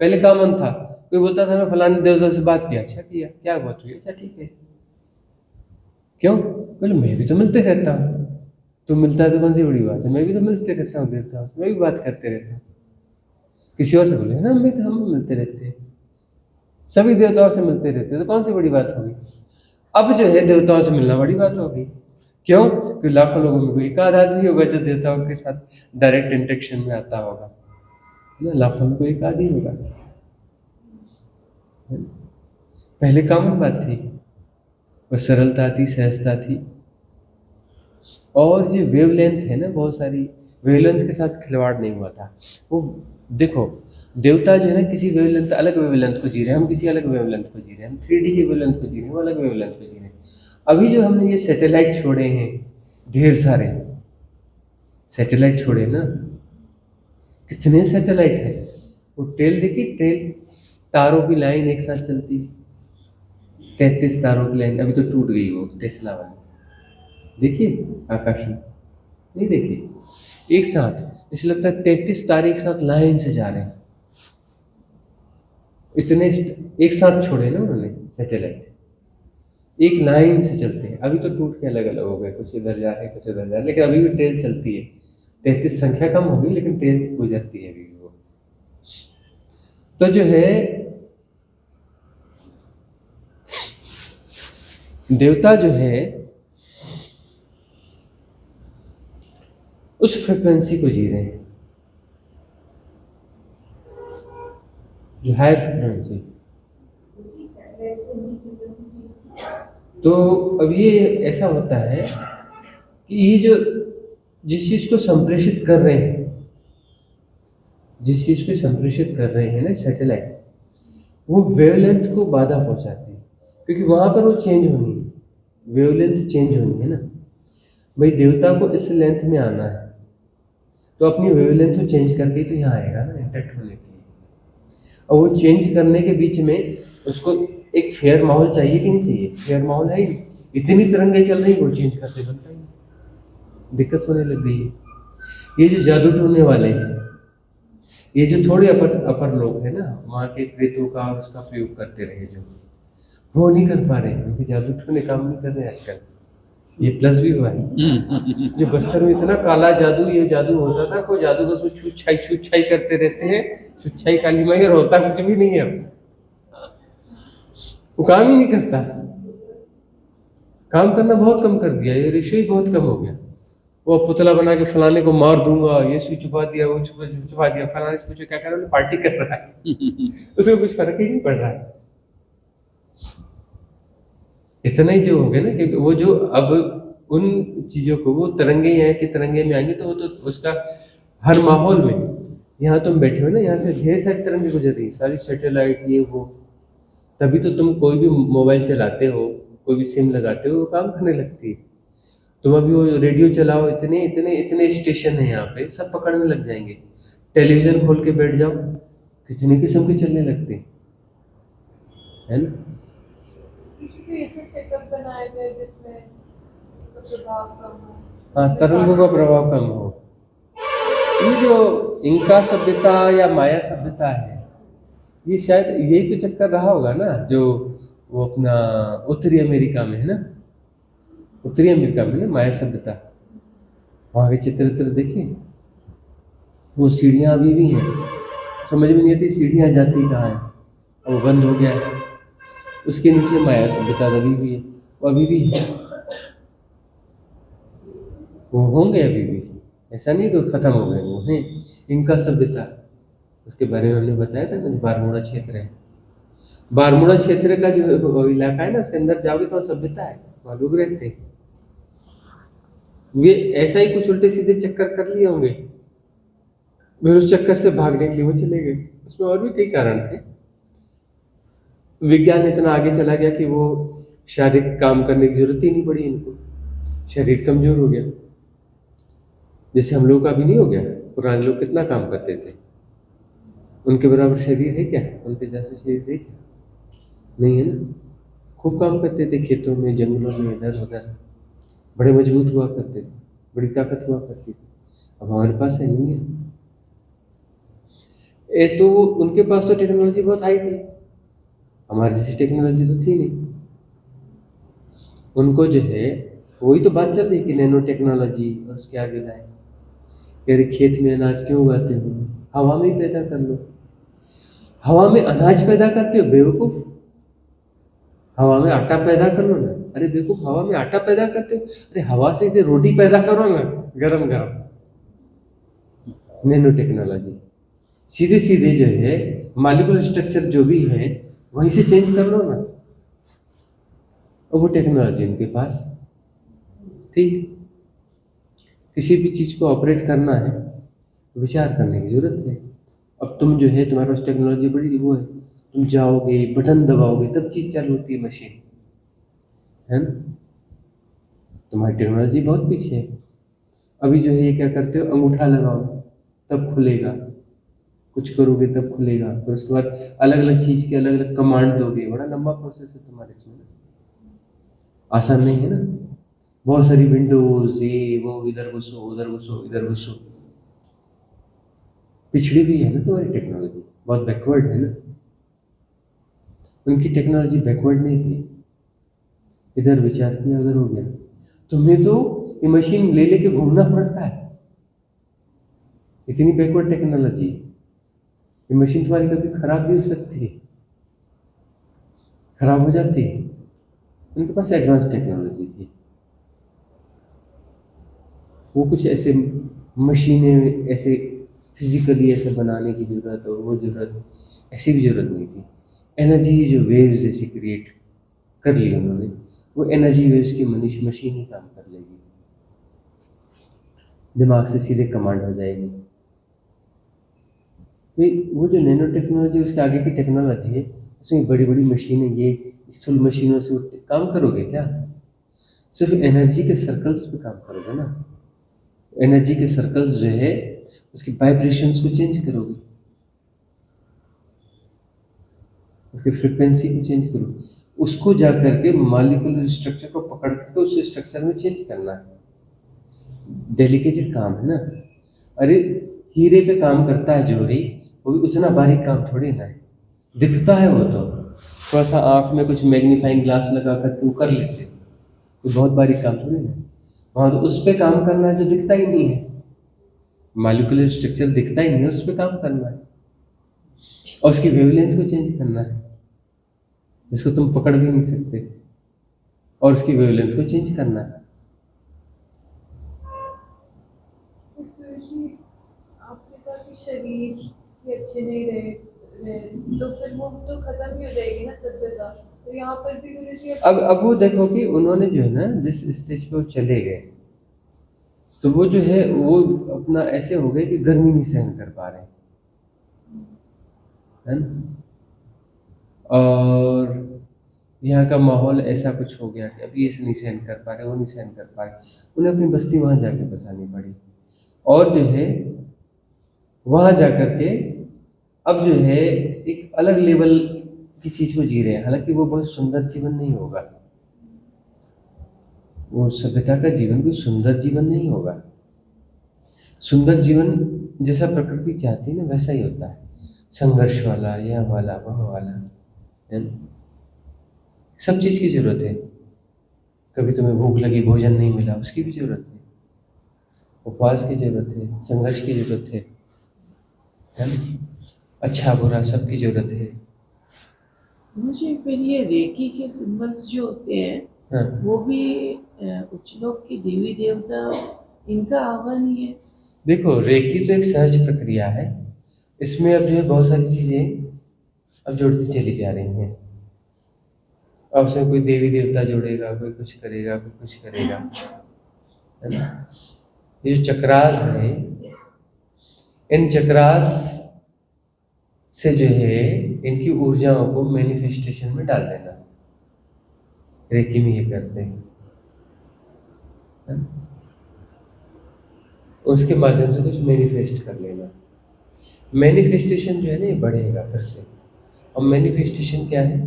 पहले कॉमन था, कोई बोलता था मैं फलाने देवता से बात किया, अच्छा किया, क्या बात हुई, अच्छा ठीक है, क्यों, बोले मैं भी तो मिलते रहता हूँ, तू मिलता है तो कौन सी बड़ी बात है, मैं भी तो मिलते रहता हूँ देवताओं से, मैं भी बात करते रहता हूँ। किसी और से बोले ना, हम मिलते रहते हैं, सभी देवताओं से मिलते रहते हैं, तो कौन सी बड़ी बात होगी। अब जो है देवताओं से मिलना बड़ी बात होगी, क्यों, क्योंकि लाखों लोगों में कोई एक आध आदमी होगा जो देवताओं के साथ डायरेक्ट इंटरेक्शन में आता होगा, है ना, लाखों में कोई एक आदमी होगा। पहले कॉमन बात थी, वो सरलता थी, सहजता थी। और ये वेवलेंथ है ना, बहुत सारी वेवलेंथ के साथ खिलवाड़ नहीं हुआ था। वो देखो, देवता जो है ना किसी वेवलेंथ, अलग वेवलेंथ को जी रहे हैं, हम किसी अलग वेवलेंथ को जी रहे हैं, हम 3D की वेवलेंथ को जी रहे हैं, वो अलग वेवलेंथ को जी रहे हैं। अभी जो हमने ये सैटेलाइट छोड़े हैं, ढेर सारे सैटेलाइट छोड़े ना, कितने सैटेलाइट है, वो टेल देखी, टेल तारों की लाइन एक साथ चलती, 33 तारों की लाइन, अभी तो टूट गई वो टेस्ला वाली, देखिए आकाश में, नहीं देखिए, एक साथ, इसे लगता है 33 तारे एक साथ लाइन से जा रहे हैं, इतने एक साथ छोड़े ना उन्होंने सैटेलाइट, एक लाइन से चलते हैं। अभी तो टूट के अलग अलग हो गए, कुछ इधर जा रहे हैं, कुछ इधर जा रहे हैं, लेकिन अभी भी ट्रेन चलती है। 33 संख्या कम होगी, लेकिन ट्रेन गुजरती है अभी भी वो। तो जो है देवता जो है उस फ्रिक्वेंसी को जी रहे हैं, जो हायर फ्रिक्वेंसी। तो अब ये ऐसा होता है कि ये जो जिस चीज़ को संप्रेषित कर रहे हैं, जिस चीज़ को संप्रेषित कर रहे हैं ना सैटेलाइट, वो वेवलेंथ को बाधा पहुंचाती है, क्योंकि वहाँ पर वो चेंज होनी है, वेवलेंथ चेंज होनी है ना। भाई देवता को इस लेंथ में आना है, तो अपनी वेवलेंथ को चेंज करके तो यहाँ आएगा ना इंटैक्ट होने के लिए। और वो चेंज करने के बीच में उसको एक फेयर माहौल चाहिए कि नहीं चाहिए, फेयर माहौल है ही नहीं, इतनी तरंगें चल रही, वो चेंज करते बनता ही नहीं, दिक्कत होने लग गई है। ये जो जादू टूटने वाले हैं, ये जो थोड़े अपर लोग हैं ना, वहाँ के प्रेतों का और उसका प्रयोग करते रहे, जो वो नहीं कर पा रहे, उनके जादू टूटने काम नहीं कर रहे आजकल। ये प्लस भी हुआ है, जो बस्तर में इतना काला जादू, ये जादू होता था, कोई जादू बस छूट छाई करते रहते हैं, छुच्छाई काली माई, और होता कुछ भी नहीं है, अब वो काम ही नहीं करता, काम करना बहुत कम कर दिया, ये रेशो ही बहुत कम हो गया। वो पुतला बना के फलाने को मार दूंगा, ये सुई छुपा दिया, वो छुपा दिया, फलाने से पूछो क्या कर रहा है, पार्टी कर रहा है उसको कुछ फर्क ही नहीं पड़ रहा है। इतना ही जो हो गया ना कि वो जो अब उन चीज़ों को, वो तरंगे यहाँ की तरंगे में आएंगे, तो वो तो उसका हर माहौल में, यहाँ तुम बैठे हो ना, यहाँ से ढेर सारी तरंगे गुजर रही, सारी सैटेलाइट ये वो, तभी तो तुम कोई भी मोबाइल चलाते हो, कोई भी सिम लगाते हो, वो काम करने लगती है। तुम अभी वो रेडियो चलाओ, इतने इतने इतने स्टेशन है यहाँ पे, सब पकड़ने लग जाएंगे। टेलीविज़न खोल के बैठ जाओ, कितने किस्म के चलने लगते हैं, है ना। कुछ भी ऐसे सेटअप बनाया जाए जिसमें इसका प्रभाव कम हो। हाँ, तरंगों का प्रभाव कम हो। ये जो इंका सभ्यता या माया सभ्यता है, ये शायद यही तो चक्कर रहा होगा ना, जो वो अपना उत्तरी अमेरिका में है ना, उत्तरी अमेरिका में ना माया सभ्यता, वहाँ के चित्र देखिए, वो सीढ़ियाँ अभी भी हैं, समझ में नहीं आती सीढ़ियाँ जाती कहाँ हैं, और वो बंद हो गया है, उसके नीचे माया सभ्यता अभी भी है, वो अभी भी है, वो होंगे अभी भी, ऐसा नहीं तो खत्म हो गए, वो हैं इनका सभ्यता। उसके बारे में हमने बताया था ना, बारमूला क्षेत्र है, बारमूला क्षेत्र का जो इलाका है ना, उसके अंदर जाओगे तो सभ्यता है, वहाँ लोग रहते हैं। वे ऐसा ही कुछ उल्टे सीधे चक्कर कर लिए होंगे, फिर उस चक्कर से भागने के लिए वो चले गए। उसमें और भी कई कारण थे। विज्ञान इतना आगे चला गया कि वो शारीरिक काम करने की जरूरत ही नहीं पड़ी इनको, शरीर कमजोर हो गया, जैसे हम लोग का भी नहीं हो गया। पुराने लोग कितना काम करते थे, उनके बराबर शरीर है क्या, उनके जैसा शरीर है क्या, नहीं है ना। खूब काम करते थे, खेतों में, जंगलों में, इधर उधर, बड़े मजबूत हुआ करते थे, बड़ी ताकत हुआ करती थी। अब हमारे पास है नहीं है। तो उनके पास तो टेक्नोलॉजी बहुत हाई थी, हमारे जैसी टेक्नोलॉजी तो थी नहीं। उनको जो है वही तो बात चल रही कि नैनो टेक्नोलॉजी, और उसके आगे लाए यार खेत में अनाज क्यों उगाते हो, हवा में ही पैदा कर लो। हवा में अनाज पैदा करते हो बेवकूफ, हवा में आटा पैदा कर लो ना। अरे बेवकूफ, हवा में आटा पैदा करते हो, अरे हवा से इसे रोटी पैदा करो ना, गरम गरम। नैनो टेक्नोलॉजी सीधे सीधे जो है मॉलिक्यूलर स्ट्रक्चर जो भी है वहीं से चेंज कर लो ना। और वो टेक्नोलॉजी उनके पास थी। किसी भी चीज़ को ऑपरेट करना है विचार करने की जरूरत है। अब तुम जो है तुम्हारे पास टेक्नोलॉजी बड़ी वो है, तुम जाओगे बटन दबाओगे तब चीज़ चालू होती है, मशीन है ना। तुम्हारी टेक्नोलॉजी बहुत पीछे है। अभी जो है ये क्या करते हो, अंगूठा लगाओ तब खुलेगा, कुछ करोगे तब खुलेगा, फिर उसके बाद अलग अलग चीज़ के अलग अलग कमांड दोगे। बड़ा लंबा प्रोसेस है तुम्हारे इसमें, आसान नहीं है ना। बहुत सारी विंडोज, ये वो, इधर घुसो उधर घुसो इधर घुसो। पिछड़ी भी है ना तुम्हारी टेक्नोलॉजी, बहुत बैकवर्ड है ना। उनकी टेक्नोलॉजी बैकवर्ड नहीं थी, इधर विचार किया उधर हो गया। तुम्हें तो ये मशीन ले लेके घूमना पड़ता है, इतनी बैकवर्ड टेक्नोलॉजी। ये मशीन तुम्हारी कभी खराब भी हो सकती है, खराब हो जाती है। उनके पास एडवांस टेक्नोलॉजी थी। वो कुछ ऐसे मशीनें ऐसे फिजिकली ऐसे बनाने की ज़रूरत और वो ज़रूरत, ऐसी भी ज़रूरत नहीं थी। एनर्जी जो वेव्स ऐसी क्रिएट कर ली उन्होंने, वो एनर्जी वेव्स की मशीन ही काम कर लेगी, दिमाग से सीधे कमांड हो जाएगी। वो जो नैनो टेक्नोलॉजी उसके आगे की टेक्नोलॉजी है, उसमें बड़ी बड़ी मशीनें, ये स्थूल मशीनों से काम करोगे क्या? सिर्फ एनर्जी के सर्कल्स पे काम करोगे ना। एनर्जी के सर्कल्स जो है उसके वाइब्रेशंस को चेंज करोगे, उसकी फ्रिक्वेंसी को चेंज करो, उसको जा करके मॉलिक्यूलर स्ट्रक्चर को पकड़ करके उस स्ट्रक्चर में चेंज करना है। डेलिकेटेड काम है ना। अरे हीरे पे काम करता है जोरी, वो भी उतना बारीक काम थोड़ी ना है, दिखता है वो तो थोड़ा सा आँख में कुछ मैग्नीफाइंग ग्लास लगा कर वो कर लेते, कोई बहुत बारीक काम थोड़ी ना। वहाँ तो उस पर काम करना है जो दिखता ही नहीं है, मॉलिक्यूलर स्ट्रक्चर दिखता ही नहीं है, उस पर काम करना है और उसकी वेवलेंथ को चेंज करना है जिसको तुम पकड़ भी नहीं सकते, और उसकी वेवलेंथ को चेंज करना है। आपने कहा कि शरीर भी अच्छे नहीं रहे, तो फिर वो तो खत्म ही हो जाएगी ना सभ्यता। तो यहाँ पर भी गुरुजी अब वो देखो कि उन्होंने जो है ना जिस स्टेज पे वो चले गए, तो वो जो है वो अपना ऐसे हो गए कि गर्मी नहीं सहन कर पा रहे, है ना। और यहाँ का माहौल ऐसा कुछ हो गया कि अभी ये नहीं सहन कर पा रहे, वो नहीं सहन कर पा रहे, उन्हें अपनी बस्ती वहाँ जाके बसानी पड़ी। और जो है वहाँ जा कर के अब जो है एक अलग लेवल की चीज़ को जी रहे हैं। हालांकि वो बहुत सुंदर जीवन नहीं होगा, वो सभ्यता का जीवन कोई सुंदर जीवन नहीं होगा। सुंदर जीवन जैसा प्रकृति चाहती है ना वैसा ही होता है, संघर्ष वाला, यह वाला वह वाला, है ना। सब चीज़ की ज़रूरत है। कभी तुम्हें भूख लगी, भोजन नहीं मिला, उसकी भी ज़रूरत है। उपवास की ज़रूरत है, संघर्ष की ज़रूरत है ना। अच्छा बुरा सबकी ज़रूरत है। मुझे फिर ये रेकी के सिंबल्स जो होते हैं, हाँ वो भी उच्च लोक की देवी देवता इनका आह्वान ही है। देखो, रेकी तो एक सहज प्रक्रिया है, इसमें अब जो है बहुत सारी चीज़ें अब जुड़ती चली जा रही हैं। अब उसमें कोई देवी देवता जुड़ेगा, कोई कुछ करेगा, कोई कुछ करेगा, है ना। ये जो चक्रास है, इन चक्रास से जो है इनकी ऊर्जाओं को मैनिफेस्टेशन में डाल देना, रेकी में ये करते हैं, है ना? उसके माध्यम से कुछ मैनिफेस्ट कर लेना। मैनिफेस्टेशन जो है ना ये बढ़ेगा फिर से। और मैनिफेस्टेशन क्या है?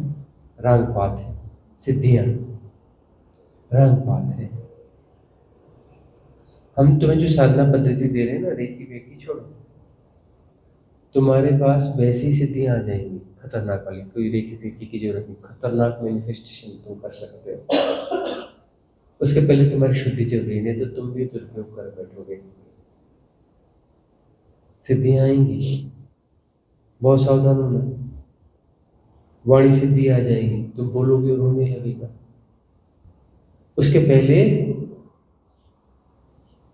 रागपात है, सिद्धियाँ रागपात है। हम तुम्हें जो साधना पद्धति दे रहे हैं ना, रेकी वेकी छोड़ो, तुम्हारे पास वैसी सिद्धियां आ जाएंगी खतरनाक वाली, कोई रेकी वेकी की जरूरत नहीं, खतरनाक मैनिफेस्टेशन तुम कर सकते हो। उसके पहले तुम्हारी शुद्धि चल रही है, नहीं तो तुम भी दुरुपयोग कर बैठोगे। सिद्धियां आएंगी, बहुत सावधान होना। वाणी सिद्धि आ जाएगी, तुम बोलोगे और होने लगेगा। उसके पहले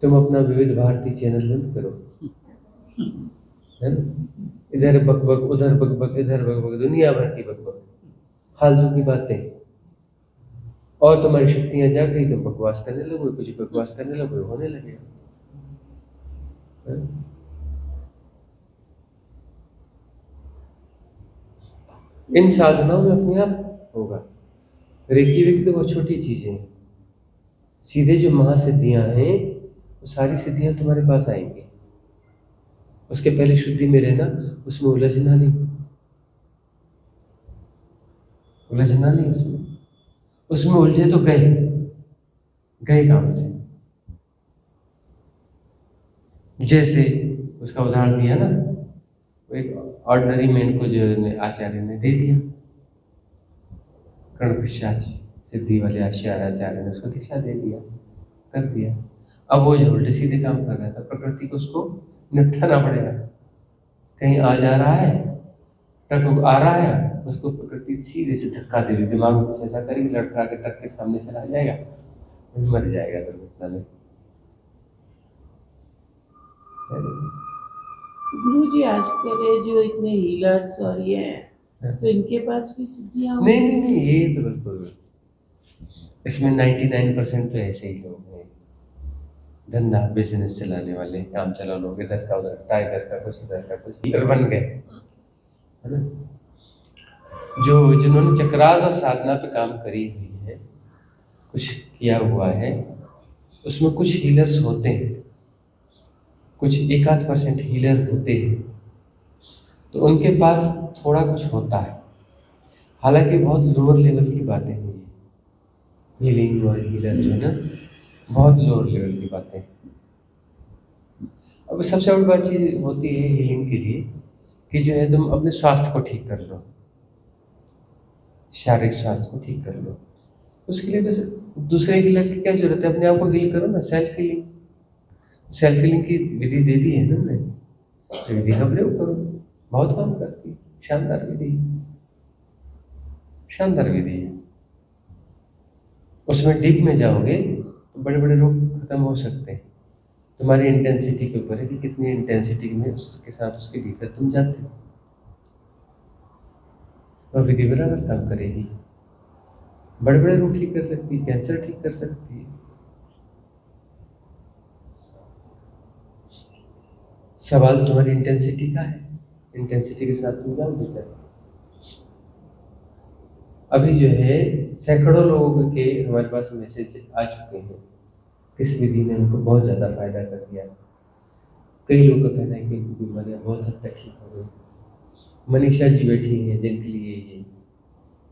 तुम अपना विविध भारती चैनल बंद करो, है ना? इधर बकबक, उधर बकबक, इधर बकबक, दुनिया भर की बकबक, फालतू की बातें, और तुम्हारी शक्तियां जाग गई, तुम बकवास करने लगो, कुछ बकवास करने लगो, होने लगेगा। इन साधनाओं में अपने आप होगा। रेकी वेकी तो बहुत छोटी चीजें हैं, सीधे जो महासिद्धियां हैं वो सारी सिद्धियां तुम्हारे पास आएंगी। उसके पहले शुद्धि में रहना, उसमें उलझना नहीं, उलझना नहीं उसमें उलझे तो गए काम से। जैसे उसका उदाहरण दिया ना, वो एक ऑर्डिनरी मैन को जो आचार्य ने दे दिया, कर्णपिशाच सिद्धि वाले आचार्य ने उसको दीक्षा दे दिया, कर दिया। अब वो जो उल्टे सीधे काम कर रहा था, प्रकृति को उसको निपटाना पड़ेगा। कहीं आ जा रहा है, ट्रक आ रहा है, उसको प्रकृति सीधे से धक्का दे रही, दिमाग में कुछ ऐसा करेगी, लड़का के ट्रक के सामने चला जाएगा, मर जाएगा दुर्घटना में। गुरु जी आजकल ये जो इतने हीलर्स और ये हैं, तो इनके पास भी सिद्धियां नहीं, ये तो बिल्कुल, इसमें 99% तो ऐसे ही लोग हैं, धंधा बिजनेस चलाने वाले, काम चला लोग, इधर का उधर, टाइगर का कुछ, इधर का कुछ, हीलर बन गए, है ना? जिन्होंने चक्रास और साधना पे काम करी हुई है, कुछ किया हुआ है, उसमें कुछ हीलर्स होते हैं, कुछ 1-8% हीलर होते हैं, तो उनके पास थोड़ा कुछ होता है। हालांकि बहुत लोअर लेवल की बातें हैं, हीलिंग और हीलर जो है ना, बहुत लोअर लेवल की बातें। अब सबसे बड़ी बात चीज होती है हीलिंग के लिए कि जो है तुम अपने स्वास्थ्य को ठीक कर लो, शारीरिक स्वास्थ्य को ठीक कर लो। उसके लिए तो दूसरे हीलर की क्या जरूरत है, अपने आप को हील करो ना, सेल्फ हीलिंग की विधि दे दी है ना हमने, तो विधि का प्रयोग करो, बहुत काम करती है, शानदार विधि है। उसमें डीप में जाओगे तो बड़े बड़े रोग खत्म हो सकते हैं। तुम्हारी इंटेंसिटी के ऊपर है कि कितनी इंटेंसिटी में उसके साथ उसके भीतर तुम जाते हो, वह विधि बराबर काम करेगी। बड़े बड़े रोग ठीक कर सकती है, कैंसर ठीक कर सकती है। सवाल तुम्हारी इंटेंसिटी का है, इंटेंसिटी के साथ तुम जाओ भीतर। अभी जो है सैकड़ों लोगों के हमारे पास मैसेज आ चुके हैं, इस विधि ने उनको बहुत ज़्यादा फायदा कर दिया। कई लोगों का कहना है कि उनकी बीमारियाँ बहुत हद तक ठीक हो गई। मनीषा जी बैठी हैं जिनके लिए ये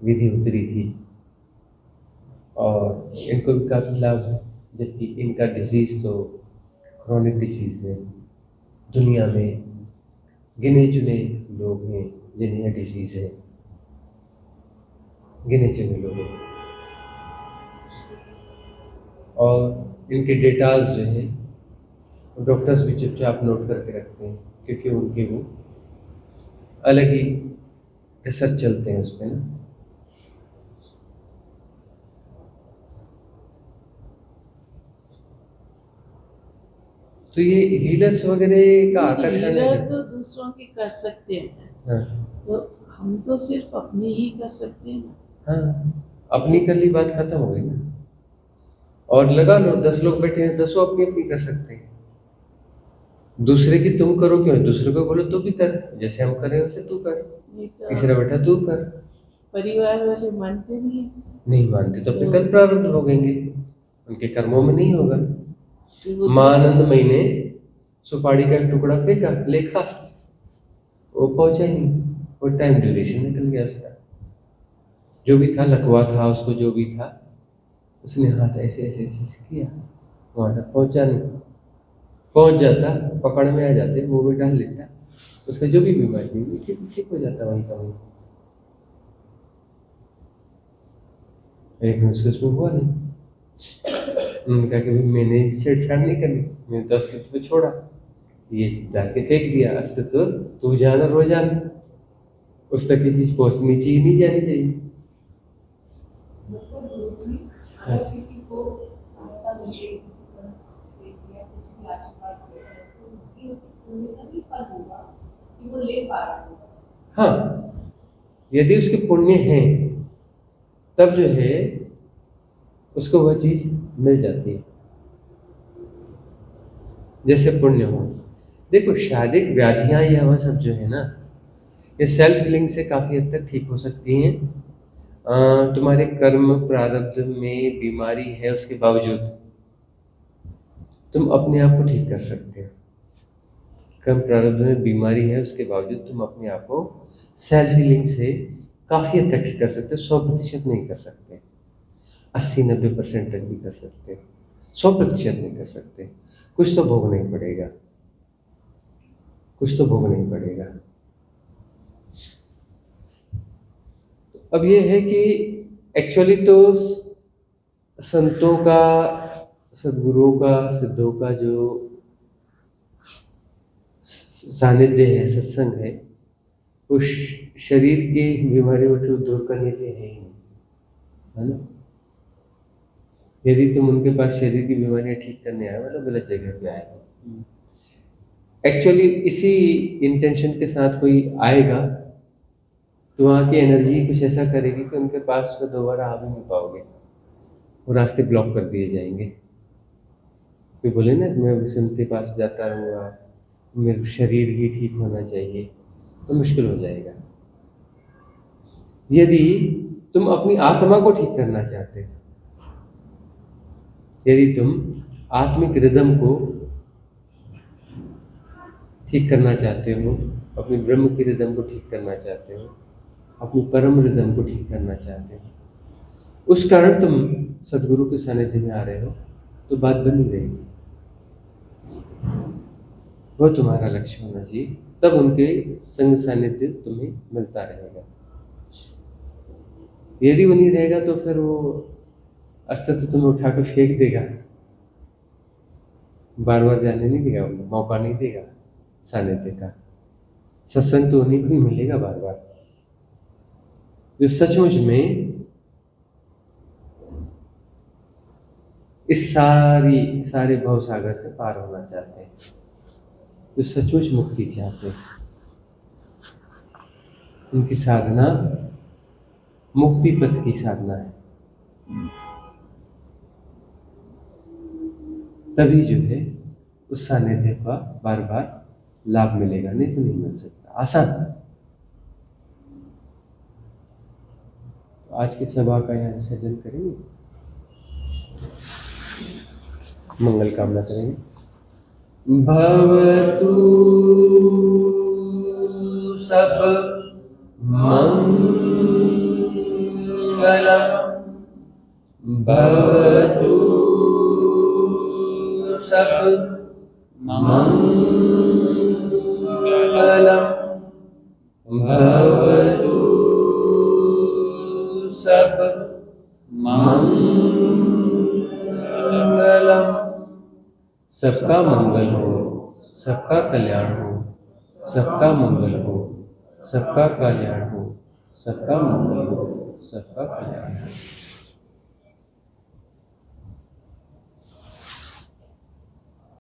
विधि उतरी थी और इनको भी काफ़ी लाभ है, जबकि इनका डिजीज़ तो क्रोनिक डिसीज़ है। दुनिया में गिने चुने लोग हैं जिन्हें यह डिजीज़ है, गिने चुने लोग हैं। और इनके डेटाज जो है डॉक्टर्स भी चुपचाप नोट करके रखते हैं, क्योंकि उनके वो अलग ही रिसर्च चलते हैं उस पर ना। तो ये हीलर्स वगैरह का आकर्षण है। हीलर तो दूसरों की कर सकते हैं, हाँ, तो हम तो सिर्फ अपनी ही कर सकते हैं ना। हाँ, अपनी कर ली, बात खत्म हो गई ना। और लगा लो 10 लोग बैठे हैं, 10 अपनी अपनी कर सकते हैं। दूसरे की तुम करो क्यों, दूसरे को बोलो तू भी कर, जैसे हम कर रहे हैं वैसे तू कर, नहीं तो तीसरा बैठा तू कर। परिवार वाले मानते नहीं हैं। नहीं मानते तो अपने कल प्रारब्ध भोगेंगे, उनके कर्मों में नहीं होगा। फिर वो मानंदमयी ने सुपारी का एक टुकड़ा फेंका, लेखा, वो पहुंचा ही नहीं, वो टाइम ड्यूरेशन निकल गया उसका। जो भी था लकवा था उसको, जो भी था उसने हाथ ऐसे ऐसे ऐसे किया, वहां तक पहुंचा नहीं। पहुंच जाता, पकड़ में आ जाते, मुंह में डाल लेता, उसका जो भी बीमारी हुई ठीक हो जाता वहीं का वहीं। लेकिन उसको उसमें हुआ नहीं। उन्होंने कहा कि भाई मैंने छेड़छाड़ नहीं करनी, मैंने तो अस्तित्व छोड़ा, ये डाल के फेंक दिया। अस्तित्व तू जाना रो जाना, उस तक ये चीज पहुंचनी चाहिए नहीं जानी चाहिए। बिल्कुल गुरुजी, अगर किसी को सहायता मिले, किसी संत से या कुछ भी आशीर्वाद मिले, तो ये उसकी पुण्य का भी फल होगा कि वो ले पा रहा होगा। हाँ, यदि उसके पुण्य हैं तब जो है उसको वह चीज मिल जाती है। जैसे पुण्य हो, देखो शारीरिक व्याधियां या वह सब जो है ना, ये सेल्फ हीलिंग से काफी हद तक ठीक हो सकती हैं। तुम्हारे कर्म प्रारब्ध में बीमारी है, उसके बावजूद तुम अपने आप को ठीक कर सकते हो। कर्म प्रारब्ध में बीमारी है, उसके बावजूद तुम अपने आप को सेल्फ हीलिंग से काफी हद तक ठीक कर सकते हो। 100% नहीं कर सकते, 80-90% तक भी कर सकते हो, 100% नहीं कर सकते। कुछ तो भोगना ही पड़ेगा, कुछ तो भोगना ही पड़ेगा। अब ये है कि एक्चुअली तो संतों का, सद्गुरुओं का, सिद्धों का जो सानिध्य है, सत्संग है, उस शरीर की बीमारियों को दूर करने के है ही नहीं, है ना। यदि तुम उनके पास शरीर की बीमारियां ठीक करने आए मतलब गलत जगह पे आए। एक्चुअली इसी इंटेंशन के साथ कोई आएगा तो वहाँ की एनर्जी कुछ ऐसा करेगी कि उनके पास में दोबारा आ भी नहीं पाओगे, वो रास्ते ब्लॉक कर दिए जाएंगे। कोई बोले ना मैं उनके पास जाता रहूँगा, मेरा शरीर ही ठीक होना चाहिए, तो मुश्किल हो जाएगा। यदि तुम अपनी आत्मा को ठीक करना चाहते हो, यदि तुम आत्मिक रिदम को ठीक करना चाहते हो, अपनी ब्रह्म की रिदम को ठीक करना चाहते हो, अपनी परम रिदम को ठीक करना चाहते हो, उस कारण तुम सदगुरु के सानिध्य में आ रहे हो, तो बात बनी रहेगी। वह तुम्हारा लक्ष्य होना चाहिए, तब उनके संग सानिध्य तुम्हें मिलता रहेगा। यदि वो नहीं रहेगा तो फिर वो अस्तित्व तुम्हें उठा कर फेंक देगा, बार बार जाने नहीं देगा, मौका नहीं देगा सानिध्य का। सत्संग तो उन्हीं को ही मिलेगा बार बार, जो सचमुच में इस सारे भव सागर से पार होना चाहते हैं, जो सचमुच मुक्ति चाहते हैं। उनकी साधना मुक्ति पथ की साधना है, तभी जो है उस सानिध्य का बार बार लाभ मिलेगा, नहीं तो नहीं मिल सकता। आसान। तो आज की सभा का यहाँ विसर्जन करेंगे, मंगल कामना करेंगे। भवतु सब मंगलम, भवतु सब मंगलम, भवतु सब मंगलम। सबका मंगल हो, सबका कल्याण हो, सबका मंगल हो, सबका कल्याण हो, सबका मंगल हो, सबका कल्याण हो।